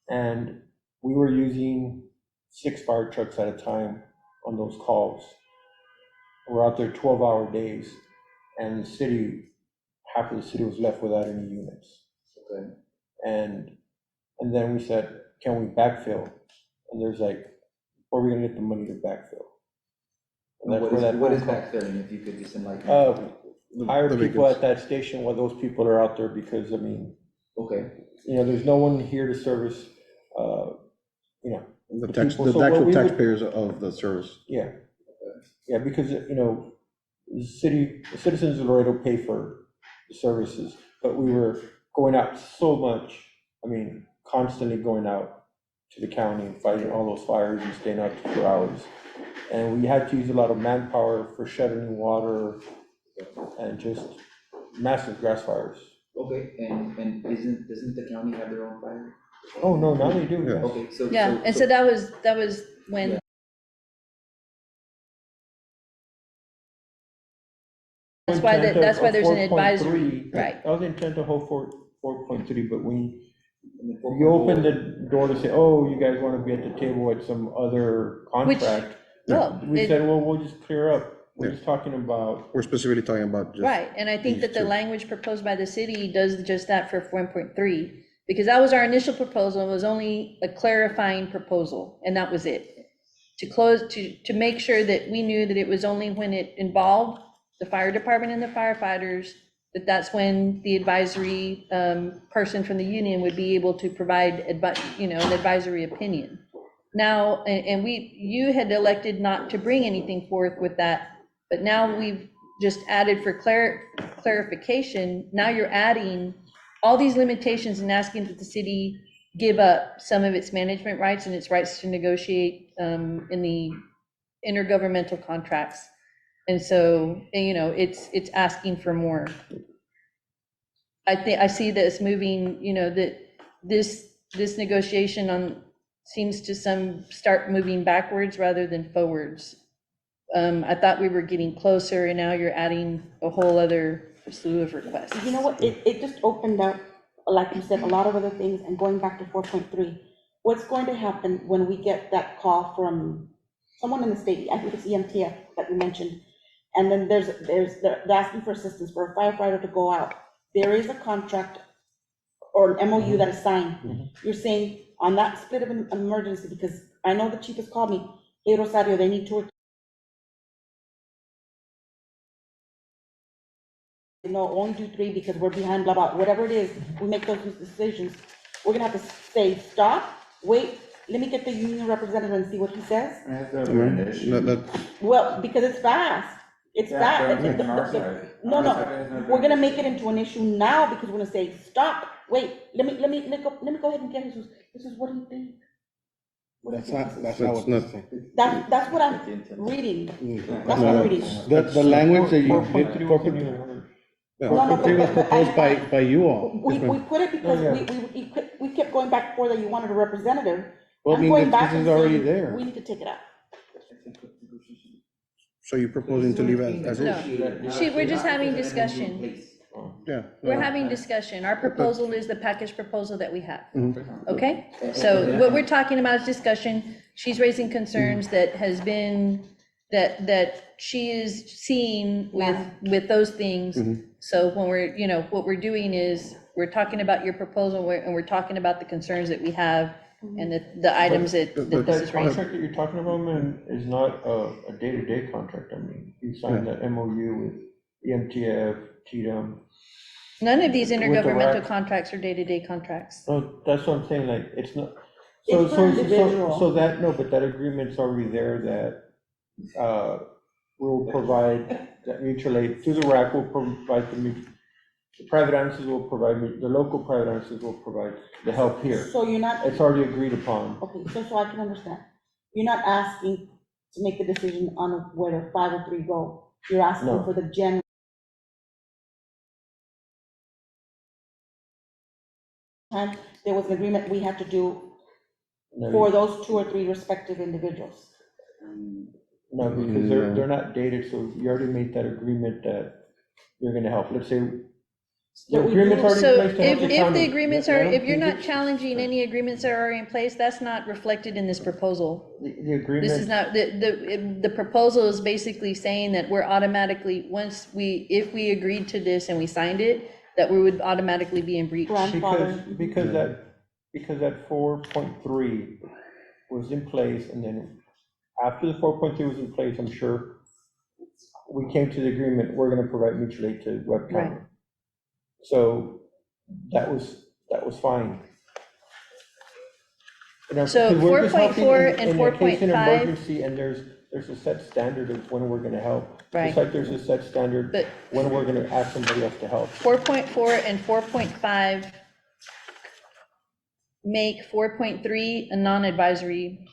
And we were using 6 fire trucks at a time on those calls. We're out there 12-hour days, and the city, half of the city was left without any units. okay. And then we said, can we backfill? And there's like, where are we gonna get the money to backfill? And that's where that What is whole backfilling, if you could just enlighten? hire The people at vacancies. that station while those people are out there, because, I mean, Okay, there's no one here to service, The people- the so what actual we would- taxpayers of the service. yeah. Yeah, because, the citizens of Laredo pay for the services, but we were going out so much, I mean, constantly going out to the county and fighting all those fires and staying out for hours. And we had to use a lot of manpower for shuttering water and just massive grass fires. okay, and doesn't the county have their own fire? Oh, no, now they do, Yeah. yes. Okay, so. Yeah, and so that was when. Yeah. That's why, Intent of- that's why of there's an 4.3, advisory, right. That was the intent of whole 4.3, but when and then you 4.4 open the door to say, oh, you guys want to be at the table at some other contract, No, we it- said, well, we'll just clear up. We're just talking about, We're specifically talking about just. Right, and I think these that the two. language proposed by the city does just that for 1.3, because that was our initial proposal, it was only a clarifying proposal, and that was it. to make sure that we knew that it was only when it involved the fire department and the firefighters, that's when the advisory person from the union would be able to provide an advisory opinion. Now, and you had elected not to bring anything forth with that, but now we've just added for clarification, now you're adding all these limitations and asking that the city give up some of its management rights and its rights to negotiate in the intergovernmental contracts. And so, it's asking for more. I see this moving, that this negotiation seems to start moving backwards rather than forwards. I thought we were getting closer, and now you're adding a whole other slew of requests. You know what, it just opened up, like you said, a lot of other things, and going back to 4.3, what's going to happen when we get that call from someone in the state, I think it's EMTF that you mentioned, and then they're asking for assistance for a firefighter to go out. There is a contract or an MOU that is signed. You're saying on that split of an emergency, because I know the chief has called me, hey Rosario, they need to, only do 3 because we're behind, blah, blah, whatever it is, we make those decisions. We're gonna have to say, stop, wait, let me get the union representative and see what he says. Well, because it's fast. It's fast. No, we're gonna make it into an issue now because we're gonna say, stop, wait, let me go ahead and get this is what he thinks. That's not That's what not- it's saying. That's what I'm reading. That's what I'm reading. The language that you did, 4.3 wasn't even heard. Yeah. 4.3 was proposed by you all. We put it because Yeah. we kept going back for that you wanted a representative. Well, I I'm mean, going this back is and already saying, there. we need to take it out. So you're proposing to leave as is? No. We're just having discussion. Yeah. We're having discussion. Our proposal is the package proposal that we have. Mhm. Okay? So what we're talking about is discussion. She's raising concerns that has been, that she is seeing with those things. Mhm. So when what we're doing is, we're talking about your proposal, and we're talking about the concerns that we have and the items that But this That is raising. contract that you're talking about, man, is not a day-to-day contract. I mean, you signed that MOU with EMTF, TDM. None of these With the intergovernmental RAC. contracts are day-to-day contracts. No, that's what I'm saying, like, it's not. It's for individual. So that, no, but that agreement's already there that, will provide, that mutual aid, through the RAC will provide the private entities will provide, the local private entities will provide the help here. So you're not, It's already agreed upon. okay, so I can understand. You're not asking to make the decision on whether 5 or 3 go. You're asking No. for the general. Time, there was an agreement we had to do for those 2 or 3 respective individuals. No, because they're not dated, so you already made that agreement that you're gonna help. Let's say the But we agreement's do- already in So place to help the if the county. agreements I are, don't if you're think not it's- challenging any agreements that are already in place, that's not reflected in this proposal. The This is agreement, not, the proposal is basically saying that we're automatically, if we agreed to this and we signed it, that we would automatically be in breach. Grandfather. because that 4.3 was in place, and then after the 4.3 was in place, I'm sure we came to the agreement, we're gonna provide mutual aid to Webb County. Right. So that was fine. You know, So because we're just helping 4.4 in and a case in 4.5. emergency, and there's a set standard of when we're gonna help. Right. Just like there's a set standard But when we're gonna ask somebody else to help. 4.4 and 4.5 make 4.3 a non-advisory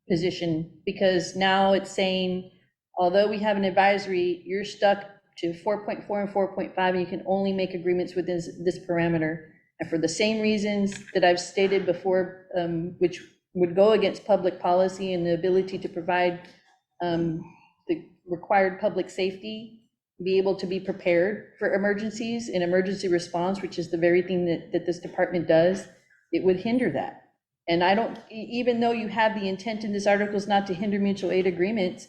position, because now it's saying, although we have an advisory, you're stuck to 4.4 and 4.5, and you can only make agreements within this parameter. And for the same reasons that I've stated before, which would go against public policy and the ability to provide the required public safety, be able to be prepared for emergencies and emergency response, which is the very thing that this department does, it would hinder that. And I don't, even though you have the intent in this article is not to hinder mutual aid agreements,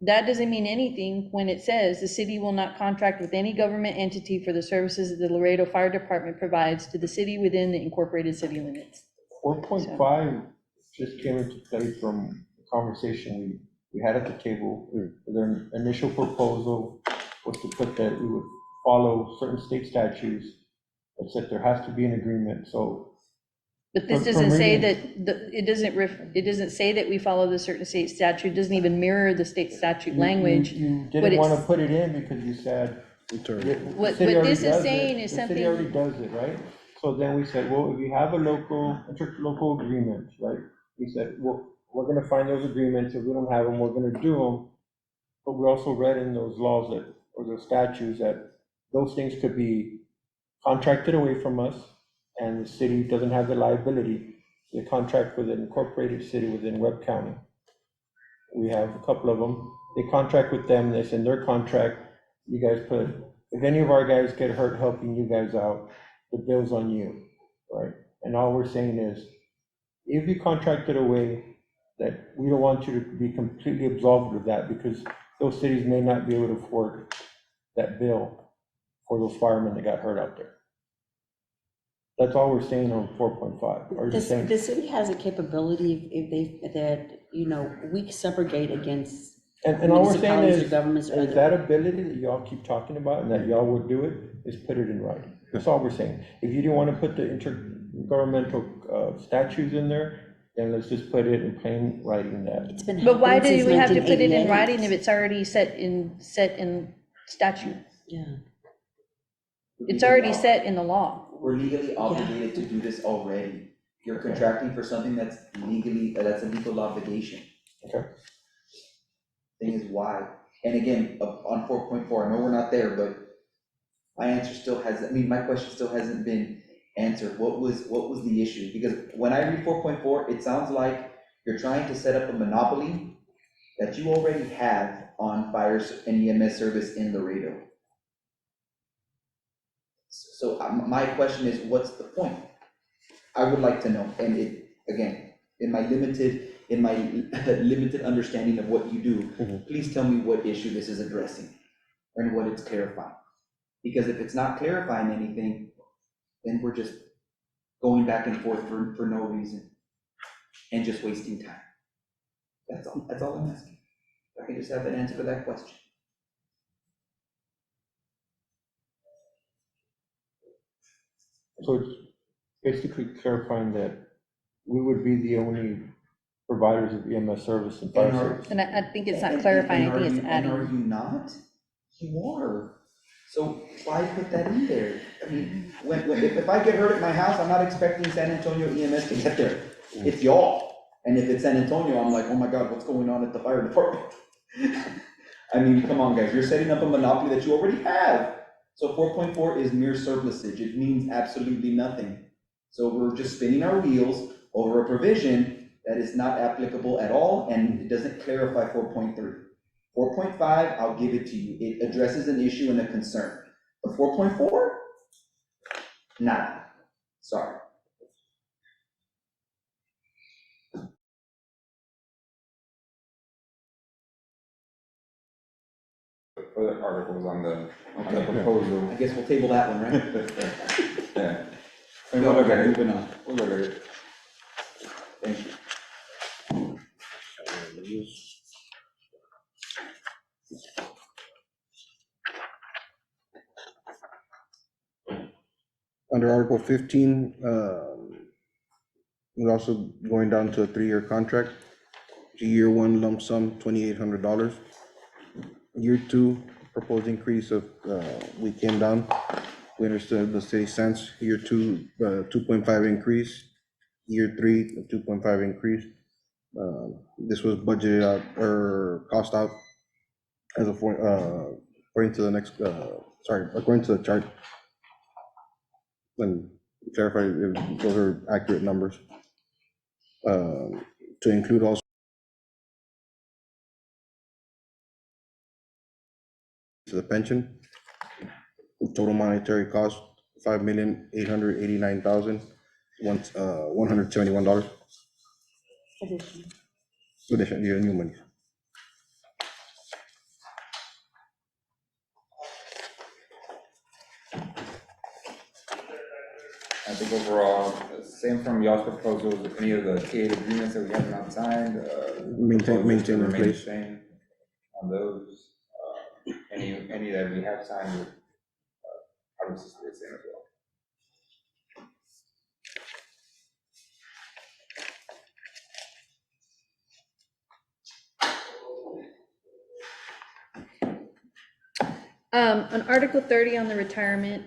that doesn't mean anything when it says the city will not contract with any government entity for the services that the Laredo Fire Department provides to the city within the incorporated city limits. 4.5 just came into play from conversation we had at the table. Their initial proposal was to put that we would follow certain state statutes that said there has to be an agreement, so. But this From doesn't say reading- that, it doesn't say that we follow the certain state statute, it doesn't even mirror the state statute language. You What didn't want to it's- put it in because you said. What this is saying is The something- city already does it, right? So then we said, well, if you have a interlocal agreement, right? We said, well, we're gonna find those agreements, if we don't have them, we're gonna do them. But we also read in those laws that, or the statutes, that those things could be contracted away from us, and the city doesn't have the liability. They contract with an incorporated city within Webb County. We have a couple of them. They contract with them, they send their contract, you guys put, if any of our guys get hurt helping you guys out, the bill's on you, right? And all we're saying is, if you contract it away, that we don't want you to be completely absolved of that, because those cities may not be able to afford that bill for those firemen that got hurt out there. That's all we're saying on 4.5, or just saying. The city has a capability if they, that, you know, we subrogate against And all we're saying municipalities or is, governments or is that ability that y'all keep talking about and that y'all would do it, is put it in writing. That's all we're saying. If you didn't want to put the intergovernmental statutes in there, then let's just put it in plain writing that. It's been But why happening do since we have to put it in 1988. writing if it's already set in statute? Yeah. It's already set in the law. We're legally obligated to do this already. You're contracting for something that's legally, that's a legal obligation. Okay. Thing is why, and again, on 4.4, I know we're not there, but my answer still hasn't, I mean, my question still hasn't been answered. What was the issue? Because when I read 4.4, it sounds like you're trying to set up a monopoly that you already have on fire and EMS service in Laredo. So my question is, what's the point? I would like to know, and it, again, in my limited understanding of what you do, please tell me what issue this is addressing and what it's clarifying. Because if it's not clarifying anything, then we're just going back and forth for no reason and just wasting time. That's all I'm asking. If I can just have an answer to that question. So it's basically clarifying that we would be the only providers of EMS service and fire service. And I think it's not clarifying, I think it's And are adding. you not? You are. So why put that in there? I mean, if I get hurt at my house, I'm not expecting San Antonio EMS to get there. It's y'all. And if it's San Antonio, I'm like, oh my God, what's going on at the fire department? I mean, come on, guys, you're setting up a monopoly that you already have. So 4.4 is mere surplusage. It means absolutely nothing. So we're just spinning our wheels over a provision that is not applicable at all, and it doesn't clarify 4.3. 4.5, I'll give it to you. It addresses an issue and a concern. But 4.4? Nah, sorry. Other articles on the proposal. I guess we'll table that one, right? Yeah. And we'll look at it. Moving on. We'll look at it. Thank you. Under Article 15, we're also going down to a 3-year contract. Year 1 lump sum, $2,800. Year 2, proposed increase of, we came down, we understood the city cents. Year 2, 2.5 increase. Year 3, a 2.5 increase. This was budgeted out, or cost out as according to the next, according to the chart. And clarify if those are accurate numbers. To include also to the pension, total monetary cost, $5,889,171. Addition, yeah, new money. I think overall, it's same from y'all's proposals, any of the TA agreements that we have not signed, Maintain proposals to in remain place. the same on those, any that we have signed, I would just stay the same as well. On Article 30 on the retirement,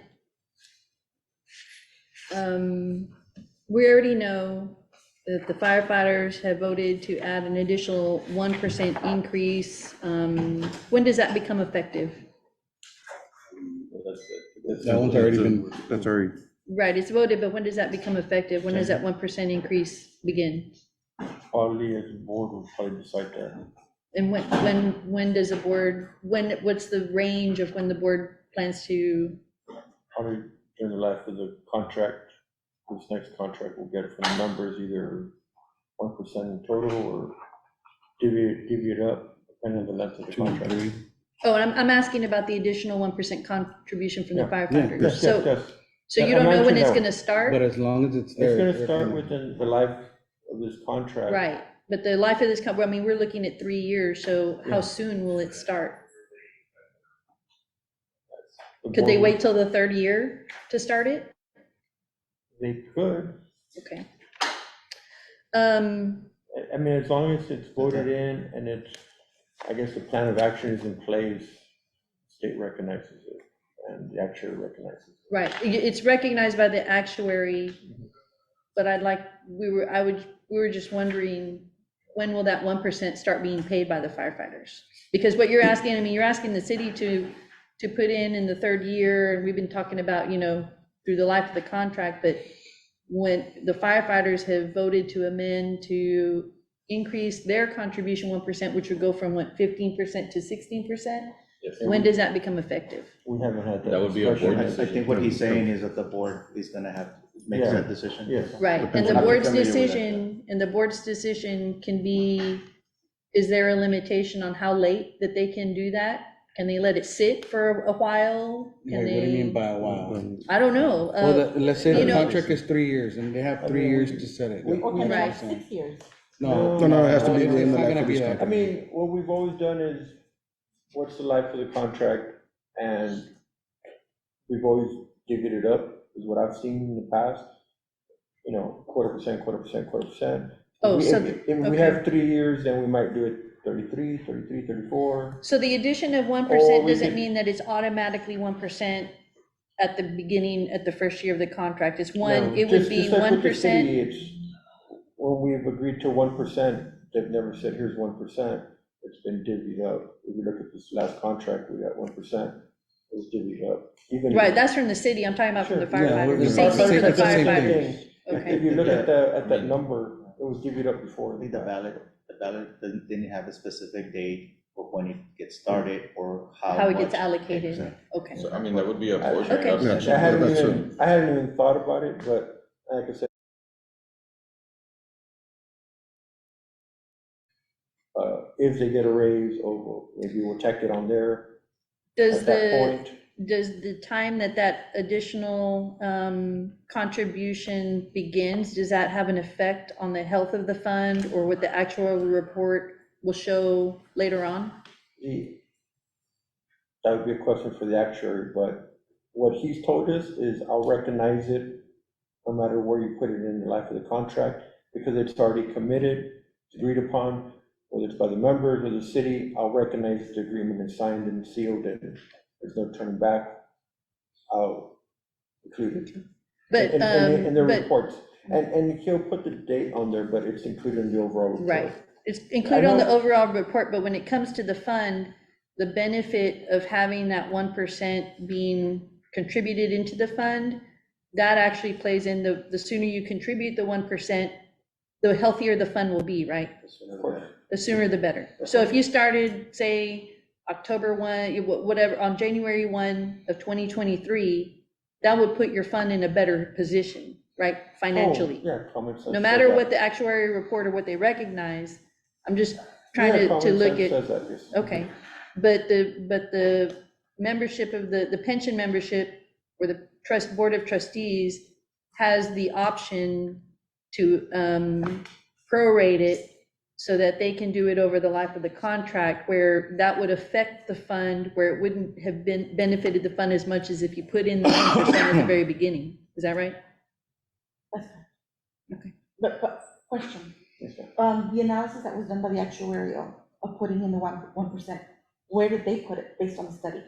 we already know that the firefighters have voted to add an additional 1% increase. When does that become effective? That one's already been. That's already, Right, it's voted, but when does that become effective? When does that 1% increase begin? Probably as a board will probably decide that. And when does the board, what's the range of when the board plans to? Probably during the life of the contract, this next contract, we'll get it from the members, either 1% in total or divvy it up, depending on the length of the contract. Oh, and I'm asking about the additional 1% contribution from the Yeah. firefighters. Yes, yes, yes. So you I don't know when mentioned it's that. gonna start? But as long as it's there. It's gonna start within the life of this contract. Right, but the life of this company, I mean, we're looking at 3 years, so Yeah. how soon will it start? The Could they board- wait till the 3rd year to start it? They could, Okay. I mean, as long as it's voted in and it's, I guess the plan of action is in place, state recognizes it and the actuary recognizes it. Right, it's recognized by the actuary, but we were just wondering, when will that 1% start being paid by the firefighters? Because what you're asking, I mean, you're asking the city to put in the 3rd year, and we've been talking about, through the life of the contract, but when the firefighters have voted to amend to increase their contribution 1%, which would go from 15% to 16%, Yes. when does that become effective? We haven't had that. That would be a discussion. board I think what he's saying is that the board is gonna have, make Yeah. that decision. Yes. Right, and Depends the on- board's I'm familiar with that, decision can be, is there a limitation on how late that they can do that? Can they let it sit for a while? Can What do you mean they, by a while? I don't know. Well, let's say you the know- contract is 3 years and they have 3 years to set it. we- Or can they Right. have 6 years? No, No, it has to be it's within the not life gonna of be this that. I mean, what we've always done is, what's the life of the contract? And we've always divvied it up, is what I've seen in the past. 1/4%. Oh, If so we- If we okay. have 3 years, then we might do it 33, 34. So the addition of Or 1% we doesn't could- mean that it's automatically 1% at the beginning, at the first year of the contract. It's one, No, it would just- be just like with the 1%. city, it's, when we've agreed to 1%, they've never said, here's 1%. It's been divvied up. If you look at this last contract, we got 1%. It was divvied up. Even- Right, that's from the city. I'm talking about from the Sure. Yeah, firefighters. The it's same the thing for same- the it's the same thing. firefighters. If Okay, you look at that number, it was divvied up before. I think the ballot didn't have a specific date for when it gets started or how it gets much. allocated. Exactly. Okay. So, I mean, that would be a portion. Okay. of that. Yeah. I hadn't That's even thought about it, but like I said, if they get a raise, or maybe we'll tack it on there Does at that the, point. does the time that additional contribution begins, does that have an effect on the health of the fund or what the actual report will show later on? That would be a question for the actuary, but what he's told us is I'll recognize it no matter where you put it in the life of the contract, because it's already committed, agreed upon, whether it's by the members or the city, I'll recognize the agreement is signed and sealed, and there's no turning back. I'll include it. But, In the but, reports, and he'll put the date on there, but it's included in the overall report. right, it's included on the know- overall report, but when it comes to the fund, the benefit of having that 1% being contributed into the fund, that actually plays in the sooner you contribute the 1%, the healthier the fund will be, right? Of course. The sooner the better. So if you started, say, October 1, whatever, on January 1 of 2023, that would put your fund in a better position, right, financially? Oh, yeah, common sense. No says matter that. what the actuary report or what they recognize, I'm just trying Yeah, to common look sense at, says that, yes. okay. But the membership of the pension membership or the board of trustees has the option to prorate it so that they can do it over the life of the contract, where that would affect the fund, where it wouldn't have been benefited the fund as much as if you put in the 1% at the very beginning. Is that right? That's fine. Okay. But question, the analysis that was done by the actuarial of putting in the 1%, where did they put it based on the study?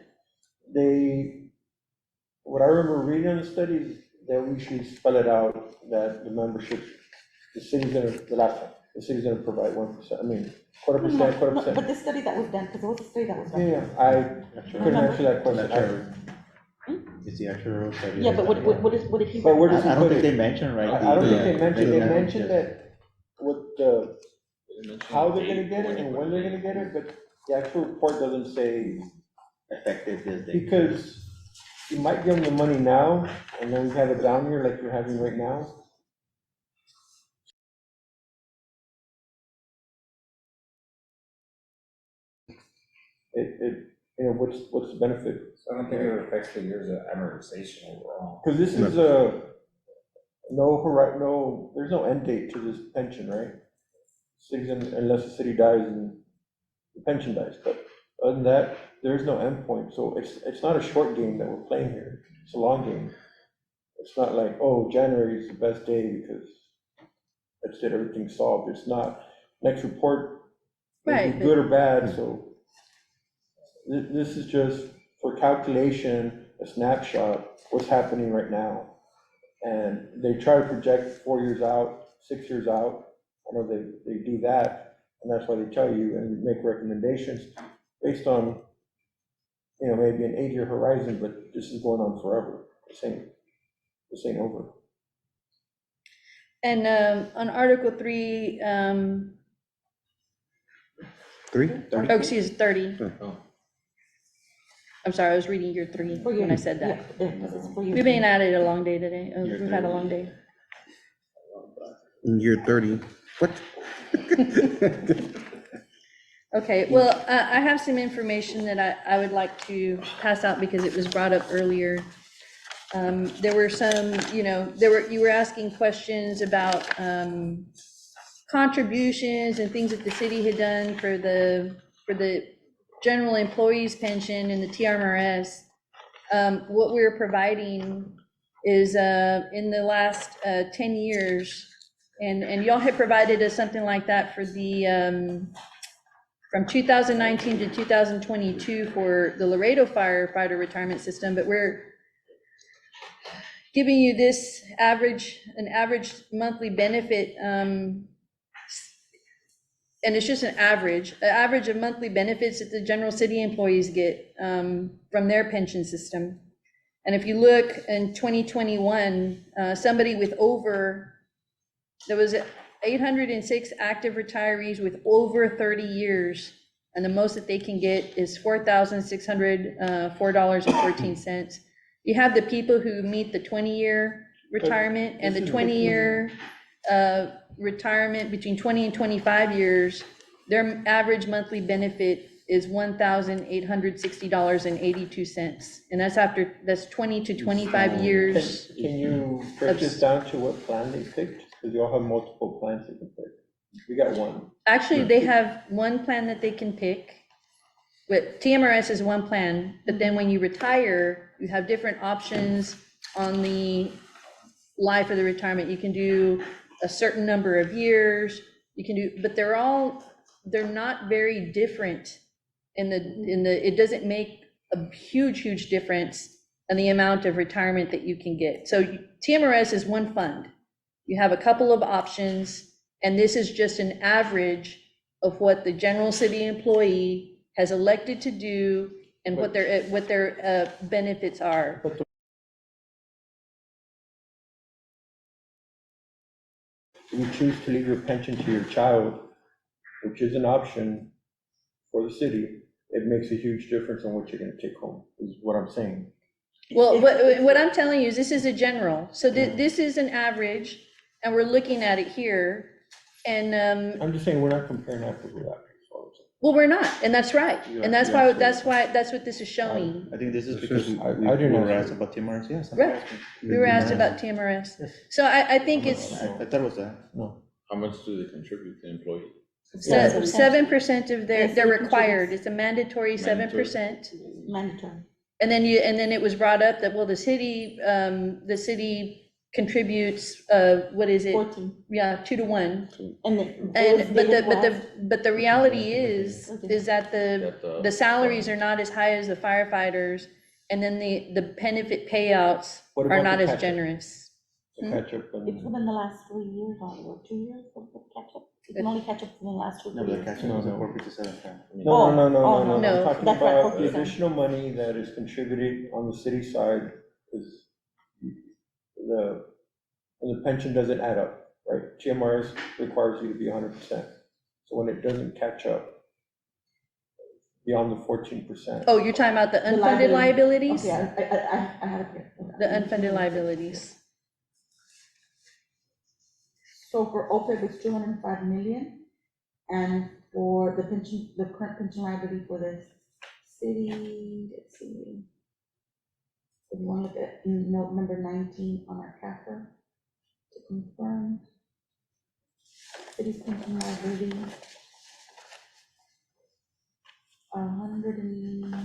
What I remember reading on the studies, they usually spell it out that the membership, the city's gonna, the last time, the city's gonna provide 1%, I mean, quarter No, no, percent, quarter no, percent. But this study that was done, because there was a study that was done. Yeah, I couldn't answer that question. It's the actual study. Yeah, but what did he? But where does I he don't put think it? they mentioned, right? I don't think they mentioned, they Yeah. mentioned that what the, how they're gonna get it and when they're gonna get it, but the actual report doesn't say, Effective this day. because you might give them the money now, and then we have a down year like you're having right now. You know, what's the benefit? So I don't think it affects the years of amortization overall. Because this is there's no end date to this pension, right? Unless the city dies and the pension dies, but other than that, there's no end point, so it's not a short game that we're playing here, it's a long game. It's not like, oh, January is the best day because that's it, everything's solved, it's not. Next report may Right, be good or bad, so this is just for calculation, a snapshot, what's happening right now. And they try to project 4 years out, 6 years out. I know they do that, and that's why they tell you and make recommendations based on, you know, maybe an 8-year horizon, but this is going on forever. This ain't over. And on Article 3, Three? oh, excuse, 30. Oh. I'm sorry, I was reading year 3 For when you. I said that. Yeah, because it's for you. We've been at it a long day today. Year We've had a 30. long day. In year 30, what? Okay, well, I have some information that I would like to pass out because it was brought up earlier. There were some, you were asking questions about contributions and things that the city had done for the general employees pension and the TMRS. What we're providing is in the last 10 years, and y'all had provided us something like that for the from 2019 to 2022 for the Laredo firefighter retirement system, but we're giving you this an average monthly benefit, and it's just an average of monthly benefits that the general city employees get from their pension system. And if you look in 2021, somebody with there was 806 active retirees with over 30 years, and the most that they can get is $4,604.14. You have the people who meet the 20-year retirement and the 20-year retirement between 20 and 25 years. Their average monthly benefit is $1,860.82, and that's 20 to 25 years. Can you break this down to what plan they picked? Because you all have multiple plans they can pick. We got one. Actually, they have one plan that they can pick. But TMRS is one plan, but then when you retire, you have different options on the life of the retirement. You can do a certain number of years, but they're not very different it doesn't make a huge difference in the amount of retirement that you can get. So TMRS is one fund. You have a couple of options, and this is just an average of what the general city employee has elected to do and what their benefits are. If you choose to leave your pension to your child, which is an option for the city, it makes a huge difference on what you're gonna take home, is what I'm saying. Well, what I'm telling you is this is a general. So this is an average, and we're looking at it here. And I'm just saying, we're not comparing apples with apples. Well, we're not, and that's right, You and that's are- why, you that's what this is showing. I think this is This because is- we I didn't were ask asked you. about TMRs, yes. I'm Right. asking. We were asked about TMRS, so I think it's I thought it was that. How much do they contribute to employee? 7% of their, Yes, they're it required, contributes. it's a mandatory 7%. Mandatory. And then it was brought up that, well, the city contributes, what is it? 14. Yeah, 2 to 1. And And, but the reality is that That, the salaries are not as high as the firefighters, and then the benefit payouts What are about not the as catch-up? generous. To catch up It's and, within the last 3 years, or 2 years of the catch-up. You can only catch up in the last 2 No, 3 but the years. catch-up was a 457 term. no, no, no, no, Oh, no, no, no. I'm talking That's right, about the 4%. additional money that is contributed on the city side is the pension doesn't add up, right? TMRS requires you to be 100%. So when it doesn't catch up beyond the 14%. Oh, you're talking about the unfunded liabilities? Okay, I have it here. The unfunded liabilities. So for OPEB, it's 205 million, and for the pension, the current pension liability for the city, let's see. If you want to look at note number 19 on our CAFR to confirm. City's pension liability. 100 and,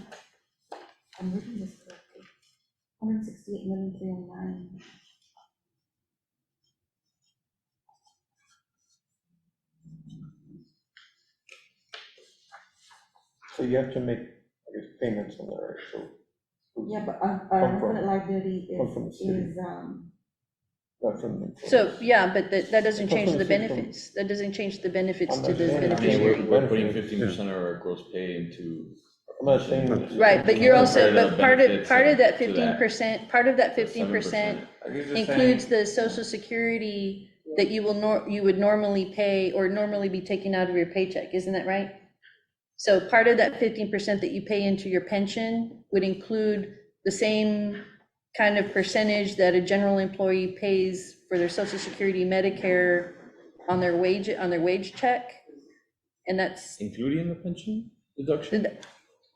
I'm reading this correctly, 168,309. So you have to make, I guess, payments on that, right? So Yeah, but our Come from- unfunded liability come from the city. is, not from the. So, yeah, but that doesn't It comes change from the the system. benefits, that doesn't change the benefits I'm to the understanding. I mean, beneficiary. we're putting 15% of our gross pay into. I'm not saying. Right, but you're also, Part of but the part of benefits that to that. 15%, part of that the 15% 7%. I guess you're includes saying, the social security that you would normally pay or normally be taking out of your paycheck, isn't that right? So part of that 15% that you pay into your pension would include the same kind of percentage that a general employee pays for their social security, Medicare on their wage check. And that's, Including the pension deduction? I think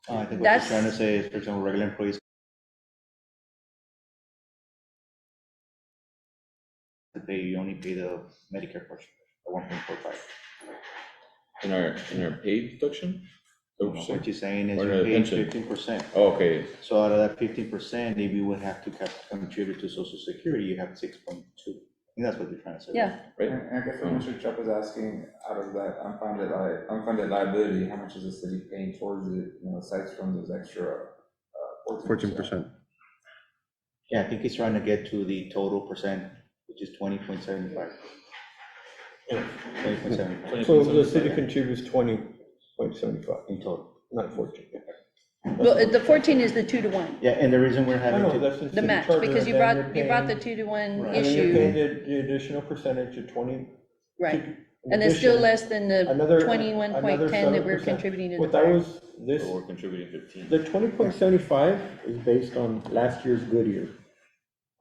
what you're That's- trying to say is, for example, regular employees you only pay the Medicare portion, the 1.45. In our paid deduction? Is that what you're saying? What you're saying is Or you're the paying pension. 15%. Oh, okay, So out of that 15%, if you would have to contribute to social security, you have 6.2. I think that's what you're trying to say. yeah, right? and I guess what Mr. Chuck is asking, out of that unfunded liability, how much is the city paying towards it, aside from those extra, 14%. Yeah, I think he's trying to get to the total percent, which is 20.75. 20.75 So the city contributes 20.75, in total. not 14. well, the 14 is the 2 to 1, Yeah, and the reason we're No, having no, to, that's in the city match, charter, because and you then brought you're the paying- 2 to 1 And then you're issue, paying the additional percentage of 20. right? in And it's still addition, less than the another 21.10 that we're 7%. contributing to the What that fire. was, this, So we're contributing 15. the 20.75 is based on last year's good year.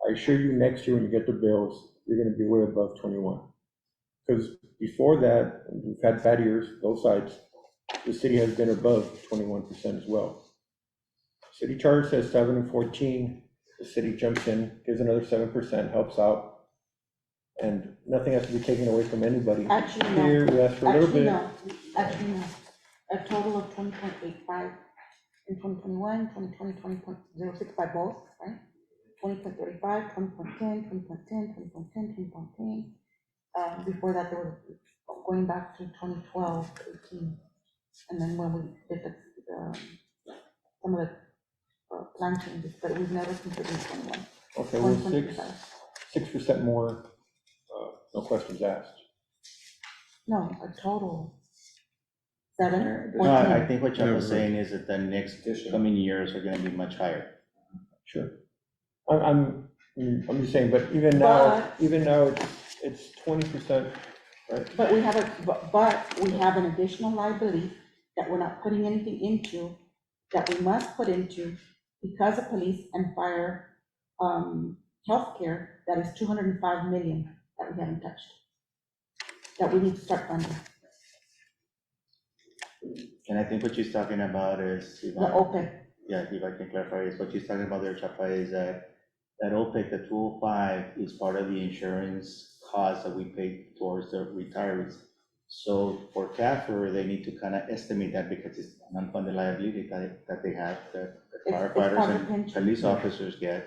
I assure you, next year when you get the bills, you're gonna be way above 21. Because before that, we've had bad years, both sides, the city has been above 21% as well. City charter says 7 and 14, the city jumps in, gives another 7%, helps out. And nothing has to be taken away from anybody. actually, no. Here, we ask for a little Actually, bit. no. Actually, no. A total of 20.85 in 2021, 2020, 20.06 by both, right? 20.35, 20.10, 20.10, 20.10, 20.10. Before that, there was, going back to 2012, 18. And then when we did some of the plan changes, but we've never considered 21. Okay, well, 20.25. 6% more, no questions asked. No, a total. 7 or no, I 10. think what Chuck was Never. saying is that the next coming years are gonna be much higher. Sure. I'm just saying, but even now, it's 20%, right? But we have but we have an additional liability that we're not putting anything into, that we must put into because of police and fire, healthcare, that is 205 million that we haven't touched. That we need to start funding. And I think what she's talking about is, The OPEB. yeah, if I can clarify, is what she's talking about there, Chapa, is that OPEC, the 205, is part of the insurance cost that we pay towards the retirees. So for CAFR, they need to kind of estimate that because it's an unfunded liability that they have, that the It's firefighters part of and pension. police officers get,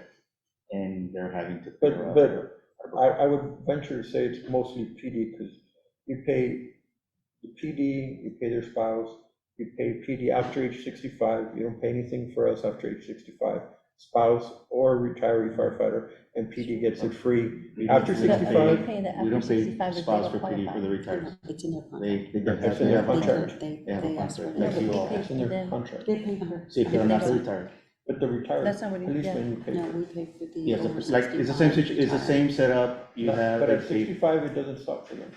and they're having to. But I would venture to say it's mostly PD, because you pay the PD, you pay their spouse, you pay PD after age 65, you don't pay anything for us after age 65, spouse or retiree firefighter, and PD gets it free after We don't pay- 65. pay the We don't after pay 65 if they spouse for don't PD for the qualify. retirees. It's in their contract. They just It's have in to their have a contract. They have a ask for contract, it. like you all. Pay It's in for their them. contract. They pay for. See, if they're not They don't. retired. But the retired That's not what it- policeman, you pay No, for. we pay for the Yes, over like, it's the same 65 it's the same setup you have. But at if they- 65, it doesn't stop for them.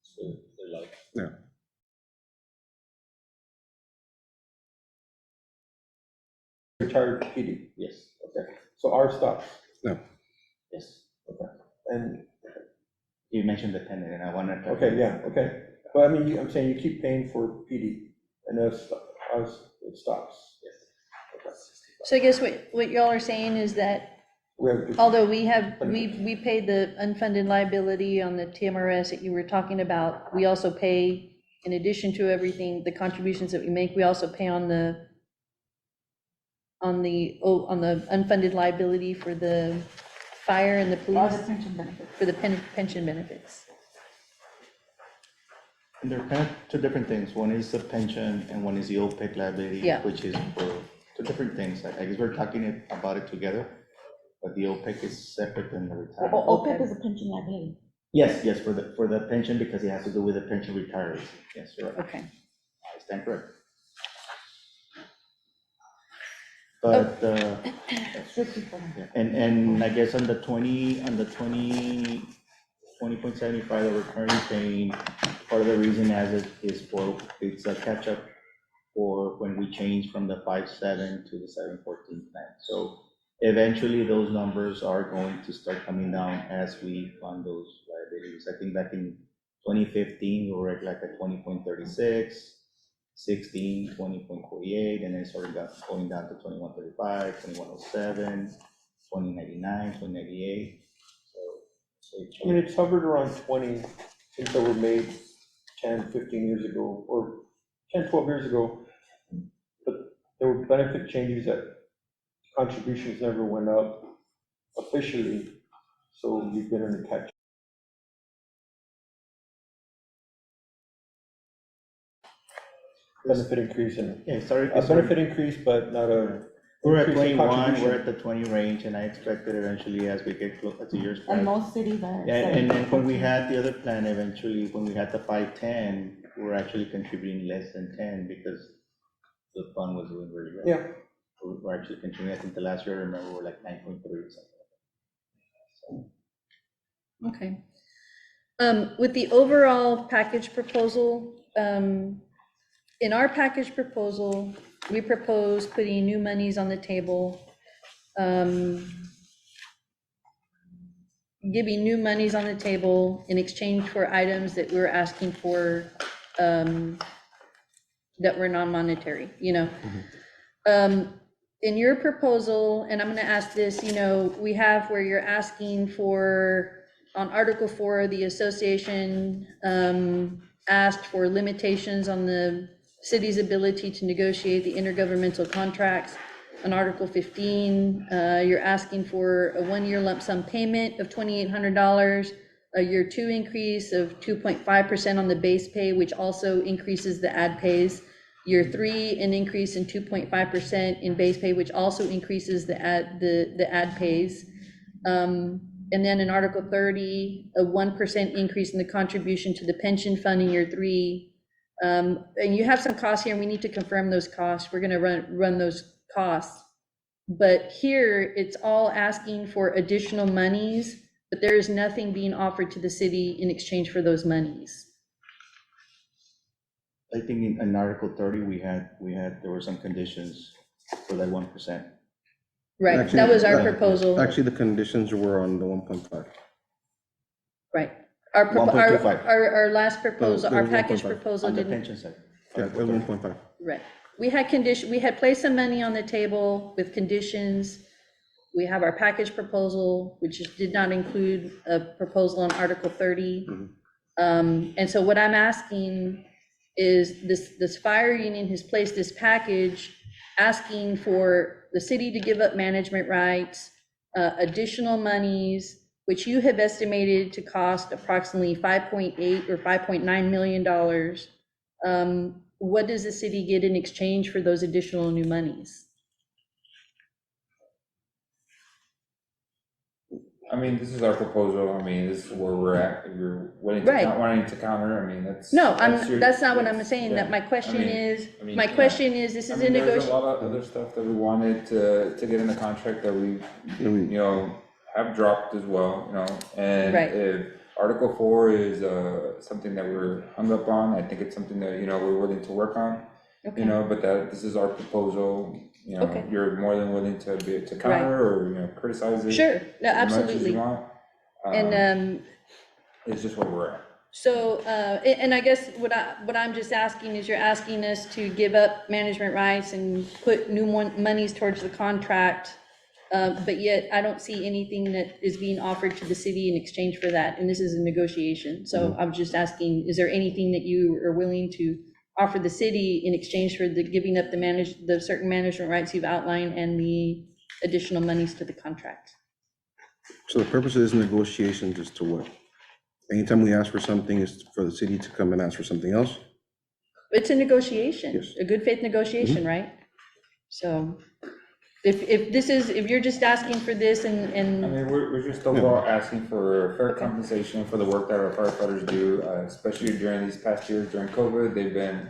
So they're like, Retired PD, Yes, okay, so ours stops, yes. and, You mentioned dependent, and I wanted to. okay, yeah, okay. But I mean, I'm saying you keep paying for PD, and us, it stops. So I guess what y'all are saying is that We have, although we pay the unfunded liability on the TMRS that you were talking about, we also pay, in addition to everything, the contributions that we make, we also pay on the unfunded liability for the fire and the All the police, pension benefits. for the pension benefits. And they're kind of two different things. One is the pension and one is the OPEC liability. Yeah. Which is for two different things. I guess we're talking about it together, but the OPEC is separate than the retirement. OPEB is a pension liability. Yes, for the pension, because it has to do with the pension retirees. Yes, you're right. Okay. I stand correct. But, Strictly for them. yeah, and I guess on the 20.75 that we're currently paying, part of the reason is for, it's a catch-up for when we change from the 5.7 to the 7.14 plan. So eventually, those numbers are going to start coming down as we fund those liabilities. I think back in 2015, we were at like a 20.36, 16, 20.48, and then it started going down to 21.35, 21.07, 20.99, 20.98. I mean, it's hovered around 20 since they were made 10, 15 years ago, or 10, 12 years ago. But there were benefit changes that contributions never went up officially, so you've been in a catch. Benefit increase and, Yeah, sorry. a benefit increase, but not a. We're at increase in 21, contribution. we're at the 20 range, and I expect that eventually as we get close, as the years And pass. most cities are. Yeah, and then when we 7.14. had the other plan, eventually, when we had the 5.10, we were actually contributing less than 10 because the fund was doing really well. Yeah. We're actually contributing, I think the last year, I remember, we were like 9.3 or something. Okay. With the overall package proposal, in our package proposal, we propose putting new monies on the table, giving new monies on the table in exchange for items that we're asking for, that were non-monetary, you know? In your proposal, and I'm gonna ask this, you know, we have where you're asking for, on Article 4, the association asked for limitations on the city's ability to negotiate the intergovernmental contracts. On Article 15, you're asking for a one-year lump sum payment of $2,800, a year 2 increase of 2.5% on the base pay, which also increases the ad pays. Year 3, an increase in 2.5% in base pay, which also increases the ad pays. And then in Article 30, a 1% increase in the contribution to the pension fund in year 3. And you have some costs here, and we need to confirm those costs. We're gonna run those costs. But here, it's all asking for additional monies, but there is nothing being offered to the city in exchange for those monies. I think in Article 30, there were some conditions for that 1%. Right, that was our Actually, proposal, Actually, the conditions were on the 1.5. right. Our, propo- our, 1.25. our last proposal, No, our it was package 1.5. proposal On the didn't, pension side. Yeah, it was 1.5. right. We had placed some money on the table with conditions. We have our package proposal, which did not include a proposal on Article 30. And so what I'm asking is this fire union has placed this package asking for the city to give up management rights, additional monies, which you have estimated to cost approximately $5.8 or $5.9 million. What does the city get in exchange for those additional new monies? I mean, this is our proposal, I mean, this is where we're at, if you're willing to, Right. wanting to counter, I mean, that's. No, your- that's not what I'm that's- saying, yeah. that my question I mean- is, I mean, my yeah. question is, this I is mean, a there's a negotiation. lot of other stuff that we wanted to get in the contract that we, Yeah, we- you know, have dropped as well, you know, and Right. if Article 4 is, something that we're hung up on, I think it's something that, you know, we're willing to work on, you Okay. know, but this is our proposal, you know, Okay. you're more than willing to counter or, you know, criticize it. Sure, no, as much as you absolutely. want. And, It's just where we're at. so, and I guess what I'm just asking is you're asking us to give up management rights and put new monies towards the contract, but yet I don't see anything that is being offered to the city in exchange for that, and this is a negotiation. So I'm just asking, is there anything that you are willing to offer the city in exchange for the giving up the certain management rights you've outlined and the additional monies to the contract? So the purpose of this negotiation is to what? Anytime we ask for something is for the city to come and ask for something else? It's a negotiation, Yes. a good faith negotiation, right? So if you're just asking for this I and, mean, we're just overall asking for fair compensation for the work that our firefighters do, especially during these past years during COVID. They've been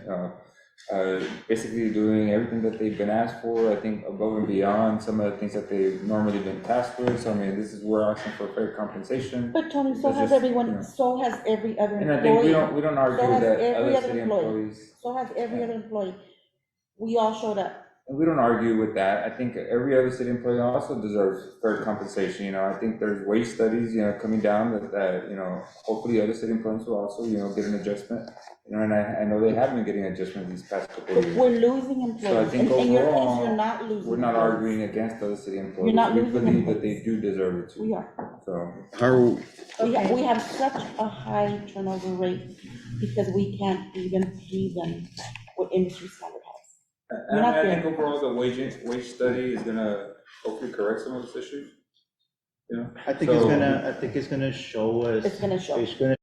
basically doing everything that they've been asked for, I think above and beyond some of the things that they've normally been tasked with. So I mean, this is, we're asking for fair compensation. But Tony, so It's has just, everyone, you know. so has every other And I think employee. we don't argue So has that every other other city employee. employees, So has every other employee. We all showed up. and we don't argue with that. I think every other city employee also deserves fair compensation, you know. I think there's wage studies, you know, coming down that, you know, hopefully other city employees will also, you know, get an adjustment. You know, and I know they have been getting adjustment these past couple of But years. we're losing employees. think In your case, overall, you're not losing. We're not employees. arguing against other city employees. You're not We losing believe that they employees. do deserve it We too, are. so. How, We have such a high turnover rate because we can't even pay them what industry standard has. And not I there. think overall, the wage study is gonna hopefully correct some of those issues, you know? I think So- it's gonna show us. It's gonna show. It's gonna.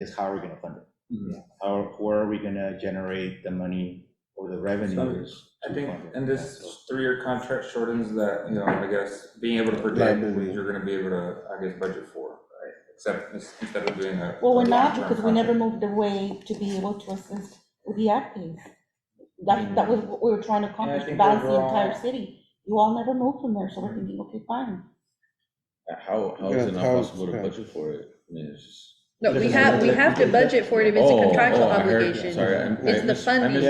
Is how are we gonna fund it? Mhm. Where are we gonna generate the money or the revenues? I to think, fund it? and this 3-year contract shortens that, you know, I guess, being able to predict what you're gonna be able to, I guess, budget for, right? Except instead of doing a. Well, we're a not long-term because we never contract. moved away to be able to assist with the ag pays. That was what we were trying to accomplish, to think balance the overall- entire city. You all never moved from there, so we're thinking, okay, fine. How is Yeah, it not how- possible to yeah. budget for it? I mean, it's just. no, we have to budget for it if it's a contractual I heard- obligation. Sorry, It's the funding.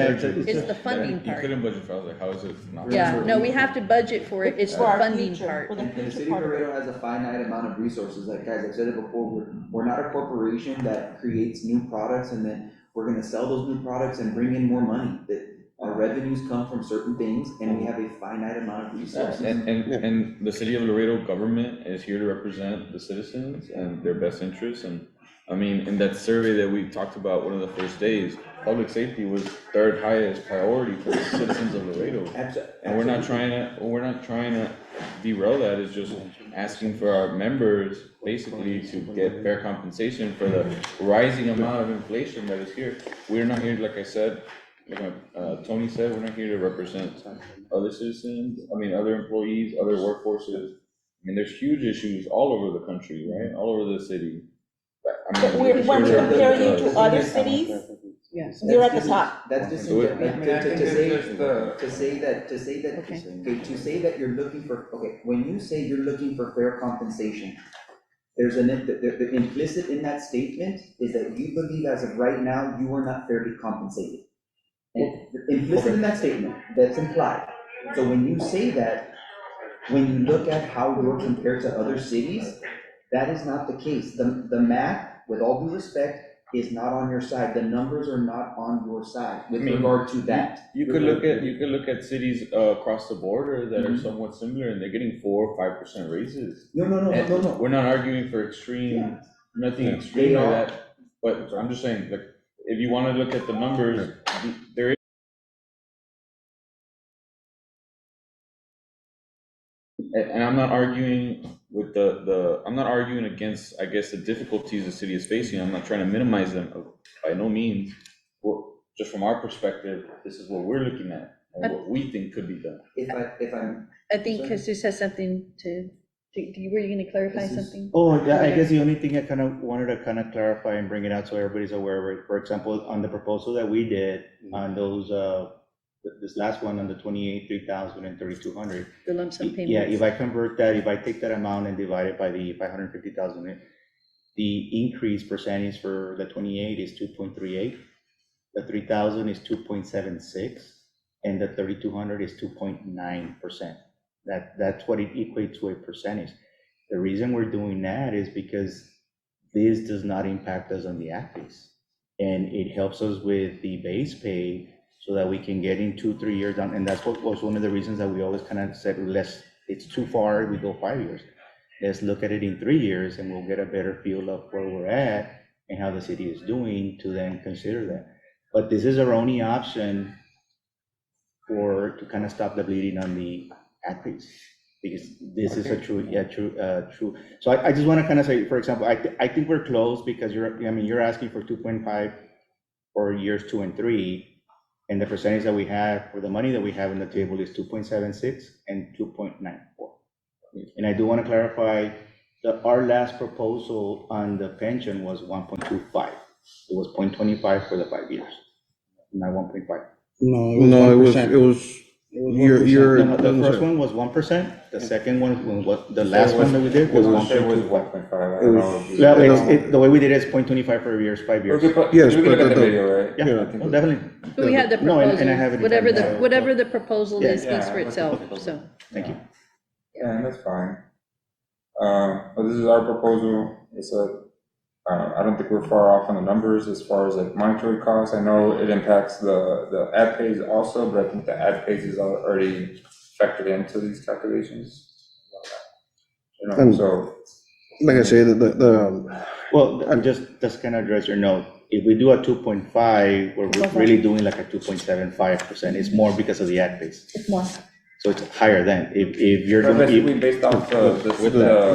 It's the funding You part. couldn't budget for it, I was like, how is it not? Yeah, no, we have to budget for it, it's the For our funding future, part. for the And the future city of part of it. Laredo has a finite amount of resources, like guys, I've said it before, we're not a corporation that creates new products and then we're gonna sell those new products and bring in more money. That our revenues come from certain things and we have a finite amount of resources. And the city of Laredo government is here to represent the citizens and their best interests, and, I mean, in that survey that we talked about one of the first days, public safety was third highest priority for the citizens of Laredo. And we're not trying to derail that, it's just asking for our members basically to get fair compensation for the rising amount of inflation that is here. We're not here, like I said, like Tony said, we're not here to represent other citizens, I mean, other employees, other workforces. I mean, there's huge issues all over the country, right, all over the city. I mean, But when we here compare you because- to other cities, Yes. you're at the top. That's just, So it- I mean, I think it's just the. to say that, Okay. okay, to say that you're looking for, okay, when you say you're looking for fair compensation, there's the implicit in that statement is that you believe as of right now, you are not fairly compensated. And implicit in that statement, that's implied. So when you say that, when you look at how we're compared to other cities, that is not the case. The math, with all due respect, is not on your side. The numbers are not on your side with I mean, regard to that. You could look at cities across the border that are somewhat similar, and they're getting 4 or 5% raises. No. We're not arguing for extreme, nothing extreme They like are. that, but I'm just saying, like, if you wanna look at the numbers, there is. And I'm not arguing with I'm not arguing against, I guess, the difficulties the city is facing. I'm not trying to minimize them, by no means. Just from our perspective, this is what we're looking at, and what we think could be done. If I'm. I think Jesus has something were you gonna clarify something? Oh, yeah, I guess the only thing I kind of wanted to kind of clarify and bring it out so everybody's aware of it, for example, on the proposal that we did on those, this last one on the 28, 3,000 and 3,200. The lump sum payments? Yeah, if I convert that, if I take that amount and divide it by the 550,000, the increase percentage for the 28 is 2.38, the 3,000 is 2.76, and the 3,200 is 2.9%. That's what it equates to a percentage. The reason we're doing that is because this does not impact us on the act base. And it helps us with the base pay so that we can get in 2-3 years down. And that's what was one of the reasons that we always kind of said, it's too far, we go 5 years. Let's look at it in 3 years and we'll get a better feel of where we're at and how the city is doing to then consider that. But this is our only option to kind of stop the bleeding on the act base, because this is a true. So I just want to kind of say, for example, I think we're close because you're asking for 2.5 for years 2 and 3. And the percentage that we have, or the money that we have on the table is 2.76 and 2.94. And I do want to clarify that our last proposal on the pension was 1.25. It was 0.25 for the 5 years, not 1.5. No, it was, The first one was 1%, the second one, the last one that we did was 1.25. 1.5, I don't know. Yeah, the way we did it is 0.25 for years, 5 years. Yes, We can look but at the the- video, right? Yeah, Yeah. oh, definitely. But we have the No, and I have proposal, it in whatever front of me. whatever the proposal Yeah. is speaks for Yeah, itself, what's the so. Thank you. Yeah, that's fine. But this is our proposal. It's I don't think we're far off on the numbers as far as like monetary costs. I know it impacts the ad pays also, but I think the ad pays is already factored into these calculations. You know, And- so, like I say, Well, I'm just kind of address your note. If we do a 2.5, we're really doing like a 2.75%. It's more because of the ad base. It's more. So it's higher than, if you're but doing. we based off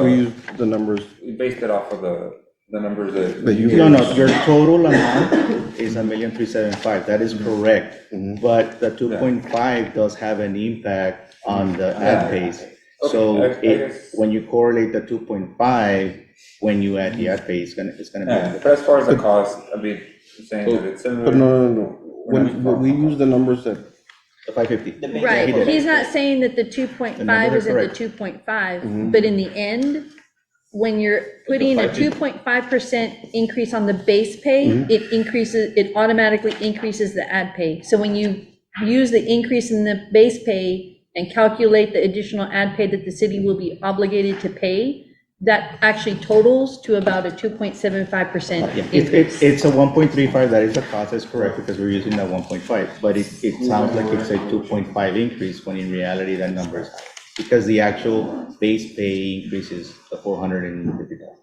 we use the numbers we based it off of the numbers that. that you. No, your total amount is 1,375,000, that is correct. Mhm. But the 2.5 does have an impact on the ad base. So Okay, I guess- when you correlate the 2.5, when you add the ad base, it's gonna Yeah, be. but as far as the cost, I mean, I'm saying that it's similar. But no. When we use the numbers that, The 550. Right, he did. he's not saying that the 2.5 numbers are isn't the correct. 2.5, Mhm. but in the end, when you're putting a 550. 2.5% increase on the base pay, it automatically increases the ad pay. So when you use the increase in the base pay and calculate the additional ad pay that the city will be obligated to pay, that actually totals to about a 2.75% increase. It's a 1.35, that is the cost, that's correct, because we're using that 1.5, but it sounds like it's a 2.5 increase, when in reality, that number is, because the actual base pay increases the 450,000.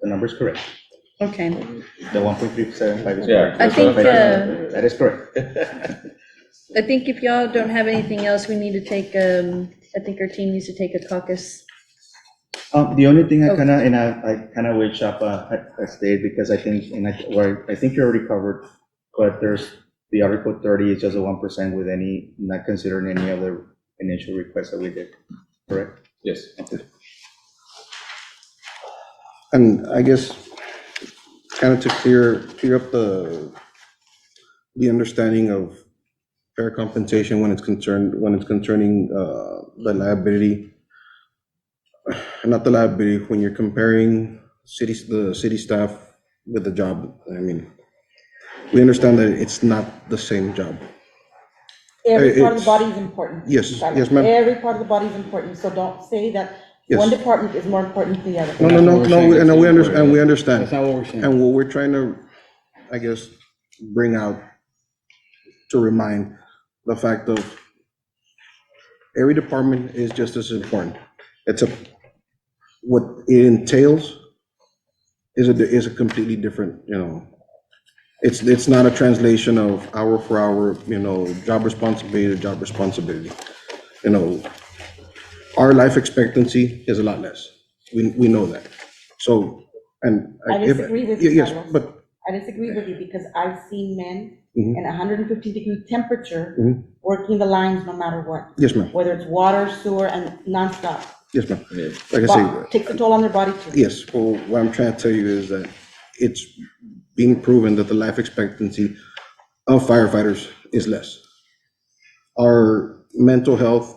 The number is correct, Okay, the 1.375 is Yeah. correct. I think, That is correct. I think if y'all don't have anything else, we need to take, I think our team needs to take a caucus. The only thing Oh. I kind of wish up a state, because I think, I think you already covered, but there's the Article 30 is just a 1% with not considering any other initial requests that we did, correct? Yes. Okay. and I guess, kind of to clear up the understanding of fair compensation when it's concerning the liability. Not the liability, when you're comparing the city staff with the job, I mean, we understand that it's not the same job. Every part of the It's- body is important. Yes, Carlos. yes, ma'am. Every part of the body is important, so don't say that one Yes. department is more important than the other. No, That's what we're saying, and it's we the understand, and we employer. understand. That's not what we're saying. And what we're trying to, I guess, bring out to remind the fact of every department is just as important. It's what it entails is a completely different, it's not a translation of hour for hour, job responsibility to job responsibility. Our life expectancy is a lot less. We know that. So, and. I if- disagree with you, Yes, Carlos. but, I disagree with you because I've seen men Mhm. in 150-degree temperature Mhm. working the lines no matter what, yes, ma'am, whether it's water, sewer, and nonstop. yes, ma'am. Yeah. Like I But say, takes a toll on their body too. yes, well, what I'm trying to tell you is that it's being proven that the life expectancy of firefighters is less. Our mental health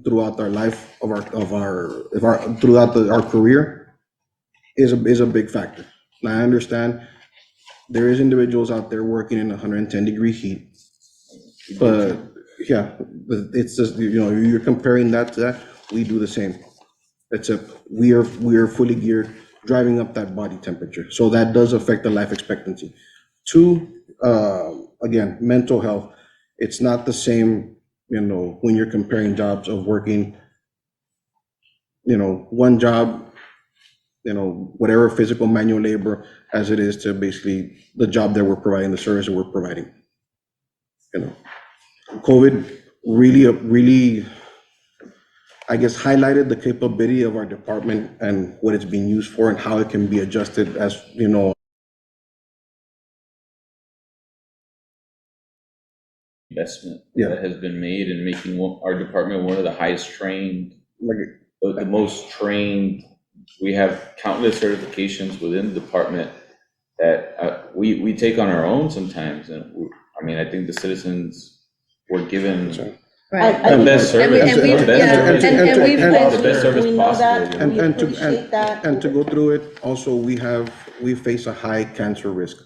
throughout our life, throughout our career is a big factor. And I understand there is individuals out there working in 110-degree heat, but yeah, it's just, you're comparing that to that, we do the same. Except we are fully geared, driving up that body temperature. So that does affect the life expectancy. Two, again, mental health. It's not the same, when you're comparing jobs of working, one job, whatever physical manual labor as it is to basically the job that we're providing, the service that we're providing. COVID really, I guess, highlighted the capability of our department and what it's being used for and how it can be adjusted as, Investment Yeah. that has been made in making our department one of the highest trained, like, the most trained. We have countless certifications within the department that we take on our own sometimes. And I think the citizens were given Right. I- the best And we- service. and we've- the best yeah, service and possible, we've the been- best service We know possible. that. you know? We appreciate that. And to go through it, also, we face a high cancer risk.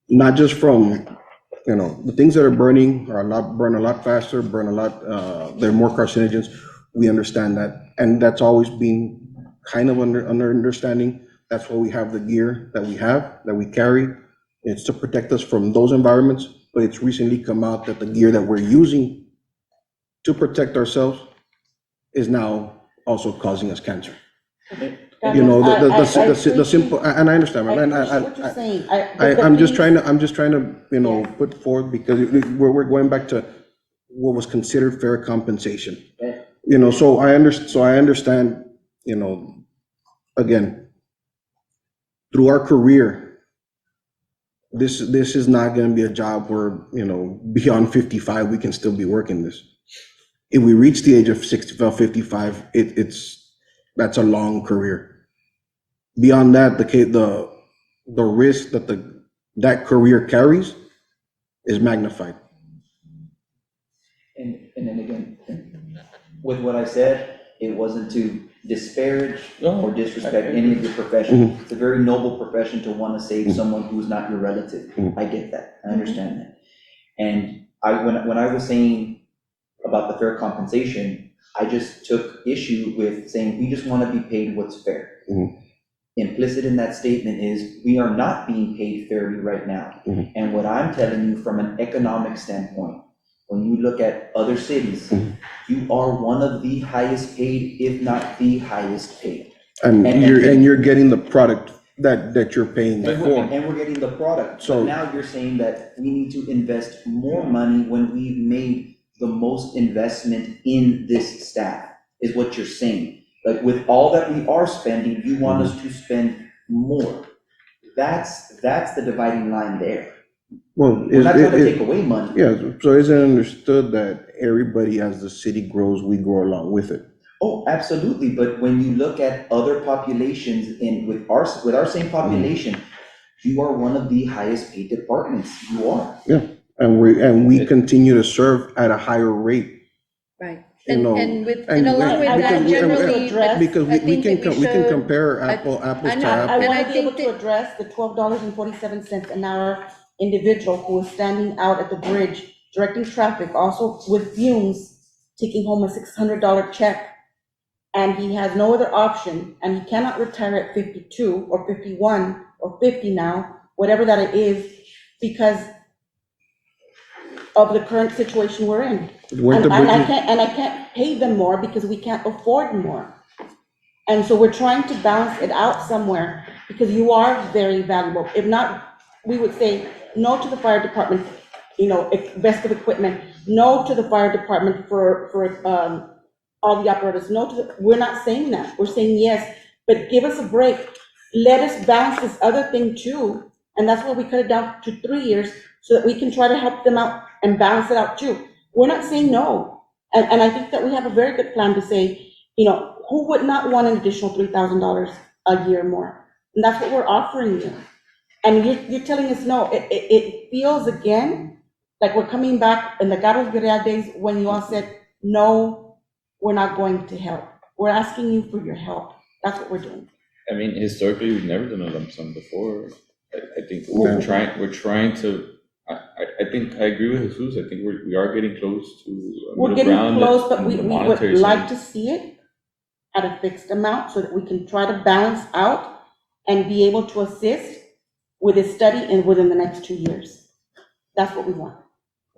Not just from, the things that are burn a lot faster, burn a lot, they're more carcinogens. We understand that. And that's always been kind of under understanding. That's why we have the gear that we carry. It's to protect us from those environments, but it's recently come out that the gear that we're using to protect ourselves is now also causing us cancer. The simple, and I understand, I man, appreciate what you're saying. I'm just trying to, put forth, because we're going back to what was considered fair compensation. So I understand, again, through our career, this is not gonna be a job where, beyond 55, we can still be working this. If we reach the age of 65, 55, that's a long career. Beyond that, the risk that that career carries is magnified. And then again, with what I said, it wasn't to disparage or disrespect any of your profession. It's a very noble profession to want to save someone who's not your relative. I get that, I understand that. And when I was saying about the fair compensation, I just took issue with saying we just want to be paid what's fair. Implicit in that statement is we are not being paid fairly right now. And what I'm telling you from an economic standpoint, when you look at other cities, you are one of the highest paid, if not the highest paid. And you're getting the product that you're paying And for. we're getting the product. So- So now you're saying that we need to invest more money when we've made the most investment in this staff, is what you're saying. Like with all that we are spending, you want us to spend more. That's the dividing line there. Well, We're not trying to take away money. yeah, so is it understood that everybody, as the city grows, we grow along with it? Oh, absolutely, but when you look at other populations with our same population, you are one of the highest paid departments, you are. And we continue to serve at a higher rate. Right. You know, And along with that, because- generally, Because I we think can, that we we can should- compare I apples know, to I And apples. want I to be able think to address the $12.47 an hour individual who is standing out at the bridge directing traffic, also with fumes, taking home a $600 check, and he has no other option, and he cannot retire at 52 or 51 or 50 now, whatever that it is, because of the current situation we're in. Weren't the And I bridges, can't, and I can't pay them more because we can't afford more. And so we're trying to balance it out somewhere, because you are very valuable. If not, we would say no to the fire department, best of equipment, no to the fire department for all the apparatus, no to we're not saying that. We're saying yes, but give us a break. Let us balance this other thing too, and that's why we cut it down to 3 years, so that we can try to help them out and balance it out too. We're not saying no. And I think that we have a very good plan to say, who would not want an additional $3,000 a year more? And that's what we're offering you. And you're telling us no. It feels again like we're coming back in the Carlos Guerrero days when you all said, no, we're not going to help. We're asking you for your help. That's what we're doing. I mean, historically, we've never done a lump sum before. I think Yeah. we're trying to, I think, I agree with Jesus. I think we are getting close to a We're middle getting ground close, but in we the would monetary like sense. to see it at a fixed amount so that we can try to balance out and be able to assist with a study and within the next 2 years. That's what we want.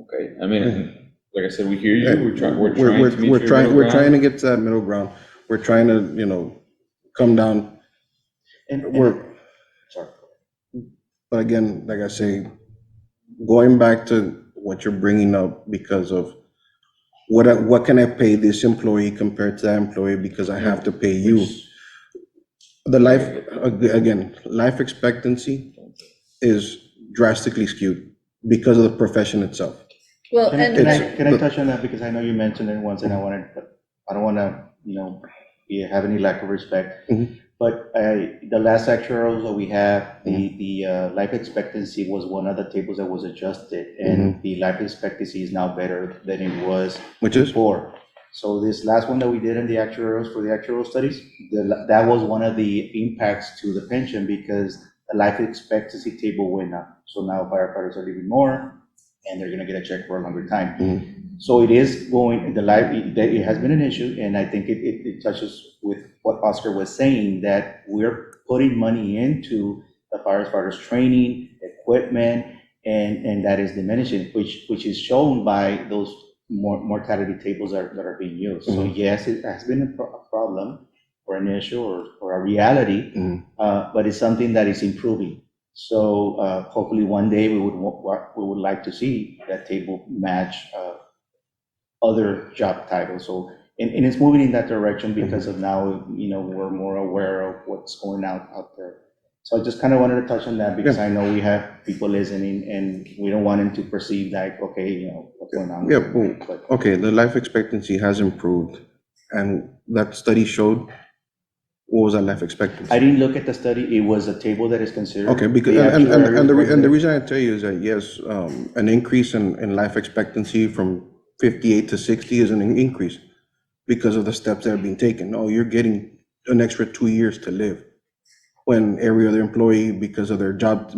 Okay, I mean, like I said, we hear you, we're trying to meet we're your trying, middle we're trying to ground. get to that middle ground. We're trying to, come down. We're, Sorry. but again, like I say, going back to what you're bringing up because of what can I pay this employee compared to that employee because I have to pay you? The life expectancy is drastically skewed because of the profession itself. Well, Can I, and can I, It's- can I touch on that, because I know you mentioned it once, and I don't wanna, have any lack of respect. Mhm. But the last actuarials that we have, the life expectancy was one of the tables that was adjusted, and the life expectancy is now better than it was Which is? before. So this last one that we did in the actuarials, for the actuarial studies, that was one of the impacts to the pension, because the life expectancy table went up. So now firefighters are living more, and they're gonna get a check for a longer time. So it is going, it has been an issue, and I think it touches with what Oscar was saying, that we're putting money into the firefighters' training, equipment, and that is diminishing, which is shown by those mortality tables that are being used. So yes, it has been a problem or an issue or a reality, but it's something that is improving. So hopefully one day we would like to see that table match other job titles. So, and it's moving in that direction because of now, we're more aware of what's going out there. So I just kind of wanted to touch on that, because I know we have people listening, and we don't want them to perceive like, okay, what's going on. Yeah, well, But okay, the life expectancy has improved, and that study showed, what was that life expectancy? I didn't look at the study. It was a table that is considered. Okay, because, the and actuarial the reason I tell you is that, yes, an increase in life expectancy from 58 to 60 is an increase because of the steps that are being taken. Oh, you're getting an extra 2 years to live, when every other employee, because of their job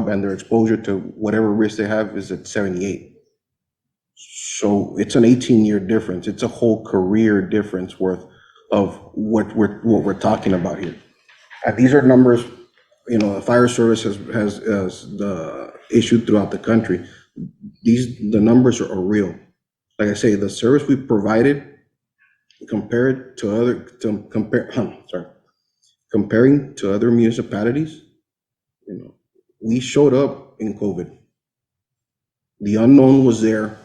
and their exposure to whatever risk they have, is at 78. So it's an 18-year difference. It's a whole career difference worth of what we're talking about here. And these are numbers, the fire service has issued throughout the country. The numbers are real. Like I say, the service we provided, comparing to other municipalities, we showed up in COVID. The unknown was there,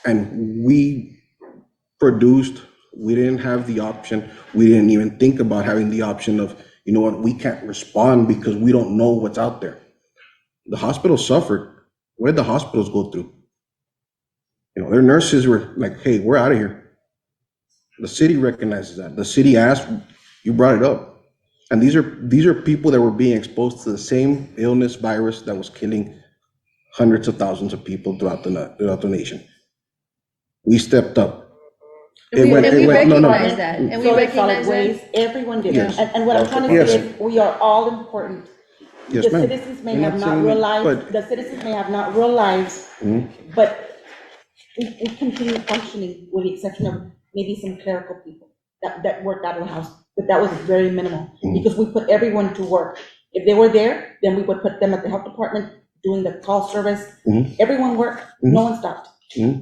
and we produced. We didn't have the option. We didn't even think about having the option of, we can't respond because we don't know what's out there. The hospitals suffered. What did the hospitals go through? Their nurses were like, hey, we're out of here. The city recognizes that. The city asked, you brought it up. And these are people that were being exposed to the same illness virus that was killing hundreds of thousands of people throughout the nation. We stepped up. we recognize that, and we Solid, solid recognize waste, that. everyone did. Yes. And what I'm trying to say is, we are all important. Yes, The ma'am. citizens may I'm not have not saying that, realized, but- the citizens may have not realized, Mhm. but we continue functioning with the exception of maybe some clerical people that worked out of the house, but that was very minimal, because we put everyone to work. If they were there, then we would put them at the health department doing the call service. Everyone worked, no one stopped.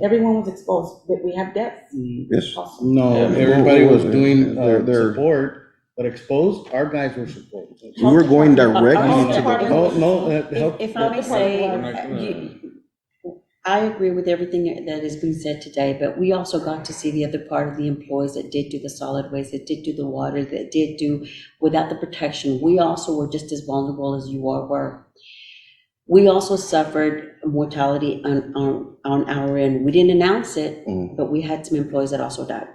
Everyone was exposed, but we have deaths. Yes. Awesome. No, Yeah, everybody was well, doing, they're- support, but exposed, our guys were support. We were going directly Health to the. department. No, no, help. If I may say, We're not gonna- I agree with everything that has been said today, but we also got to see the other part of the employees that did do the solid waste, that did do the water, that did do, without the protection, we also were just as vulnerable as you all were. We also suffered mortality on our end. We didn't announce it, but we had some employees that also died.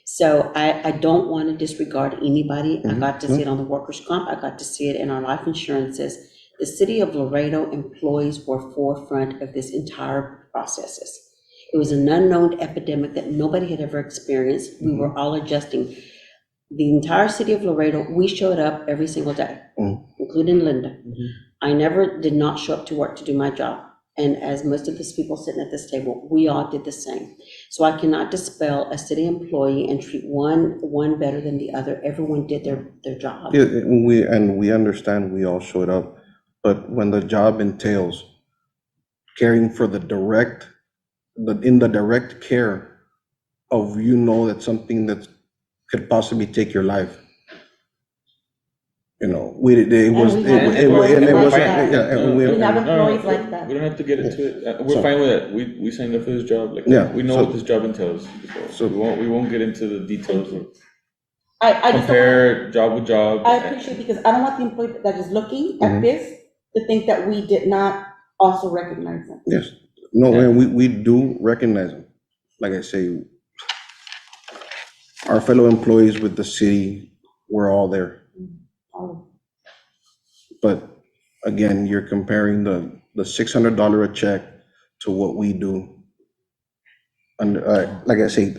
So I don't want to disregard anybody. I got to see it on the workers' comp. I got to see it in our life insurances. The city of Laredo employees were forefront of this entire processes. It was an unknown epidemic that nobody had ever experienced. We were all adjusting. The entire city of Laredo, we showed up every single day, including Linda. I never did not show up to work to do my job. And as most of these people sitting at this table, we all did the same. So I cannot dispel a city employee and treat one better than the other. Everyone did their job. Yeah, we understand we all showed up, but when the job entails caring for in the direct care of, that something that could possibly take your life. It wasn't, we have it wasn't, employees like yeah, that. and We have No, employees like that. We don't have to get into it. So- We're fine with that. We signed up for this job, like, Yeah, we know so- what this job entails. So- We won't get into the details of I just don't want- compare job with job. I appreciate, because I don't want the employee that is looking at this to think that we did not also recognize them. Yes, no, and we do recognize them. Like I say, our fellow employees with the city, we're all there. But again, you're comparing the $600 a check to what we do. And like I say,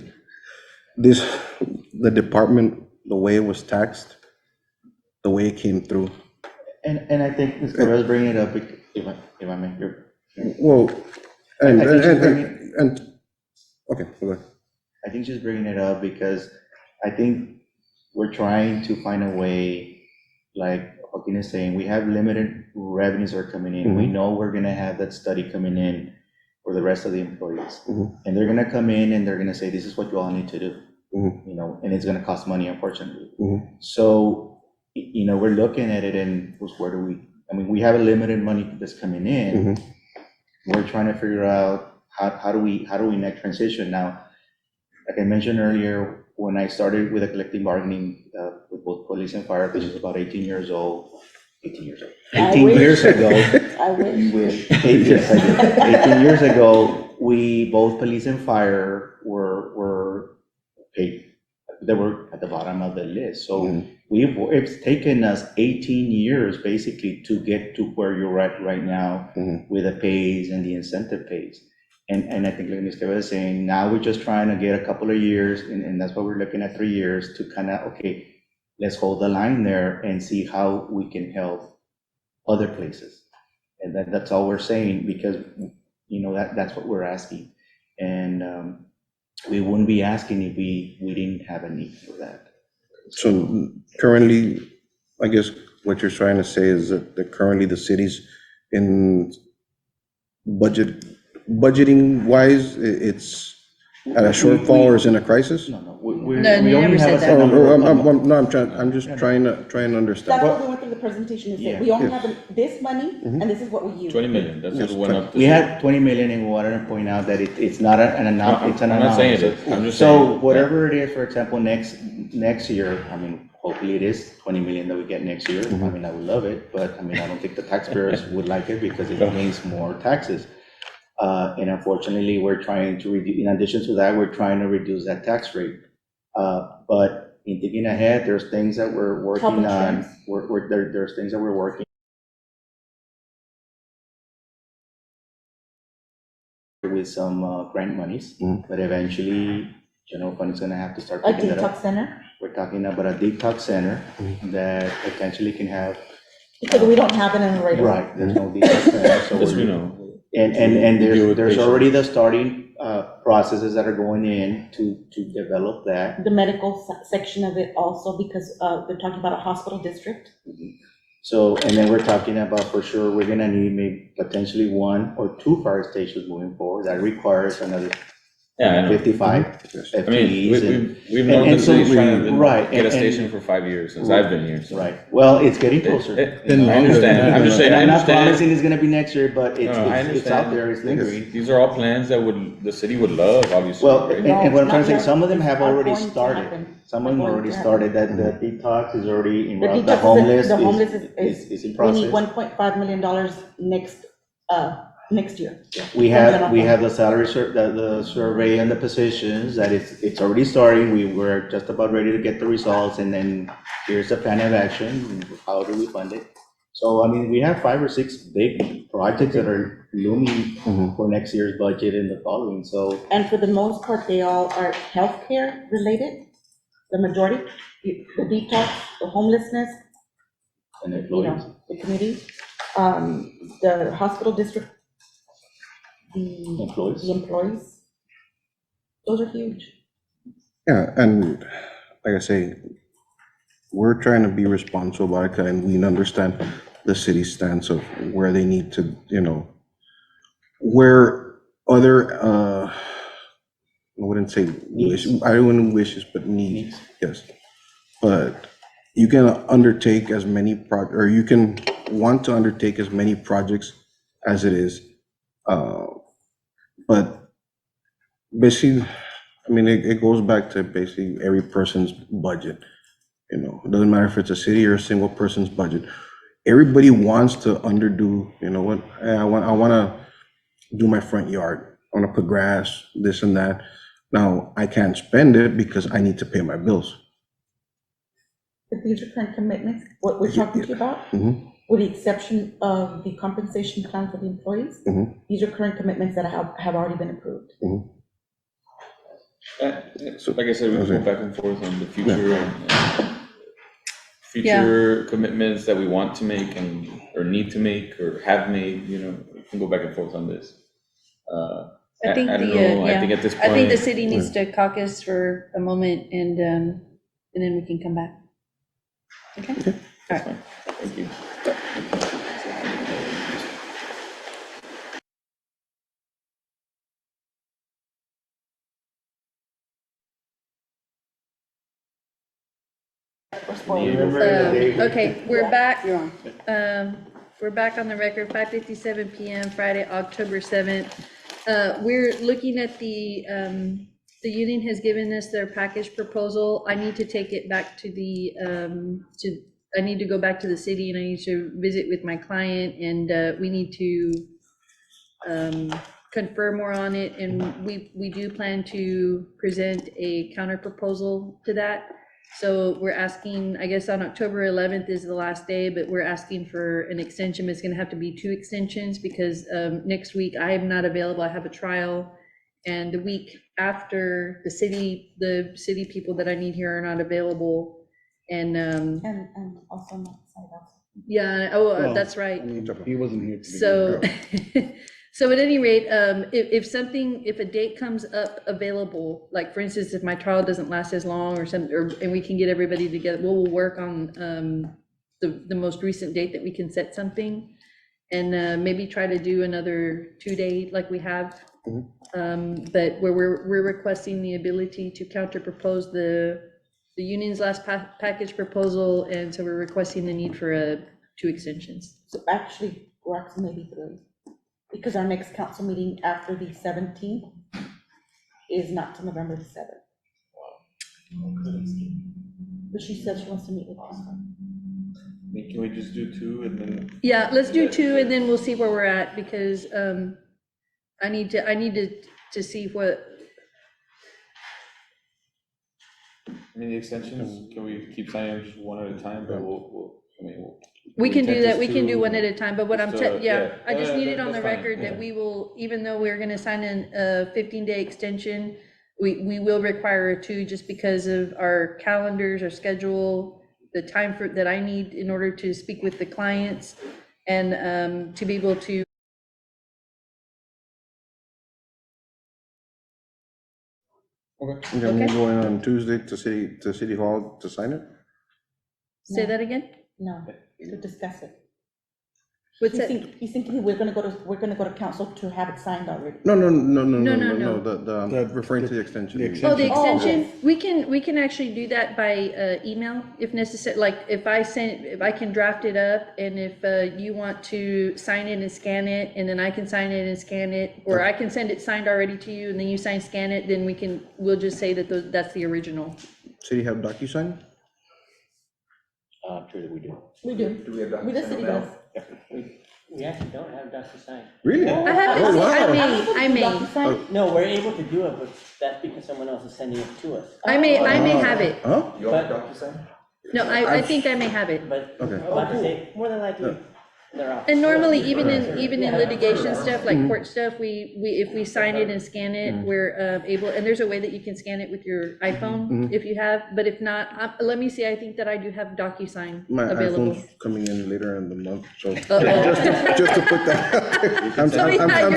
the department, the way it was taxed, the way it came through. And I think Ms. Perez bringing it up, if I may, Well, I think she's bringing- okay, go ahead. I think she's bringing it up because I think we're trying to find a way, like Joaquin is saying, we have limited revenues are coming in. We know we're gonna have that study coming in for the rest of the employees. And they're gonna come in and they're gonna say, this is what you all need to do. And it's gonna cost money, unfortunately. So, we're looking at it and where do we have a limited money that's coming in. We're trying to figure out how do we make transition now. Like I mentioned earlier, when I started with a collective bargaining with both police and fire, which is about 18 years old. 18 years ago. I wish. 18 years ago, we, both police and fire were paid. They were at the bottom of the list. So it's taken us 18 years basically to get to where you're at right now with the pays and the incentive pays. And I think like Mr. was saying, now we're just trying to get a couple of years, and that's why we're looking at 3 years to kind of, okay, let's hold the line there and see how we can help other places. And that's all we're saying, because, that's what we're asking. And we wouldn't be asking if we didn't have a need for that. So currently, I guess what you're trying to say is that currently the city's in budgeting wise, it's at a shortfall or is in a crisis? No, No, we you only never have said a that. number. I'm just trying to That's understand. what we went through the presentation, is that we only have this money, and this is what we use. 20 million, that's what Yes, went up. We had 20 million, and we wanted to point out that it's not an amount, it's an I'm amount. not saying it is, I'm just So saying. whatever it is, for example, next year, hopefully it is 20 million that we get next year. I would love it, but I don't think the taxpayers would like it because it means more taxes. And unfortunately, we're trying to reduce, in addition to that, we're trying to reduce that tax rate. But in thinking ahead, there's things that we're working on. insurance. There's things that we're working with some grant monies, but eventually, general fund is gonna have to start A picking that up. detox center, We're talking about a detox center that potentially can have, because we don't have it in Laredo. right, there's no detox center, so Yes, we we're, know. And Deal with there's patients. already the starting processes that are going in to develop that. The medical section of it also, because they're talking about a hospital district. So, and then we're talking about, for sure, we're gonna need maybe potentially 1 or 2 fire stations moving forward. That requires another Yeah, I know. 55 Yes. I mean, FTEs. and- we've known and the so city's trying to right, get a and- station for 5 years since I've been here, so. Right, well, it's getting closer. Been I longer than understand, that. I'm just saying, And I I'm not understand. promising it's gonna be next year, but No, I it's out understand. there, it's lingering. These are all plans that the city would love, obviously, Well, right? and what I'm trying to say, not some of them yet. have It's already going to started. happen. Some of them Going to already happen. started, that the detox is already in The route, detox the is- homeless the homeless is in We process. need $1.5 million next year. We From have, general we fund. have the salary the survey and the positions, that it's already starting, we're just about ready to get the results, and then here's the plan of action, how do we fund it? So, I mean, we have 5 or 6 big projects that are looming Mhm. for next year's budget and the following, so. And for the most part, they all are healthcare related, the majority, the detox, the homelessness, And you employees. know, the community, the hospital district, the Employees. the employees. Those are huge. Yeah, and like I say, we're trying to be responsible about it, and we understand the city's stance of where they need to, where other, I wouldn't say wish, I wouldn't wishes, but needs, yes. But you can undertake as many or you can want to undertake as many projects as it is. But basically, I mean, it goes back to basically every person's budget. It doesn't matter if it's a city or a single person's budget. Everybody wants to underdo, what, I want to do my front yard. I want to put grass, this and that. Now, I can't spend it because I need to pay my bills. But these are current commitments, what we're talking to you about, Mhm. with the exception of the compensation plan for the employees. Mhm. These are current commitments that have already been approved. So like I said, we can go back and forth on the future, and Yeah. future commitments that we want to make or need to make, or have made, we can go back and forth on this. I think I don't the, know, I yeah, think at this I think the point, city needs to caucus for a moment and then we can come back. Okay? that's fine, thank you. Okay, we're back. You're on. We're back on the record, 5:57 PM, Friday, October 7th. We're looking at the union has given us their package proposal. I need to take it back to I need to go back to the city and I need to visit with my client, and we need to confer more on it, and we do plan to present a counter proposal to that. So we're asking, I guess on October 11th is the last day, but we're asking for an extension. It's gonna have to be 2 extensions because next week I am not available. I have a trial. And the week after, the city people that I need here are not available. And And also on that side also. yeah, Well, that's right. I mean, he wasn't here to begin So, with. so at any rate, if a date comes up available, like for instance, if my trial doesn't last as long or and we can get everybody together, we'll work on the most recent date that we can set something, and maybe try to do another 2-day like we have. But where we're requesting the ability to counter propose the union's last package proposal, and so we're requesting the need for 2 extensions. So actually, we're actually maybe 3, because our next council meeting after the 17th is not till November the 7th. But she said she wants to meet with us. Can we just do 2 and then? Yeah, let's do 2 and then we'll see where we're at, because I need to see what, I mean, the extensions, can we keep signing just one at a time, but we can do intent that, is we can do to- one at a time, but what I'm, just, yeah, I just yeah, need it on the that's fine, record that yeah. we will, even though we're gonna sign a 15-day extension, we will require a 2 just because of our calendars, our schedule, the time that I need in order to speak with the clients, and to be able to Okay. And then Okay. we're going on Tuesday to City Hall to sign it? Say that again? No, to discuss it. What's He's that? he's thinking we're gonna go to council to have it signed already. No, No. I'm referring to the extension. The Oh, the Oh, extension, we can actually do that by email if necessary, like if I can draft it up and if you want to sign it and scan it, and then I can sign it and scan it, or I can send it signed already to you and then you sign, scan it, then we'll just say that that's the original. City have DocuSign? True that we do. We do. Do we have We, the city does. We actually don't have DocuSign. Really? I haven't Oh, seen, wow. I may, DocuSign. No, we're able to do it, but that's because someone else is sending it to us. I may have it. Huh? You all have DocuSign? No, I think I may have it. But Okay. I'm about to say, more than likely, they're off. And normally, even in litigation stuff, like court stuff, if we sign it and scan it, we're able, and there's a way that you can scan it with your iPhone if you have, but if not, let me see, I think that I do have DocuSign My available. iPhone's coming in later in the month, so Uh-oh. just to put that, I'm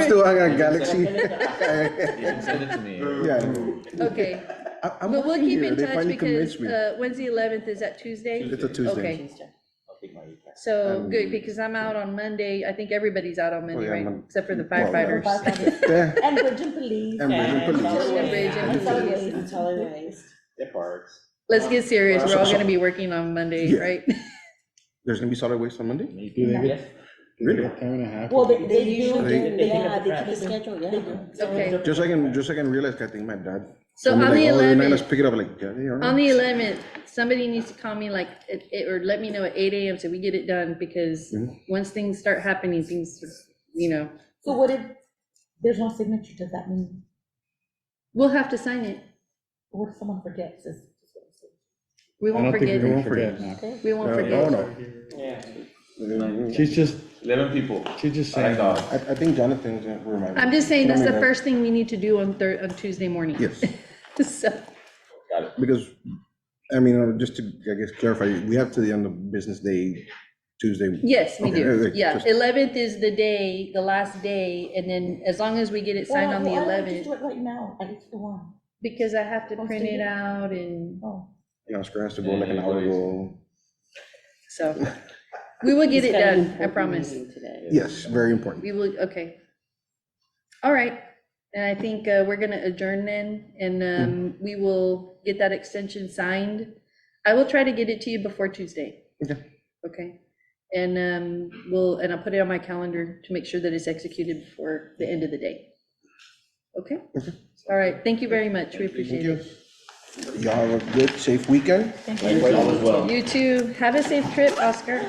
still on a Galaxy. You can send it to me. Yeah. Okay, I'm but we'll working keep here. in They touch finally because convinced me. Wednesday 11th, is that Tuesday? It's a Tuesday. Okay, I'll take my iPad. so good, because I'm out on Monday, I think everybody's out on Monday, yeah, right? Mon- Except for the well, firefighters. Yeah, And Bridge and Police. And Bridge and Police. And Bridge and Police. It's all erased. Their parts. Let's get serious, we're all So- gonna be working on Monday, Yeah. right? there's gonna be solid waste on Monday? Do they get, Yes. do they get time and a half? Well, They they usually do. do, They yeah, pick they up keep the a schedule, They yeah. do. Okay. Just so I can realize, I think my dad. So told me, on the like, oh, you're not gonna 11th, pick it up, like, yeah, they are. on the 11th, somebody needs to call me like, or let me know at 8 AM so we get it done, because once things start happening, things, So what if there's no signature, does that mean, we'll have to sign it. what if someone forgets? We I won't don't think forget we it. won't forget now. We won't Oh, forget. no. Yeah. She's just, 11 people. she's just I like saying. dogs. I think Jonathan's gonna remind me. I'm just saying, that's the Remind me. first thing we need to do on Tuesday morning. Yes. So, Because, I mean, just to, I guess, clarify, we have to the end of business day, Tuesday. yes, we Okay, do. okay, Yeah, just- 11th is the day, the last day, and then as long as we get it signed on the Just 11th, do it right now, at least the one. because I have to Oh, print so it you- out and Oh. You know, Oscar has to go like an hour ago. so. We will get He's it got an done, I important promise. meeting today. Yes, very important. We will, okay. All right, and I think we're gonna adjourn then, and we will get that extension signed. I will try to get it to you before Tuesday. Okay. Okay, and I'll put it on my calendar to make sure that it's executed before the end of the day. Okay? All right, thank you very much, we appreciate you. it. Y'all have a good, safe weekend. Thank you. All as well. You too, have a safe trip, Oscar.